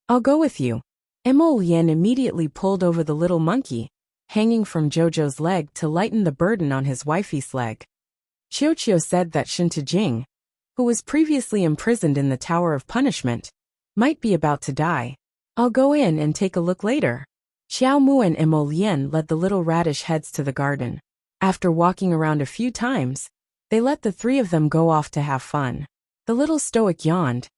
I'll go with you. Emolien immediately pulled over the little monkey, hanging from Jojo's leg to lighten the burden on his wifey's leg. Qiuqiu said that Shintajing, who was previously imprisoned in the Tower of Punishment, might be about to die. I'll go in and take a look later. Xiao Mu and Emolien led the little radish heads to the garden. After walking around a few times, they let the 3 of them go off to have fun. The little stoic yawned.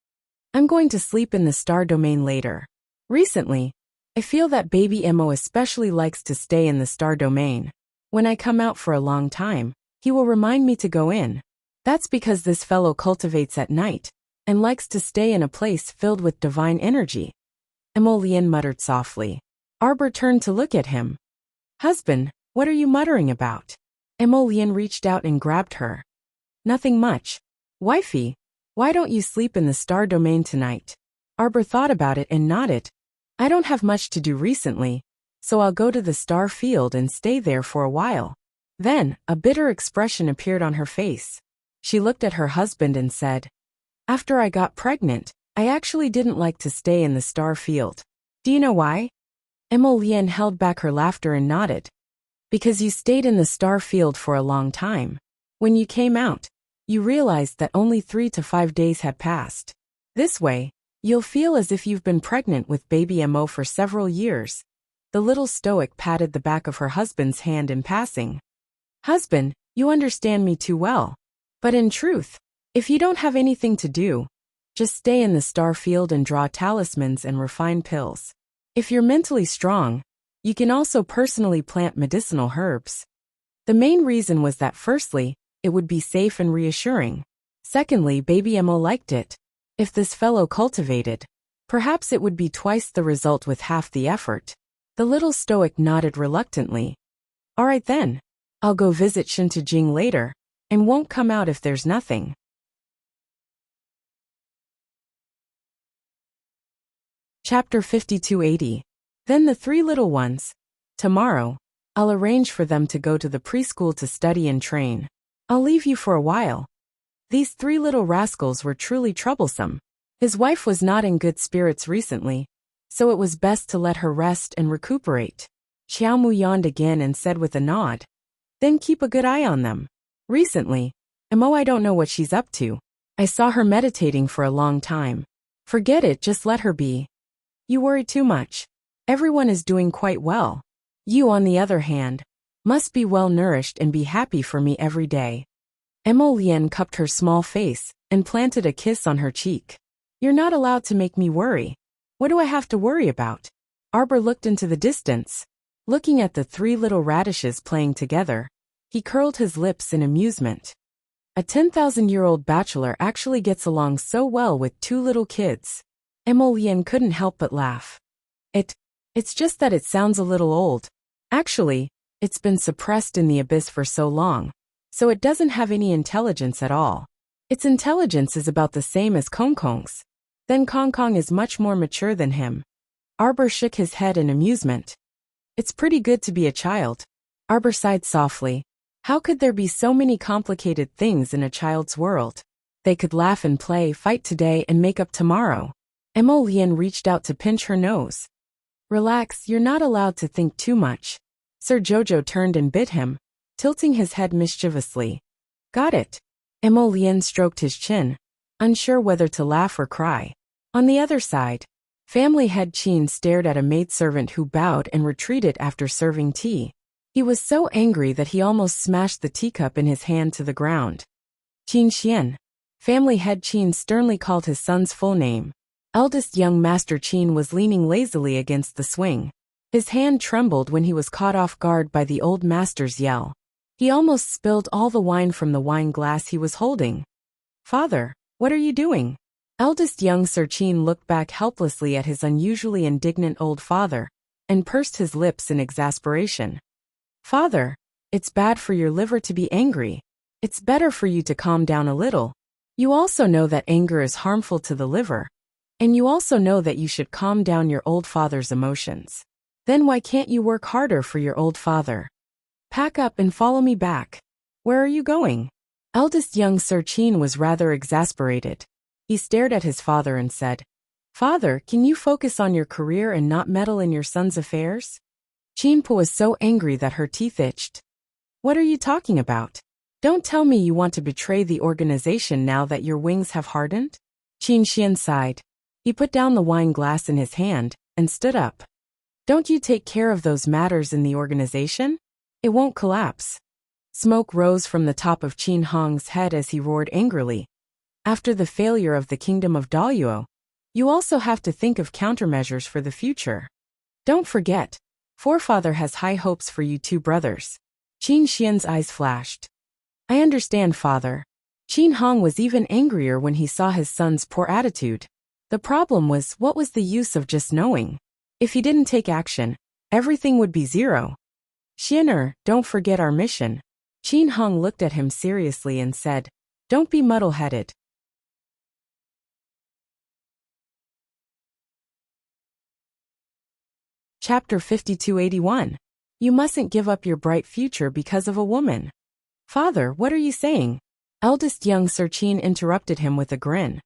I'm going to sleep in the star domain later. Recently, I feel that baby Mo especially likes to stay in the star domain. When I come out for a long time, he will remind me to go in. That's because this fellow cultivates at night and likes to stay in a place filled with divine energy. Emolian muttered softly. Arbor turned to look at him. Husband, what are you muttering about? Emolian reached out and grabbed her. Nothing much. Wifey, why don't you sleep in the star domain tonight? Arbor thought about it and nodded. I don't have much to do recently, so I'll go to the star field and stay there for a while. Then, a bitter expression appeared on her face. She looked at her husband and said, After I got pregnant, I actually didn't like to stay in the star field. Do you know why? Emolian held back her laughter and nodded. Because you stayed in the star field for a long time. When you came out, you realized that only 3 to 5 days had passed. This way, you'll feel as if you've been pregnant with baby Mo for several years. The little stoic patted the back of her husband's hand in passing. Husband, you understand me too well. But in truth, if you don't have anything to do, just stay in the star field and draw talismans and refine pills. If you're mentally strong, you can also personally plant medicinal herbs. The main reason was that firstly, it would be safe and reassuring. Secondly, baby Mo liked it. If this fellow cultivated, perhaps it would be twice the result with half the effort. The little stoic nodded reluctantly. All right then. I'll go visit Shintojing later, and won't come out if there's nothing. Chapter 5280. Then the 3 little ones. Tomorrow, I'll arrange for them to go to the preschool to study and train. I'll leave you for a while. These 3 little rascals were truly troublesome. His wife was not in good spirits recently, so it was best to let her rest and recuperate. Xiaomu yawned again and said with a nod. Then keep a good eye on them. Recently, Mo, I don't know what she's up to. I saw her meditating for a long time. Forget it, just let her be. You worry too much. Everyone is doing quite well. You, on the other hand, must be well nourished and be happy for me every day. Emolian cupped her small face and planted a kiss on her cheek. You're not allowed to make me worry. What do I have to worry about? Arbor looked into the distance. Looking at the 3 little radishes playing together, he curled his lips in amusement. A 10,000-year-old bachelor actually gets along so well with 2 little kids. Emolian couldn't help but laugh. It's just that it sounds a little old. Actually, it's been suppressed in the abyss for so long, so it doesn't have any intelligence at all. Its intelligence is about the same as Kong Kong's. Then Kong Kong is much more mature than him. Arbor shook his head in amusement. It's pretty good to be a child. Arbor sighed softly. How could there be so many complicated things in a child's world? They could laugh and play, fight today and make up tomorrow. Emolian reached out to pinch her nose. Relax, you're not allowed to think too much. Sir Jojo turned and bit him, tilting his head mischievously. Got it. Emolian stroked his chin, unsure whether to laugh or cry. On the other side, family head Qin stared at a maidservant who bowed and retreated after serving tea. He was so angry that he almost smashed the teacup in his hand to the ground. Qin Xian. Family head Qin sternly called his son's full name. Eldest young Master Qin was leaning lazily against the swing. His hand trembled when he was caught off guard by the old master's yell. He almost spilled all the wine from the wine glass he was holding. Father, what are you doing? Eldest young Sir Qin looked back helplessly at his unusually indignant old father, and pursed his lips in exasperation. Father, it's bad for your liver to be angry. It's better for you to calm down a little. You also know that anger is harmful to the liver. And you also know that you should calm down your old father's emotions. Then why can't you work harder for your old father? Pack up and follow me back. Where are you going? Eldest young Sir Qin was rather exasperated. He stared at his father and said, Father, can you focus on your career and not meddle in your son's affairs? Qinpo was so angry that her teeth itched. What are you talking about? Don't tell me you want to betray the organization now that your wings have hardened? Qin Xian sighed. He put down the wine glass in his hand and stood up. Don't you take care of those matters in the organization? It won't collapse. Smoke rose from the top of Qin Hong's head as he roared angrily. After the failure of the kingdom of Daluo, You also have to think of countermeasures for the future. Don't forget, forefather has high hopes for you two brothers. Qin Xian's eyes flashed. I understand, father. Qin Hong was even angrier when he saw his son's poor attitude. The problem was, what was the use of just knowing? If he didn't take action, everything would be zero. Xianer, don't forget our mission. Qin Hong looked at him seriously and said, don't be muddle-headed. Chapter 5281. You mustn't give up your bright future because of a woman. Father, what are you saying? Eldest young Sir Qin interrupted him with a grin.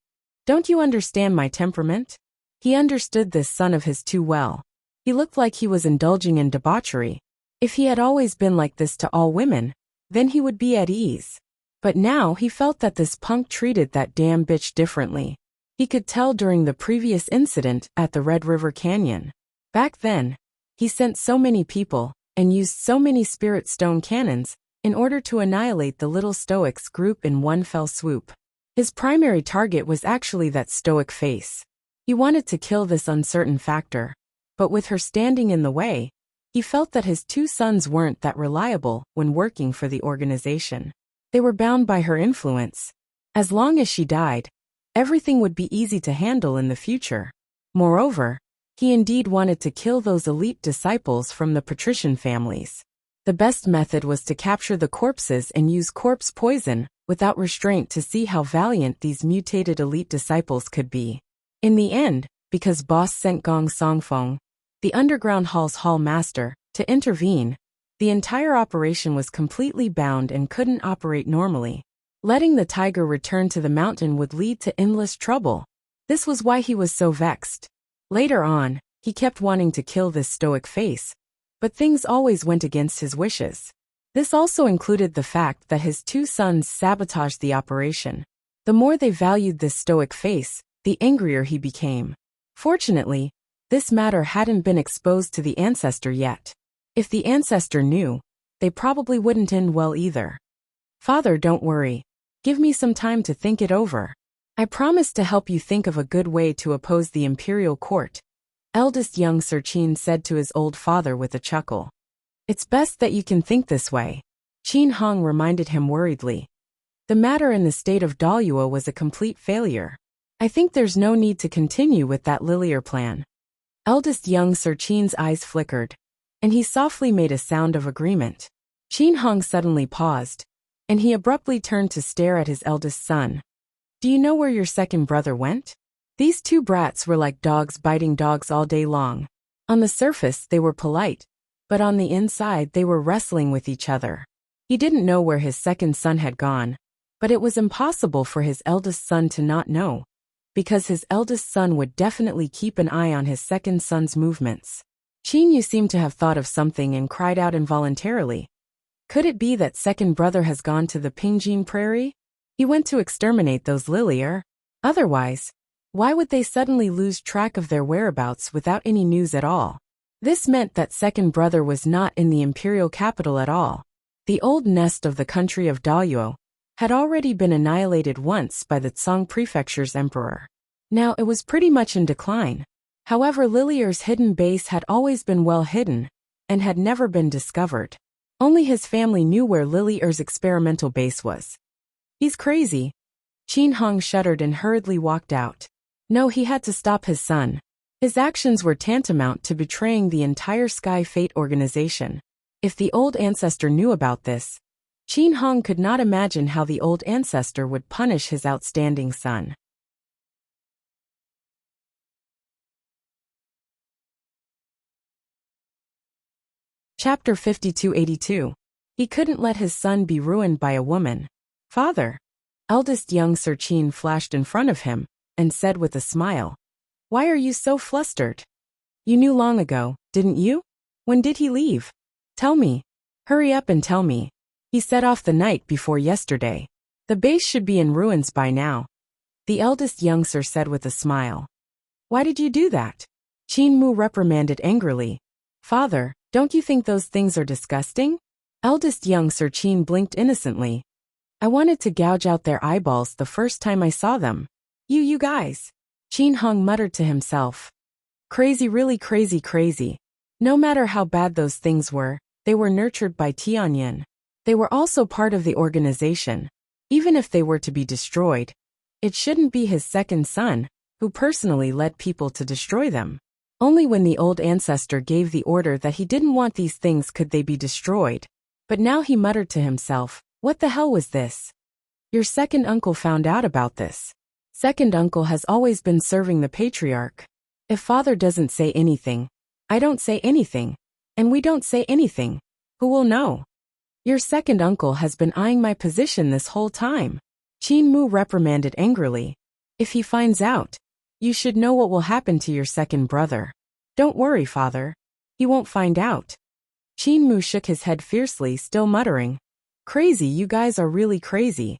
Don't you understand my temperament? He understood this son of his too well. He looked like he was indulging in debauchery. If he had always been like this to all women, then he would be at ease. But now he felt that this punk treated that damn bitch differently. He could tell during the previous incident at the Red River Canyon. Back then, he sent so many people and used so many spirit stone cannons in order to annihilate the little Stoics group in one fell swoop. His primary target was actually that Stoic face. He wanted to kill this uncertain factor, but with her standing in the way, he felt that his two sons weren't that reliable when working for the organization. They were bound by her influence. As long as she died, everything would be easy to handle in the future. Moreover, he indeed wanted to kill those elite disciples from the patrician families. The best method was to capture the corpses and use corpse poison without restraint to see how valiant these mutated elite disciples could be. In the end, because boss sent Gong Songfeng, the underground hall's hall master, to intervene, the entire operation was completely bound and couldn't operate normally. Letting the tiger return to the mountain would lead to endless trouble. This was why he was so vexed. Later on, he kept wanting to kill this Stoic face, but things always went against his wishes. This also included the fact that his two sons sabotaged the operation. The more they valued this Stoic face, the angrier he became. Fortunately, this matter hadn't been exposed to the ancestor yet. If the ancestor knew, they probably wouldn't end well either. Father, don't worry. Give me some time to think it over. I promise to help you think of a good way to oppose the imperial court. Eldest young Sir Qin said to his old father with a chuckle. It's best that you can think this way. Qin Hong reminded him worriedly. The matter in the state of Daluo was a complete failure. I think there's no need to continue with that Lilier plan. Eldest young Sir Qin's eyes flickered, and he softly made a sound of agreement. Qin Hong suddenly paused, and he abruptly turned to stare at his eldest son. Do you know where your second brother went? These two brats were like dogs biting dogs all day long. On the surface they were polite, but on the inside they were wrestling with each other. He didn't know where his second son had gone, but it was impossible for his eldest son to not know, because his eldest son would definitely keep an eye on his second son's movements. Qin Yu seemed to have thought of something and cried out involuntarily. Could it be that second brother has gone to the Pingjin Prairie? He went to exterminate those Lilier. Otherwise, why would they suddenly lose track of their whereabouts without any news at all? This meant that second brother was not in the imperial capital at all. The old nest of the country of Daluo had already been annihilated once by the Tsang Prefecture's emperor. Now it was pretty much in decline. However, Lilier's hidden base had always been well hidden and had never been discovered. Only his family knew where Lilier's experimental base was. He's crazy. Qin Hong shuddered and hurriedly walked out. No, he had to stop his son. His actions were tantamount to betraying the entire Sky Fate organization. If the old ancestor knew about this, Qin Hong could not imagine how the old ancestor would punish his outstanding son. Chapter 5282. He couldn't let his son be ruined by a woman. Father. Eldest young Sir Qin flashed in front of him and said with a smile. Why are you so flustered? You knew long ago, didn't you? When did he leave? Tell me. Hurry up and tell me. He set off the night before yesterday. The base should be in ruins by now. The eldest young Sir said with a smile. Why did you do that? Qin Mu reprimanded angrily. Father, don't you think those things are disgusting? Eldest young Sir Qin blinked innocently. I wanted to gouge out their eyeballs the first time I saw them. You guys. Qin Hung muttered to himself. Crazy, really crazy, crazy. No matter how bad those things were, they were nurtured by Tianyin. They were also part of the organization. Even if they were to be destroyed, it shouldn't be his second son, who personally led people to destroy them. Only when the old ancestor gave the order that he didn't want these things could they be destroyed. But now he muttered to himself, what the hell was this? Your second uncle found out about this. Second uncle has always been serving the patriarch. If father doesn't say anything, I don't say anything, and we don't say anything, who will know? Your second uncle has been eyeing my position this whole time. Qin Mu reprimanded angrily. If he finds out, you should know what will happen to your second brother. Don't worry, father. He won't find out. Qin Mu shook his head fiercely, still muttering. Crazy, you guys are really crazy.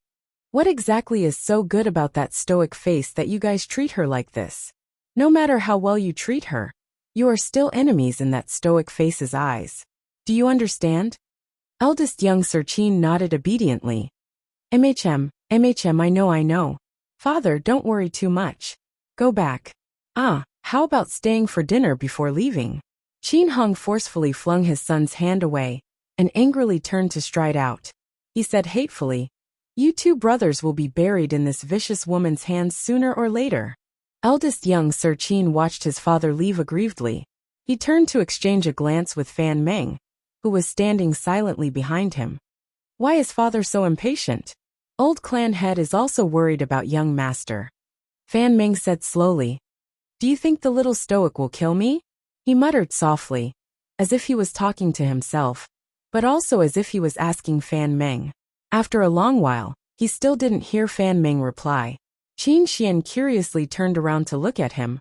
What exactly is so good about that stoic face that you guys treat her like this? No matter how well you treat her, you are still enemies in that stoic face's eyes. Do you understand? Eldest young Sir Qin nodded obediently. MHM, I know. Father, don't worry too much. Go back. How about staying for dinner before leaving? Qin Hung forcefully flung his son's hand away, and angrily turned to stride out. He said hatefully, you two brothers will be buried in this vicious woman's hands sooner or later. Eldest young Sir Qin watched his father leave aggrievedly. He turned to exchange a glance with Fan Meng, who was standing silently behind him. Why is father so impatient? Old clan head is also worried about young master. Fan Meng said slowly. Do you think the little stoic will kill me? He muttered softly, as if he was talking to himself, but also as if he was asking Fan Meng. After a long while, he still didn't hear Fan Meng reply. Qin Xian curiously turned around to look at him,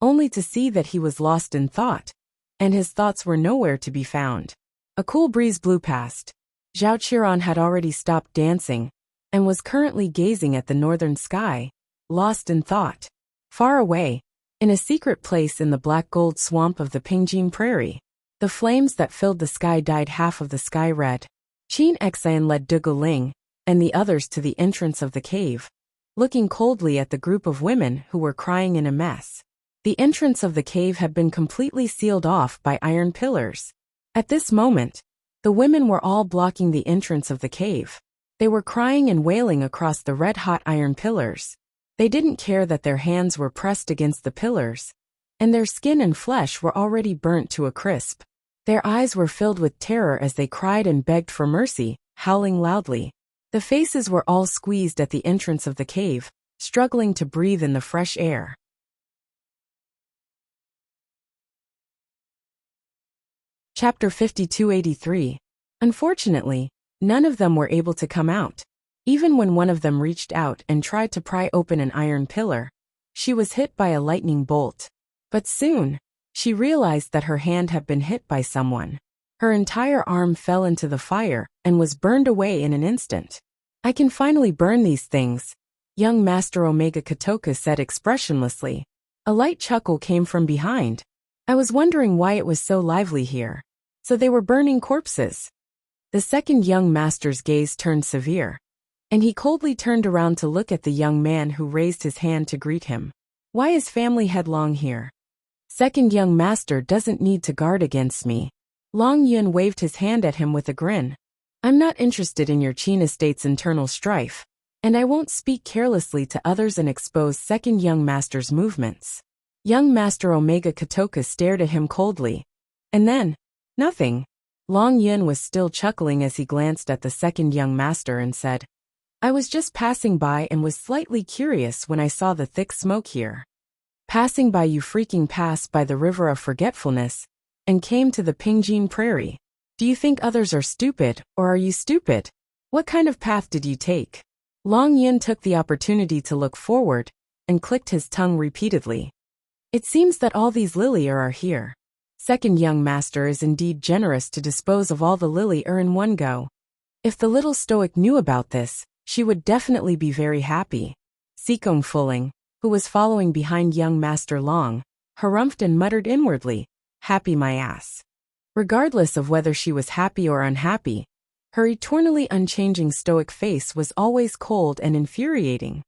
only to see that he was lost in thought, and his thoughts were nowhere to be found. A cool breeze blew past. Zhao Qiran had already stopped dancing, and was currently gazing at the northern sky, lost in thought. Far away, in a secret place in the black gold swamp of the Pingjin Prairie, the flames that filled the sky dyed half of the sky red. Qin Xian led Dugu Ling and the others to the entrance of the cave, looking coldly at the group of women who were crying in a mess. The entrance of the cave had been completely sealed off by iron pillars. At this moment, the women were all blocking the entrance of the cave. They were crying and wailing across the red-hot iron pillars. They didn't care that their hands were pressed against the pillars, and their skin and flesh were already burnt to a crisp. Their eyes were filled with terror as they cried and begged for mercy, howling loudly. The faces were all squeezed at the entrance of the cave, struggling to breathe in the fresh air. Chapter 5283. Unfortunately, none of them were able to come out. Even when one of them reached out and tried to pry open an iron pillar, she was hit by a lightning bolt. But soon, she realized that her hand had been hit by someone. Her entire arm fell into the fire and was burned away in an instant. I can finally burn these things, young Master Omega Kotoka said expressionlessly. A light chuckle came from behind. I was wondering why it was so lively here. So they were burning corpses. The second young master's gaze turned severe, and he coldly turned around to look at the young man who raised his hand to greet him. Why is family headlong here? Second young master doesn't need to guard against me. Long Yun waved his hand at him with a grin. I'm not interested in your Qin estate's internal strife, and I won't speak carelessly to others and expose second young master's movements. Young Master Omega Kotoka stared at him coldly. And then, nothing. Long Yun was still chuckling as he glanced at the second young master and said, I was just passing by and was slightly curious when I saw the thick smoke here. Passing by, you freaking passed by the river of forgetfulness and came to the Pingjin Prairie. Do you think others are stupid, or are you stupid? What kind of path did you take? Long Yun took the opportunity to look forward and clicked his tongue repeatedly. It seems that all these Lilier are here. Second young master is indeed generous to dispose of all the Lilier in one go. If the little stoic knew about this, she would definitely be very happy. Sikong Fuling, who was following behind young Master Long, harumphed and muttered inwardly, happy my ass. Regardless of whether she was happy or unhappy, her eternally unchanging stoic face was always cold and infuriating.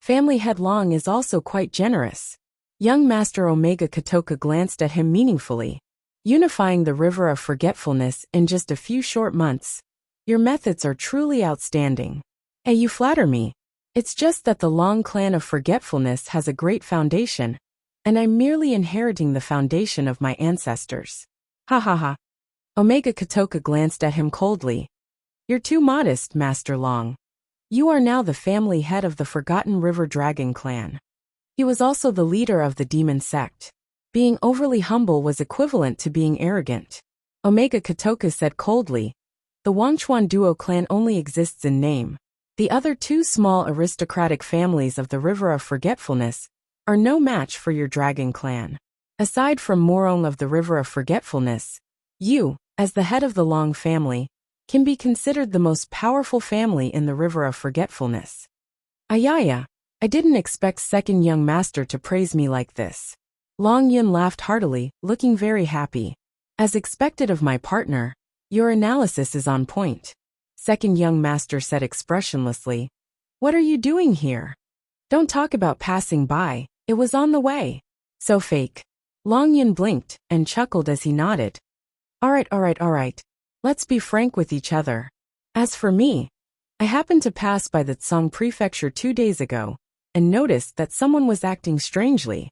Family Headlong is also quite generous. Young Master Omega Kotoka glanced at him meaningfully. Unifying the river of forgetfulness in just a few short months. Your methods are truly outstanding. Hey, you flatter me. It's just that the Long clan of forgetfulness has a great foundation, and I'm merely inheriting the foundation of my ancestors. Ha ha ha. Omega Kotoka glanced at him coldly. You're too modest, Master Long. You are now the family head of the Forgotten River Dragon clan. He was also the leader of the demon sect. Being overly humble was equivalent to being arrogant. Omega Kotoka said coldly, the Wangchuan Duo clan only exists in name. The other two small aristocratic families of the River of Forgetfulness are no match for your dragon clan. Aside from Morong of the River of Forgetfulness, you, as the head of the Long family, can be considered the most powerful family in the River of Forgetfulness. Ayaya, I didn't expect second young master to praise me like this. Long Yun laughed heartily, looking very happy. As expected of my partner, your analysis is on point. Second young master said expressionlessly. What are you doing here? Don't talk about passing by, it was on the way. So fake. Long Yun blinked and chuckled as he nodded. Alright. Let's be frank with each other. As for me, I happened to pass by the Tsong prefecture 2 days ago, and noticed that someone was acting strangely.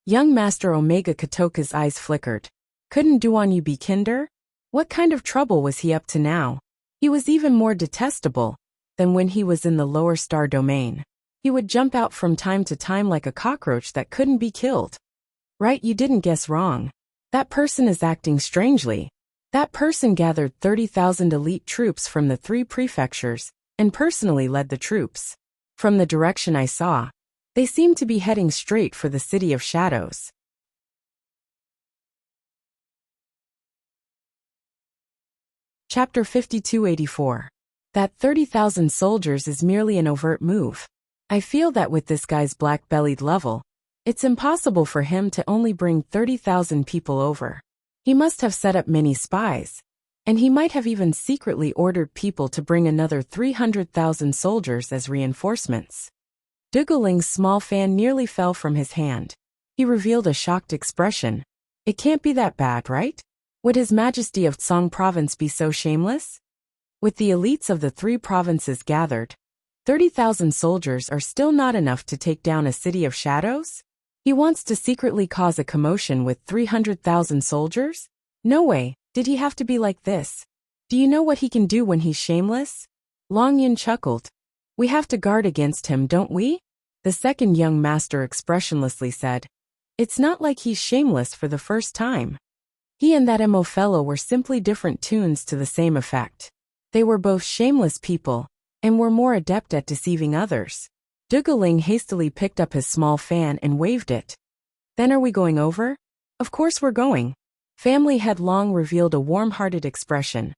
Young Master Omega Kotoka's eyes flickered. Couldn't Duanyu be kinder? What kind of trouble was he up to now? He was even more detestable than when he was in the lower star domain. He would jump out from time to time like a cockroach that couldn't be killed. Right, you didn't guess wrong. That person is acting strangely. That person gathered 30,000 elite troops from the 3 prefectures and personally led the troops. From the direction I saw, they seemed to be heading straight for the City of Shadows. Chapter 5284. That 30,000 soldiers is merely an overt move. I feel that with this guy's black-bellied level, it's impossible for him to only bring 30,000 people over. He must have set up many spies, and he might have even secretly ordered people to bring another 300,000 soldiers as reinforcements. Duguling's small fan nearly fell from his hand. He revealed a shocked expression. It can't be that bad, right? Would His Majesty of Tsong Province be so shameless? With the elites of the 3 provinces gathered, 30,000 soldiers are still not enough to take down a City of Shadows? He wants to secretly cause a commotion with 300,000 soldiers? No way, did he have to be like this? Do you know what he can do when he's shameless? Long Yun chuckled. We have to guard against him, don't we? The second young master expressionlessly said. It's not like he's shameless for the first time. He and that emo fellow were simply different tunes to the same effect. They were both shameless people, and were more adept at deceiving others. Duguling hastily picked up his small fan and waved it. Then are we going over? Of course we're going. Family Headlong revealed a warm-hearted expression.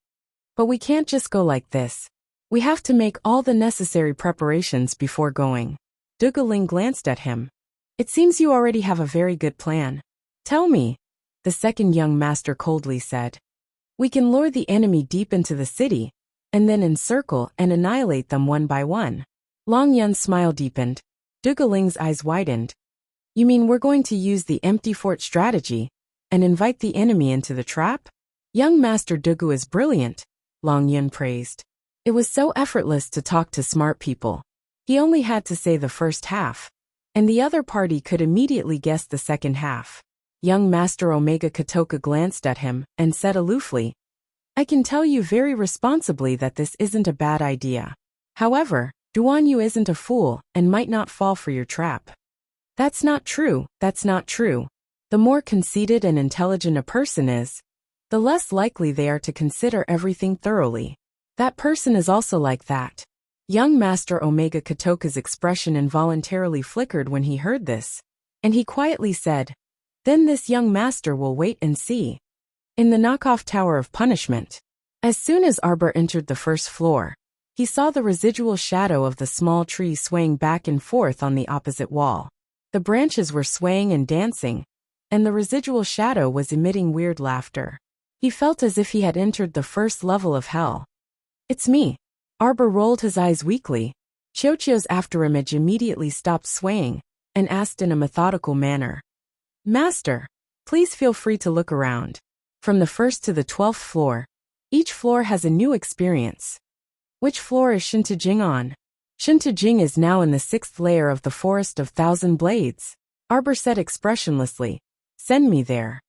But we can't just go like this. We have to make all the necessary preparations before going. Duguling glanced at him. It seems you already have a very good plan. Tell me, the second young master coldly said. We can lure the enemy deep into the city, and then encircle and annihilate them one by one. Long Yun's smile deepened. Duguling's eyes widened. You mean we're going to use the empty fort strategy, and invite the enemy into the trap? Young Master Dugu is brilliant, Long Yun praised. It was so effortless to talk to smart people. He only had to say the first half, and the other party could immediately guess the second half. Young Master Omega Kotoka glanced at him and said aloofly, I can tell you very responsibly that this isn't a bad idea. However, Duanyu isn't a fool and might not fall for your trap. That's not true. The more conceited and intelligent a person is, the less likely they are to consider everything thoroughly. That person is also like that. Young Master Omega Kotoka's expression involuntarily flickered when he heard this, and he quietly said, Then this young master will wait and see. In the knockoff Tower of Punishment. As soon as Arbor entered the first floor, he saw the residual shadow of the small tree swaying back and forth on the opposite wall. The branches were swaying and dancing, and the residual shadow was emitting weird laughter. He felt as if he had entered the first level of hell. It's me. Arbor rolled his eyes weakly. Chiochio's afterimage immediately stopped swaying and asked in a methodical manner, "Master, please feel free to look around. From the first to the 12th floor, each floor has a new experience." "Which floor is Shintojing on?" "Shintojing is now in the 6th layer of the Forest of Thousand Blades," Arbor said expressionlessly. "Send me there."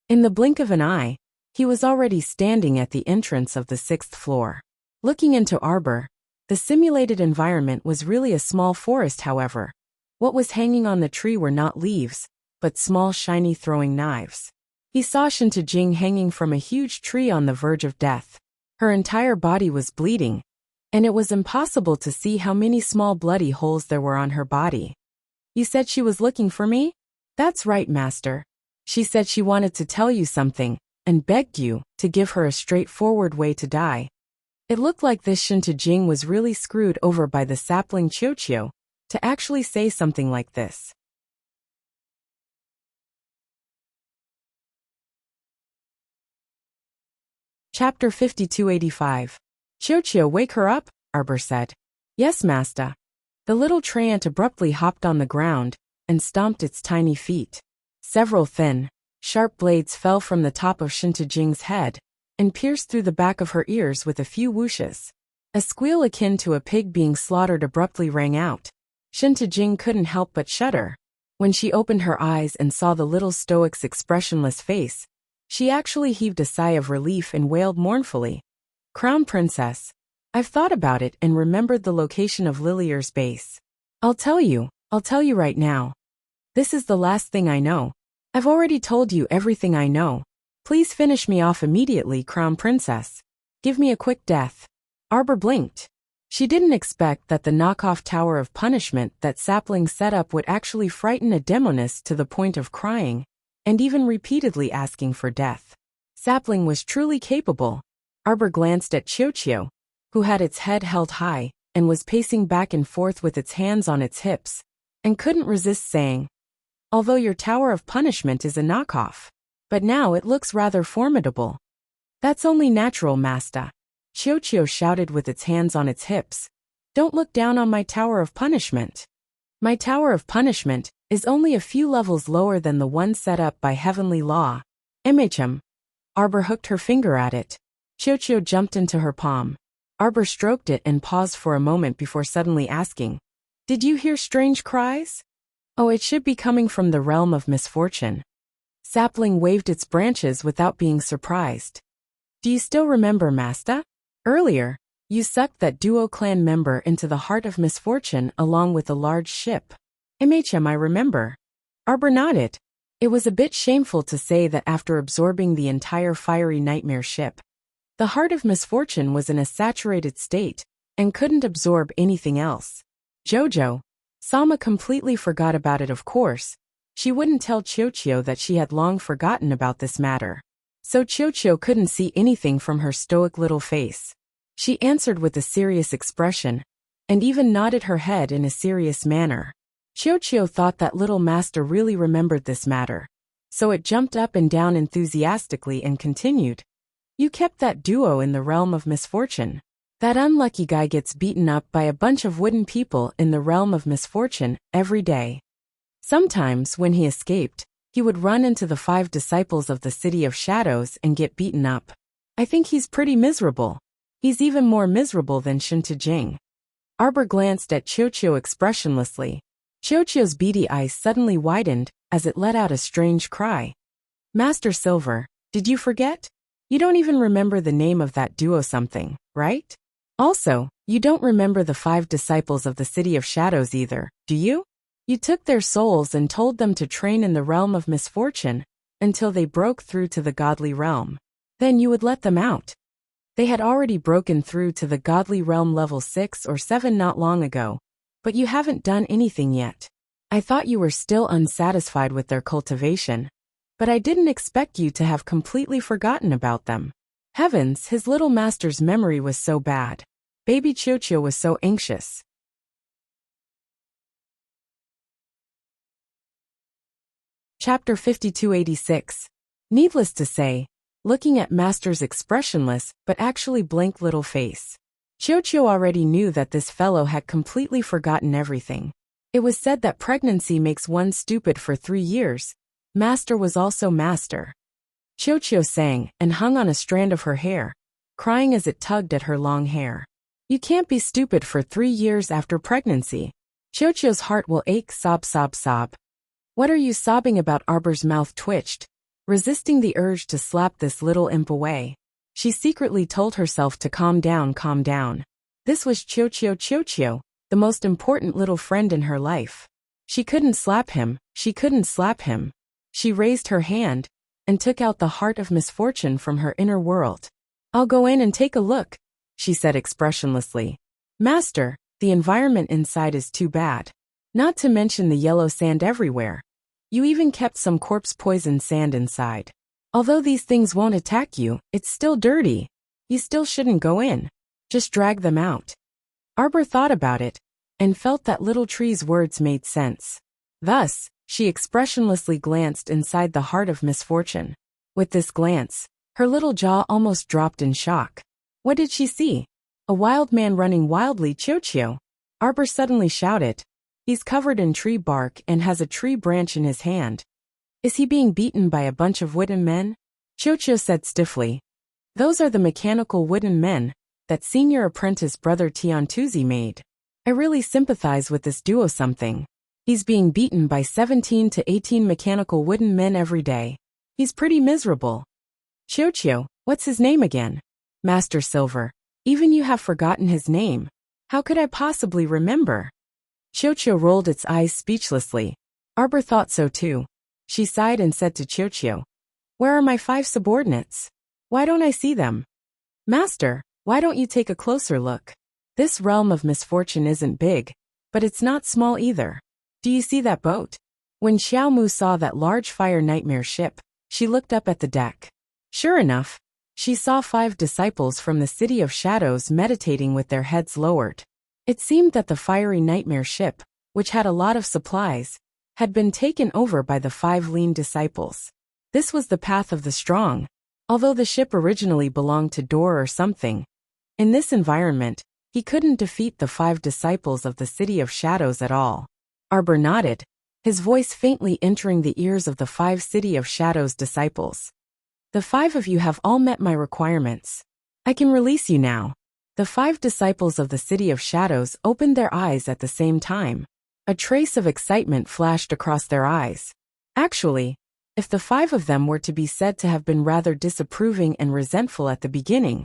In the blink of an eye, he was already standing at the entrance of the 6th floor. Looking into Arbor, the simulated environment was really a small forest. However, what was hanging on the tree were not leaves, but small shiny throwing knives. He saw Shintojing hanging from a huge tree on the verge of death. Her entire body was bleeding, and it was impossible to see how many small bloody holes there were on her body. "You said she was looking for me?" "That's right, Master. She said she wanted to tell you something, and begged you to give her a straightforward way to die." It looked like this Shintojing was really screwed over by the sapling Chiochio to actually say something like this. Chapter 5285. "Chiochio, wake her up," Arbor said. "Yes, Master." The little treant abruptly hopped on the ground and stomped its tiny feet. Several thin, sharp blades fell from the top of Shintojing's head and pierced through the back of her ears with a few whooshes. A squeal akin to a pig being slaughtered abruptly rang out. Shintojing couldn't help but shudder. When she opened her eyes and saw the little stoic's expressionless face, she actually heaved a sigh of relief and wailed mournfully, "Crown Princess, I've thought about it and remembered the location of Lilier's base. I'll tell you right now. This is the last thing I know. I've already told you everything I know. Please finish me off immediately, Crown Princess. Give me a quick death." Arbor blinked. She didn't expect that the knockoff tower of punishment that Sapling set up would actually frighten a demoness to the point of crying, and even repeatedly asking for death. Sapling was truly capable. Arbor glanced at Chiochio, who had its head held high and was pacing back and forth with its hands on its hips, and couldn't resist saying, "Although your tower of punishment is a knockoff, but now it looks rather formidable." "That's only natural, Master," Chiochio shouted with its hands on its hips. "Don't look down on my tower of punishment. My tower of punishment is only a few levels lower than the one set up by heavenly law. Immerse." Arbor hooked her finger at it. Chiochio jumped into her palm. Arbor stroked it and paused for a moment before suddenly asking, "Did you hear strange cries?" "Oh, it should be coming from the realm of misfortune." Sapling waved its branches without being surprised. "Do you still remember, Master? Earlier, you sucked that duo clan member into the heart of misfortune along with a large ship." "Immerse, I remember." Arbor nodded. It was a bit shameful to say that after absorbing the entire fiery nightmare ship, the heart of misfortune was in a saturated state and couldn't absorb anything else. Jojo, Sama completely forgot about it. Of course, she wouldn't tell Chiochio that she had long forgotten about this matter. So Chiochio couldn't see anything from her stoic little face. She answered with a serious expression, and even nodded her head in a serious manner. Chiochio thought that little master really remembered this matter, so it jumped up and down enthusiastically and continued, "You kept that duo in the realm of misfortune. That unlucky guy gets beaten up by a bunch of wooden people in the realm of misfortune every day. Sometimes when he escaped, he would run into the 5 disciples of the City of Shadows and get beaten up. I think he's pretty miserable. He's even more miserable than Shintojing." Arbor glanced at Chiochio expressionlessly. Chiochio's beady eyes suddenly widened as it let out a strange cry. "Master Silver, did you forget? You don't even remember the name of that duo something, right? Also, you don't remember the 5 disciples of the City of Shadows either, do you? You took their souls and told them to train in the realm of misfortune until they broke through to the godly realm. Then you would let them out. They had already broken through to the godly realm level 6 or 7 not long ago, but you haven't done anything yet. I thought you were still unsatisfied with their cultivation, but I didn't expect you to have completely forgotten about them." Heavens, his little master's memory was so bad. Baby Chiochio was so anxious. Chapter 5286. Needless to say, looking at Master's expressionless but actually blank little face, Chocho already knew that this fellow had completely forgotten everything. It was said that pregnancy makes one stupid for 3 years. Master was also master. Chocho sang and hung on a strand of her hair, crying as it tugged at her long hair. You can't be stupid for 3 years after pregnancy. Chocho's heart will ache, sob, sob, sob. What are you sobbing about? Arbor's mouth twitched, resisting the urge to slap this little imp away. She secretly told herself to calm down, calm down. This was Chocho, the most important little friend in her life. She couldn't slap him, she couldn't slap him. She raised her hand and took out the heart of misfortune from her inner world. I'll go in and take a look, she said expressionlessly. Master, the environment inside is too bad. Not to mention the yellow sand everywhere. You even kept some corpse poison sand inside. Although these things won't attack you, it's still dirty. You still shouldn't go in. Just drag them out. Arbor thought about it and felt that Little Tree's words made sense. Thus, she expressionlessly glanced inside the heart of misfortune. With this glance, her little jaw almost dropped in shock. What did she see? A wild man running wildly. Chocho! Arbor suddenly shouted. He's covered in tree bark and has a tree branch in his hand. Is he being beaten by a bunch of wooden men? Chocho said stiffly. Those are the mechanical wooden men that senior apprentice brother Tiantuzi made. I really sympathize with this duo. Something. He's being beaten by 17 to 18 mechanical wooden men every day. He's pretty miserable. Chocho, what's his name again? Master Silver. Even you have forgotten his name. How could I possibly remember? Chocho rolled its eyes speechlessly. Arbor thought so too. She sighed and said to Chocho, Where are my 5 subordinates? Why don't I see them? Master, why don't you take a closer look? This realm of misfortune isn't big, but it's not small either. Do you see that boat? When Xiaomu saw that large fire nightmare ship, she looked up at the deck. Sure enough, she saw 5 disciples from the City of Shadows meditating with their heads lowered. It seemed that the fiery nightmare ship, which had a lot of supplies, had been taken over by the 5 lean disciples. This was the path of the strong, although the ship originally belonged to Dor or something. In this environment, he couldn't defeat the 5 disciples of the City of Shadows at all. Arbor nodded, his voice faintly entering the ears of the 5 City of Shadows disciples. The 5 of you have all met my requirements. I can release you now. The 5 disciples of the City of Shadows opened their eyes at the same time. A trace of excitement flashed across their eyes. Actually, if the 5 of them were to be said to have been rather disapproving and resentful at the beginning,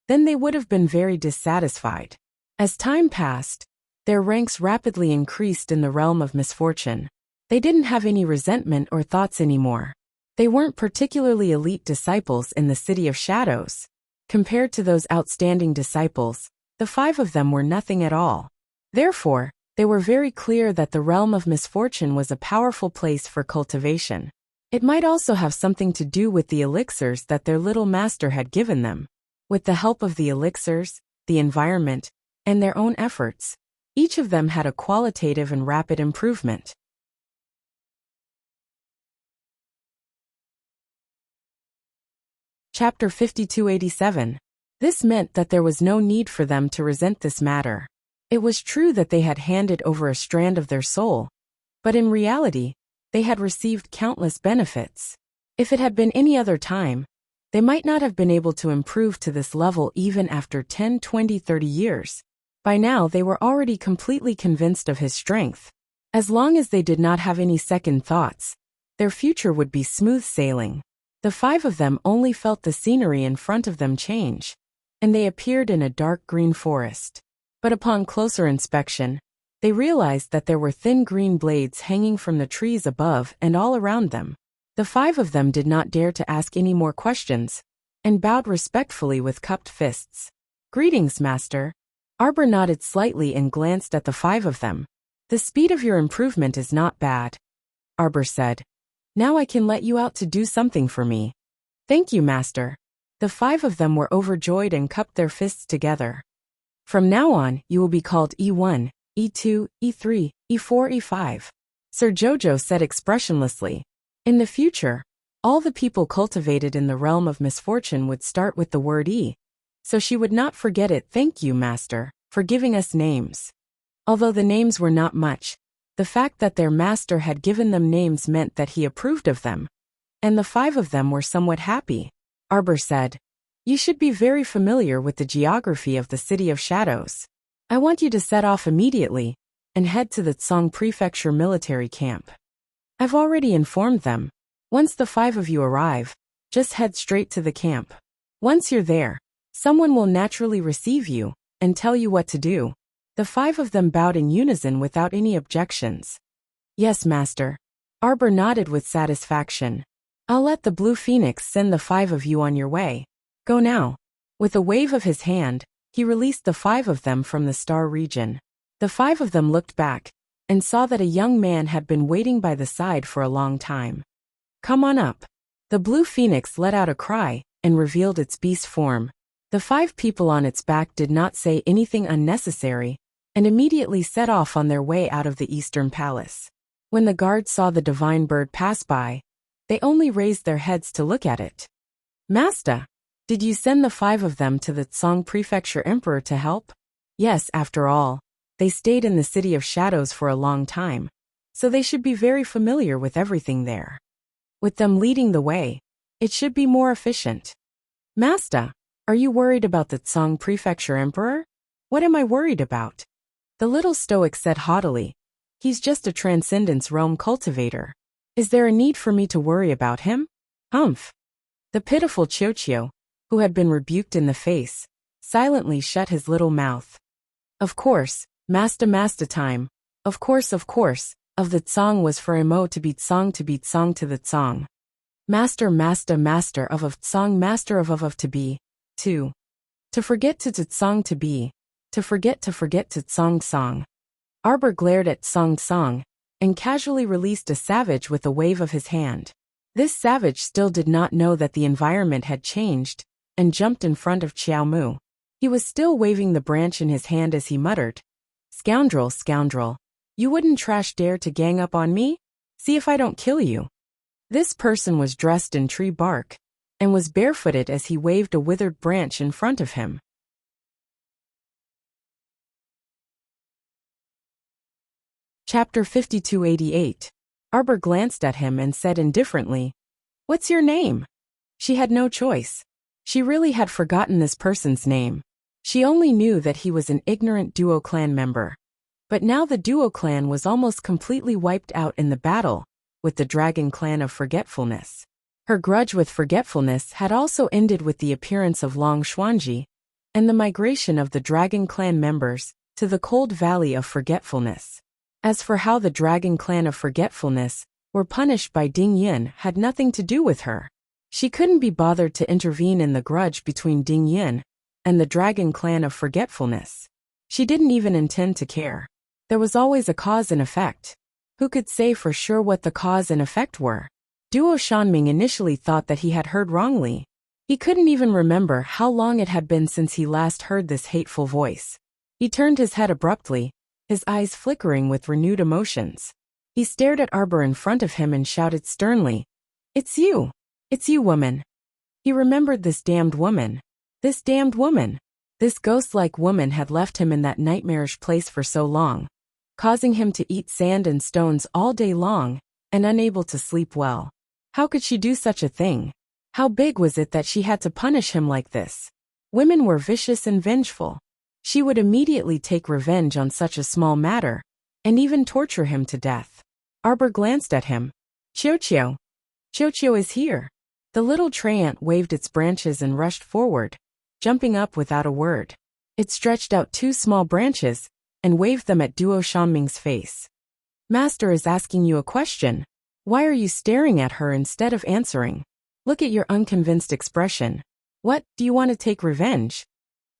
then they would have been very dissatisfied. As time passed, their ranks rapidly increased in the realm of misfortune. They didn't have any resentment or thoughts anymore. They weren't particularly elite disciples in the City of Shadows. Compared to those outstanding disciples, the 5 of them were nothing at all. Therefore, they were very clear that the realm of misfortune was a powerful place for cultivation. It might also have something to do with the elixirs that their little master had given them. With the help of the elixirs, the environment, and their own efforts, each of them had a qualitative and rapid improvement. Chapter 5287. This meant that there was no need for them to resent this matter. It was true that they had handed over a strand of their soul, but in reality, they had received countless benefits. If it had been any other time, they might not have been able to improve to this level even after 10, 20, 30 years. By now they were already completely convinced of his strength. As long as they did not have any second thoughts, their future would be smooth sailing. The 5 of them only felt the scenery in front of them change, and they appeared in a dark green forest. But upon closer inspection, they realized that there were thin green blades hanging from the trees above and all around them. The 5 of them did not dare to ask any more questions, and bowed respectfully with cupped fists. Greetings, Master. Arbor nodded slightly and glanced at the 5 of them. The speed of your improvement is not bad, Arbor said. Now I can let you out to do something for me. Thank you, Master. The 5 of them were overjoyed and cupped their fists together. From now on, you will be called E1, E2, E3, E4, E5. Sir Jojo said expressionlessly. In the future, all the people cultivated in the realm of misfortune would start with the word E. so she would not forget it. Thank you, master, for giving us names. Although the names were not much, the fact that their master had given them names meant that he approved of them, and the 5 of them were somewhat happy. Arbor said, "You should be very familiar with the geography of the City of Shadows. I want you to set off immediately and head to the Tsong Prefecture military camp. I've already informed them. Once the 5 of you arrive, just head straight to the camp. Once you're there, someone will naturally receive you and tell you what to do." The 5 of them bowed in unison without any objections. "Yes, master." Arbor nodded with satisfaction. "I'll let the Blue Phoenix send the 5 of you on your way. Go now." With a wave of his hand, he released the 5 of them from the star region. The 5 of them looked back and saw that a young man had been waiting by the side for a long time. "Come on up." The Blue Phoenix let out a cry and revealed its beast form. The 5 people on its back did not say anything unnecessary and immediately set off on their way out of the Eastern Palace. When the guards saw the divine bird pass by, they only raised their heads to look at it. "Master, did you send the 5 of them to the Tsong Prefecture Emperor to help?" "Yes, after all, they stayed in the City of Shadows for a long time, so they should be very familiar with everything there. With them leading the way, it should be more efficient." "Master, are you worried about the Tsong Prefecture Emperor?" "What am I worried about?" The little stoic said haughtily, "He's just a Transcendence Realm cultivator. Is there a need for me to worry about him?" "Humph." The pitiful Chochio, who had been rebuked in the face, silently shut his little mouth. "Of course, master time. Of course, of the Tsong was for Imo to be Tsong to the Tsong. Master of Tsong, master of to be, to forget to Tsong to be, to forget to Tsong Song." Arbor glared at Tsong Song and casually released a savage with a wave of his hand. This savage still did not know that the environment had changed and jumped in front of Xiao Mu. He was still waving the branch in his hand as he muttered, Scoundrel, you wouldn't trash dare to gang up on me? See if I don't kill you." This person was dressed in tree bark and was barefooted as he waved a withered branch in front of him. Chapter 5288. Arbor glanced at him and said indifferently, "What's your name?" She had no choice. She really had forgotten this person's name. She only knew that he was an ignorant Duo clan member. But now the Duo clan was almost completely wiped out in the battle with the Dragon Clan of Forgetfulness. Her grudge with Forgetfulness had also ended with the appearance of Long Xuanji and the migration of the Dragon Clan members to the Cold Valley of Forgetfulness. As for how the Dragon Clan of Forgetfulness were punished by Ding Yin had nothing to do with her. She couldn't be bothered to intervene in the grudge between Ding Yin and the Dragon Clan of Forgetfulness. She didn't even intend to care. There was always a cause and effect. Who could say for sure what the cause and effect were? Duo Shanming initially thought that he had heard wrongly. He couldn't even remember how long it had been since he last heard this hateful voice. He turned his head abruptly, his eyes flickering with renewed emotions. He stared at Arbor in front of him and shouted sternly, It's you, woman." He remembered this damned woman. This damned woman. This ghost-like woman had left him in that nightmarish place for so long, causing him to eat sand and stones all day long, and unable to sleep well. How could she do such a thing? How big was it that she had to punish him like this? Women were vicious and vengeful. She would immediately take revenge on such a small matter, and even torture him to death. Arbor glanced at him. Chochio. Chochio is here. The little tree-ant waved its branches and rushed forward, jumping up without a word. It stretched out 2 small branches and waved them at Duo Shanming's face. "Master is asking you a question. Why are you staring at her instead of answering? Look at your unconvinced expression. What, do you want to take revenge?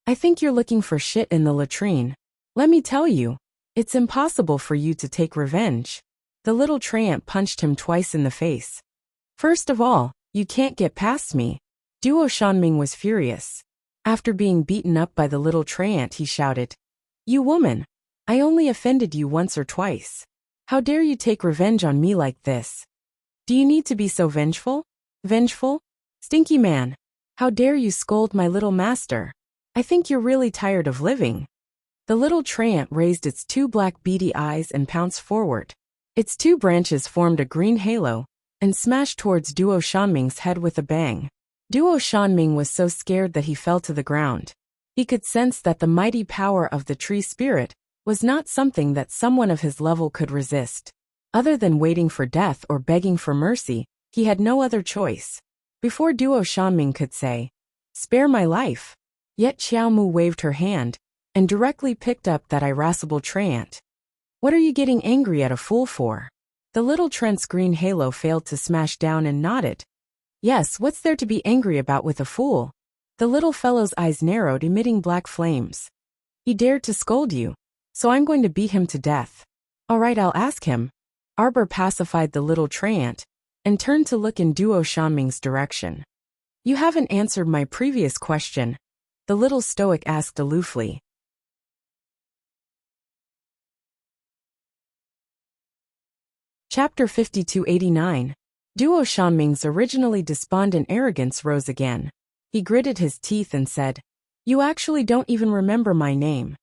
I think you're looking for shit in the latrine. Let me tell you, it's impossible for you to take revenge." The little tree-ant punched him twice in the face. "First of all, you can't get past me." Duo Shanming was furious. After being beaten up by the little tree-ant, he shouted, "You woman! I only offended you once or twice. How dare you take revenge on me like this? Do you need to be so vengeful? Vengeful? Stinky man! How dare you scold my little master? I think you're really tired of living. The little treant raised its two black beady eyes and pounced forward. Its two branches formed a green halo and smashed towards Duo Shanming's head with a bang. Duo Shanming was so scared that he fell to the ground. He could sense that the mighty power of the tree spirit was not something that someone of his level could resist. Other than waiting for death or begging for mercy, he had no other choice. Before Duo Shanming could say, "Spare my life," yet Xiaomu waved her hand and directly picked up that irascible treant. "What are you getting angry at a fool for?" The little treant's green halo failed to smash down and nodded. "Yes, what's there to be angry about with a fool?" The little fellow's eyes narrowed, emitting black flames. "He dared to scold you, so I'm going to beat him to death." "All right, I'll ask him." Arbor pacified the little treant and turned to look in Duo Shanming's direction. "You haven't answered my previous question," the little stoic asked aloofly. Chapter 5289. Duo Shanming's originally despondent arrogance rose again. He gritted his teeth and said, "You actually don't even remember my name.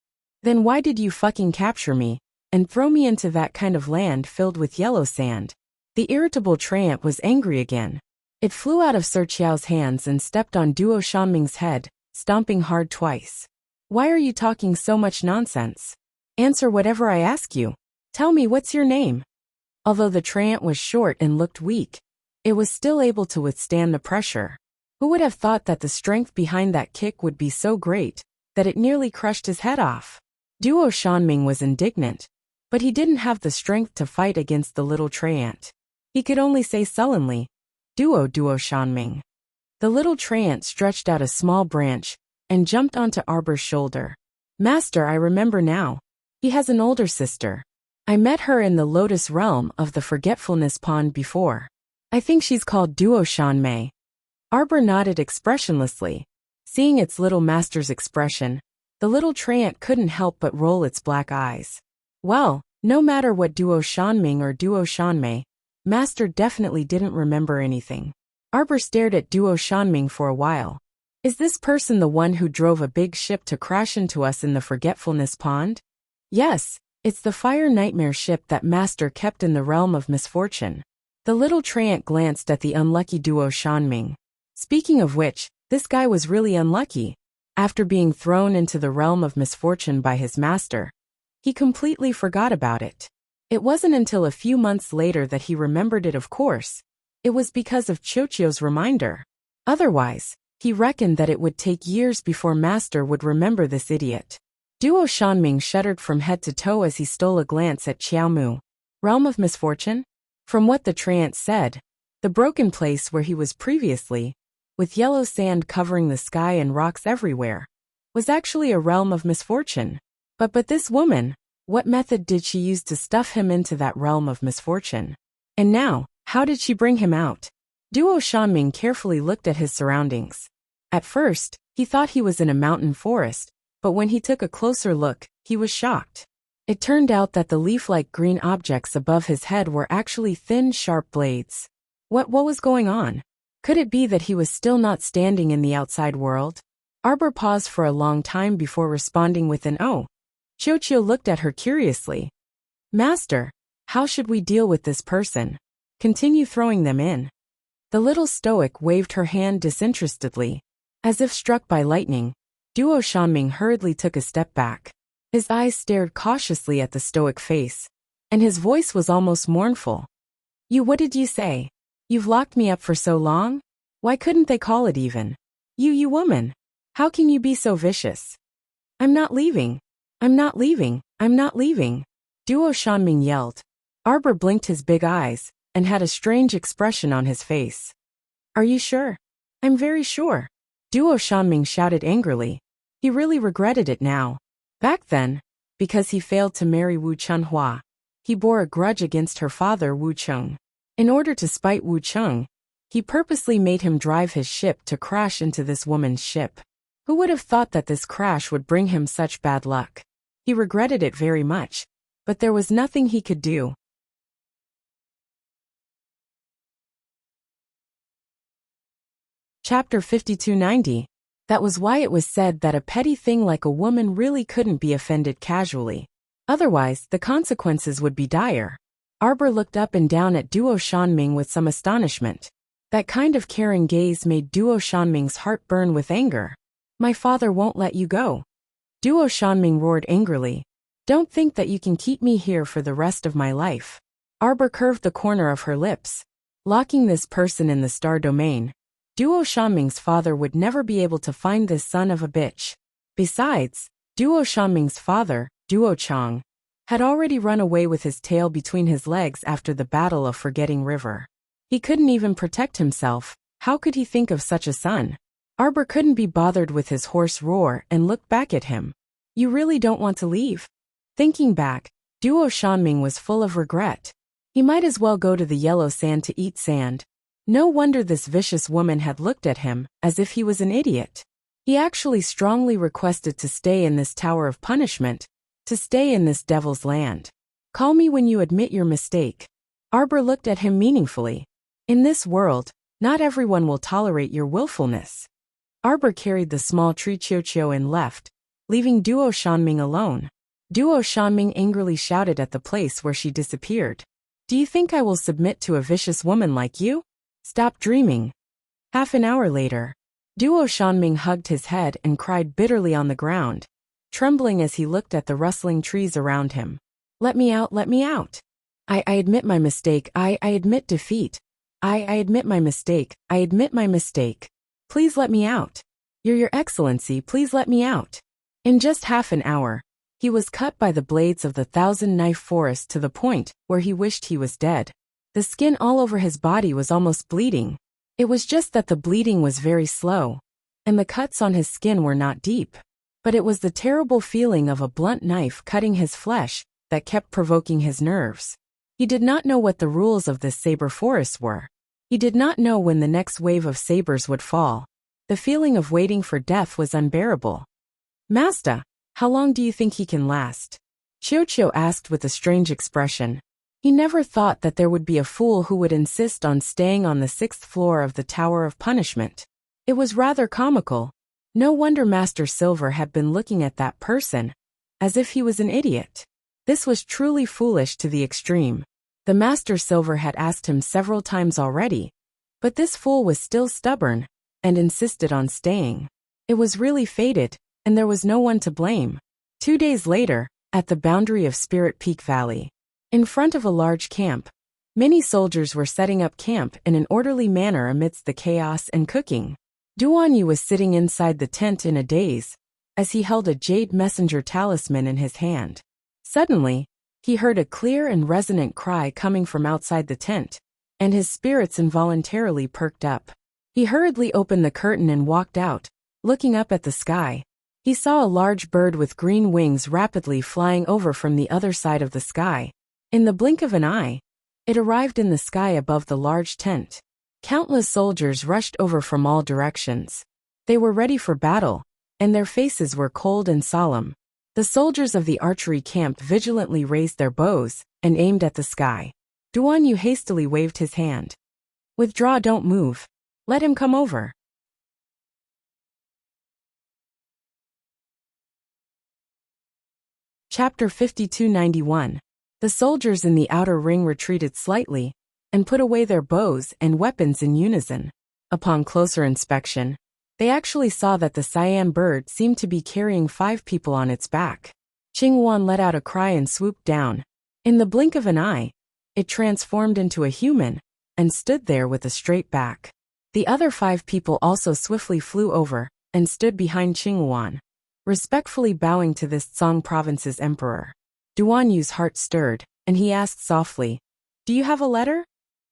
Then why did you fucking capture me and throw me into that kind of land filled with yellow sand?" The irritable treant was angry again. It flew out of Sir Qiao's hands and stepped on Duo Shanming's head, stomping hard twice. "Why are you talking so much nonsense? Answer whatever I ask you. Tell me, what's your name?" Although the treant was short and looked weak, it was still able to withstand the pressure. Who would have thought that the strength behind that kick would be so great that it nearly crushed his head off? Duo Shanming was indignant, but he didn't have the strength to fight against the little treant. He could only say sullenly, Duo Shanming." The little treant stretched out a small branch and jumped onto Arbor's shoulder. "Master, I remember now. He has an older sister. I met her in the Lotus Realm of the Forgetfulness Pond before. I think she's called Duo Shanmei." Arbor nodded expressionlessly. Seeing its little master's expression, the little treant couldn't help but roll its black eyes. Well, no matter what Duo Shanming or Duo Shanmei, Master definitely didn't remember anything. Arbor stared at Duo Shanming for a while. "Is this person the one who drove a big ship to crash into us in the Forgetfulness Pond?" "Yes. It's the fire nightmare ship that Master kept in the realm of misfortune." The little treant glanced at the unlucky Duo Shanming. Speaking of which, this guy was really unlucky. After being thrown into the realm of misfortune by his master, he completely forgot about it. It wasn't until a few months later that he remembered it, of course. It was because of Chochio's reminder. Otherwise, he reckoned that it would take years before Master would remember this idiot. Duo Shanming shuddered from head to toe as he stole a glance at Xiaomu. Realm of misfortune? From what the treant said, the broken place where he was previously, with yellow sand covering the sky and rocks everywhere, was actually a realm of misfortune. But this woman, what method did she use to stuff him into that realm of misfortune? And now, how did she bring him out? Duo Shanming carefully looked at his surroundings. At first, he thought he was in a mountain forest, but when he took a closer look, he was shocked. It turned out that the leaf-like green objects above his head were actually thin, sharp blades. What was going on? Could it be that he was still not standing in the outside world? Arbor paused for a long time before responding with an "oh." Chochio looked at her curiously. "Master, how should we deal with this person? Continue throwing them in?" The little stoic waved her hand disinterestedly. As if struck by lightning, Duo Shanming hurriedly took a step back. His eyes stared cautiously at the stoic face, and his voice was almost mournful. What did you say? You've locked me up for so long? Why couldn't they call it even? You woman. How can you be so vicious?" "I'm not leaving. I'm not leaving. I'm not leaving," Duo Shanming yelled. Arbor blinked his big eyes and had a strange expression on his face. "Are you sure?" "I'm very sure," Duo Shanming shouted angrily. He really regretted it now. Back then, because he failed to marry Wu Chunhua, he bore a grudge against her father Wu Cheng. In order to spite Wu Cheng, he purposely made him drive his ship to crash into this woman's ship. Who would have thought that this crash would bring him such bad luck? He regretted it very much, but there was nothing he could do. Chapter 5290. That was why it was said that a petty thing like a woman really couldn't be offended casually. Otherwise, the consequences would be dire. Arbor looked up and down at Duo Shanming with some astonishment. That kind of caring gaze made Duo Shanming's heart burn with anger. My father won't let you go. Duo Shanming roared angrily. Don't think that you can keep me here for the rest of my life. Arbor curved the corner of her lips. Locking this person in the star domain. Duo Shanming's father would never be able to find this son of a bitch. Besides, Duo Shanming's father, Duo Chang, had already run away with his tail between his legs after the Battle of Forgetting River. He couldn't even protect himself. How could he think of such a son? Arbor couldn't be bothered with his hoarse roar and looked back at him. You really don't want to leave? Thinking back, Duo Shanming was full of regret. He might as well go to the yellow sand to eat sand. No wonder this vicious woman had looked at him as if he was an idiot. He actually strongly requested to stay in this tower of punishment, to stay in this devil's land. Call me when you admit your mistake. Arbor looked at him meaningfully. In this world, not everyone will tolerate your willfulness. Arbor carried the small tree Chio and left, leaving Duo Shanming alone. Duo Shanming angrily shouted at the place where she disappeared. Do you think I will submit to a vicious woman like you? Stop dreaming. Half an hour later, Duo Shanming hugged his head and cried bitterly on the ground, trembling as he looked at the rustling trees around him. Let me out, let me out. I admit my mistake, I admit defeat. I admit my mistake, I admit my mistake. Please let me out. Your Excellency, please let me out. In just half an hour, he was cut by the blades of the thousand-knife forest to the point where he wished he was dead. The skin all over his body was almost bleeding. It was just that the bleeding was very slow, and the cuts on his skin were not deep. But it was the terrible feeling of a blunt knife cutting his flesh that kept provoking his nerves. He did not know what the rules of this saber forest were. He did not know when the next wave of sabers would fall. The feeling of waiting for death was unbearable. Master, how long do you think he can last? Chio asked with a strange expression. He never thought that there would be a fool who would insist on staying on the 6th floor of the Tower of Punishment. It was rather comical. No wonder Master Silver had been looking at that person, as if he was an idiot. This was truly foolish to the extreme. The Master Silver had asked him several times already, but this fool was still stubborn, and insisted on staying. It was really fated, and there was no one to blame. 2 days later, at the boundary of Spirit Peak Valley, in front of a large camp, many soldiers were setting up camp in an orderly manner amidst the chaos and cooking. Duanyu was sitting inside the tent in a daze, as he held a jade messenger talisman in his hand. Suddenly, he heard a clear and resonant cry coming from outside the tent, and his spirits involuntarily perked up. He hurriedly opened the curtain and walked out, looking up at the sky. He saw a large bird with green wings rapidly flying over from the other side of the sky. In the blink of an eye, it arrived in the sky above the large tent. Countless soldiers rushed over from all directions. They were ready for battle, and their faces were cold and solemn. The soldiers of the archery camp vigilantly raised their bows and aimed at the sky. Duanyu hastily waved his hand. Withdraw, don't move. Let him come over. Chapter 5291. The soldiers in the outer ring retreated slightly, and put away their bows and weapons in unison. Upon closer inspection, they actually saw that the Siam bird seemed to be carrying 5 people on its back. Qinghuan let out a cry and swooped down. In the blink of an eye, it transformed into a human, and stood there with a straight back. The other 5 people also swiftly flew over, and stood behind Qinghuan, respectfully bowing to this Tsang province's emperor. Duanyu's heart stirred, and he asked softly, Do you have a letter?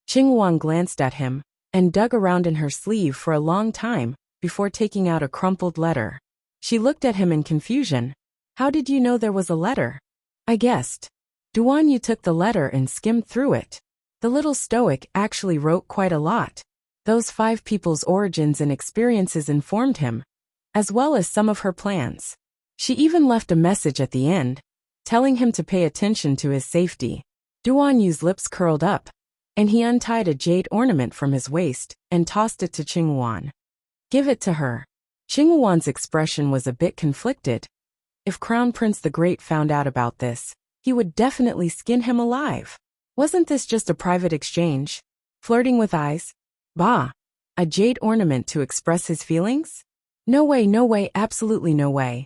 Qinghuan glanced at him, and dug around in her sleeve for a long time, before taking out a crumpled letter. She looked at him in confusion. How did you know there was a letter? I guessed. Duanyu took the letter and skimmed through it. The little stoic actually wrote quite a lot. Those 5 people's origins and experiences informed him, as well as some of her plans. She even left a message at the end, telling him to pay attention to his safety. Duanyu's lips curled up, and he untied a jade ornament from his waist and tossed it to Qinghuan. Give it to her. Xinghuan's expression was a bit conflicted. If Crown Prince the Great found out about this, he would definitely skin him alive. Wasn't this just a private exchange? Flirting with eyes? Bah! A jade ornament to express his feelings? No way, absolutely no way.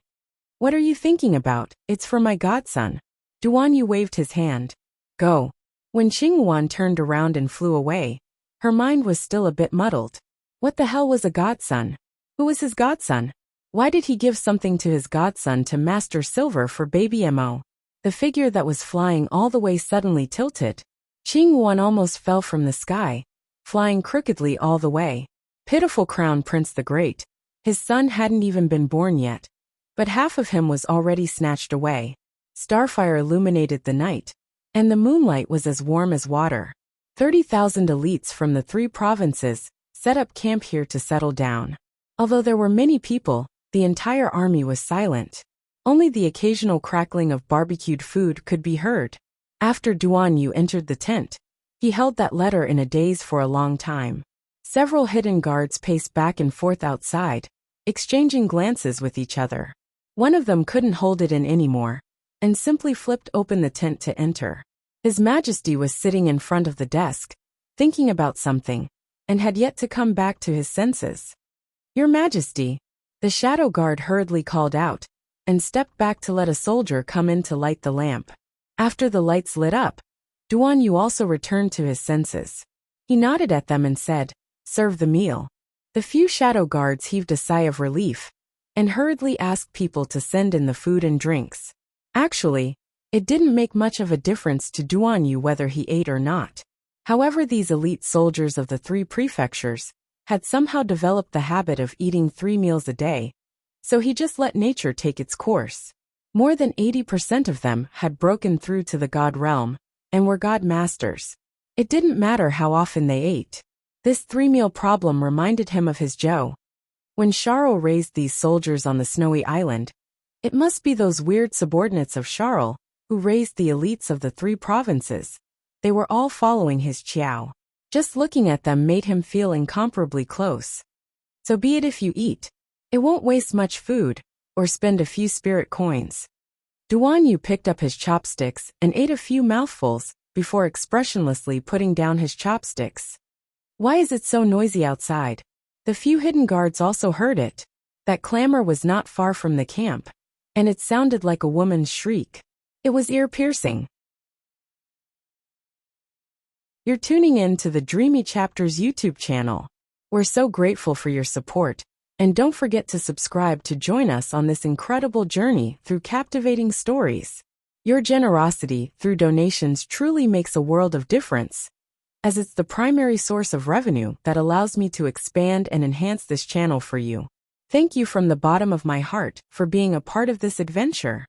What are you thinking about? It's for my godson. Duan Yu waved his hand. Go. When Xinghuan turned around and flew away, her mind was still a bit muddled. What the hell was a godson? Who was his godson? Why did he give something to his godson to Master Silver for baby Mo? The figure that was flying all the way suddenly tilted. Xinghuan almost fell from the sky, flying crookedly all the way. Pitiful Crown Prince the Great. His son hadn't even been born yet, but half of him was already snatched away. Starfire illuminated the night, and the moonlight was as warm as water. 30,000 elites from the 3 provinces set up camp here to settle down. Although there were many people, the entire army was silent. Only the occasional crackling of barbecued food could be heard. After Duan Yu entered the tent, he held that letter in a daze for a long time. Several hidden guards paced back and forth outside, exchanging glances with each other. One of them couldn't hold it in anymore, and simply flipped open the tent to enter. His Majesty was sitting in front of the desk, thinking about something, and had yet to come back to his senses. Your Majesty, the shadow guard hurriedly called out, and stepped back to let a soldier come in to light the lamp. After the lights lit up, Duan Yu also returned to his senses. He nodded at them and said, "Serve the meal." The few shadow guards heaved a sigh of relief, and hurriedly asked people to send in the food and drinks. Actually, it didn't make much of a difference to Duan Yu whether he ate or not. However, these elite soldiers of the 3 prefectures had somehow developed the habit of eating 3 meals a day, so he just let nature take its course. More than 80% of them had broken through to the god realm, and were god masters. It didn't matter how often they ate. This 3-meal problem reminded him of his Zhou. When Charles raised these soldiers on the snowy island, it must be those weird subordinates of Charles who raised the elites of the 3 provinces. They were all following his Qiao. Just looking at them made him feel incomparably close. So be it if you eat. It won't waste much food, or spend a few spirit coins. Duan Yu picked up his chopsticks and ate a few mouthfuls before expressionlessly putting down his chopsticks. Why is it so noisy outside? The few hidden guards also heard it. That clamor was not far from the camp, and it sounded like a woman's shriek. It was ear-piercing. You're tuning in to the Dreamy Chapters YouTube channel. We're so grateful for your support, and don't forget to subscribe to join us on this incredible journey through captivating stories. Your generosity through donations truly makes a world of difference, as it's the primary source of revenue that allows me to expand and enhance this channel for you. Thank you from the bottom of my heart for being a part of this adventure.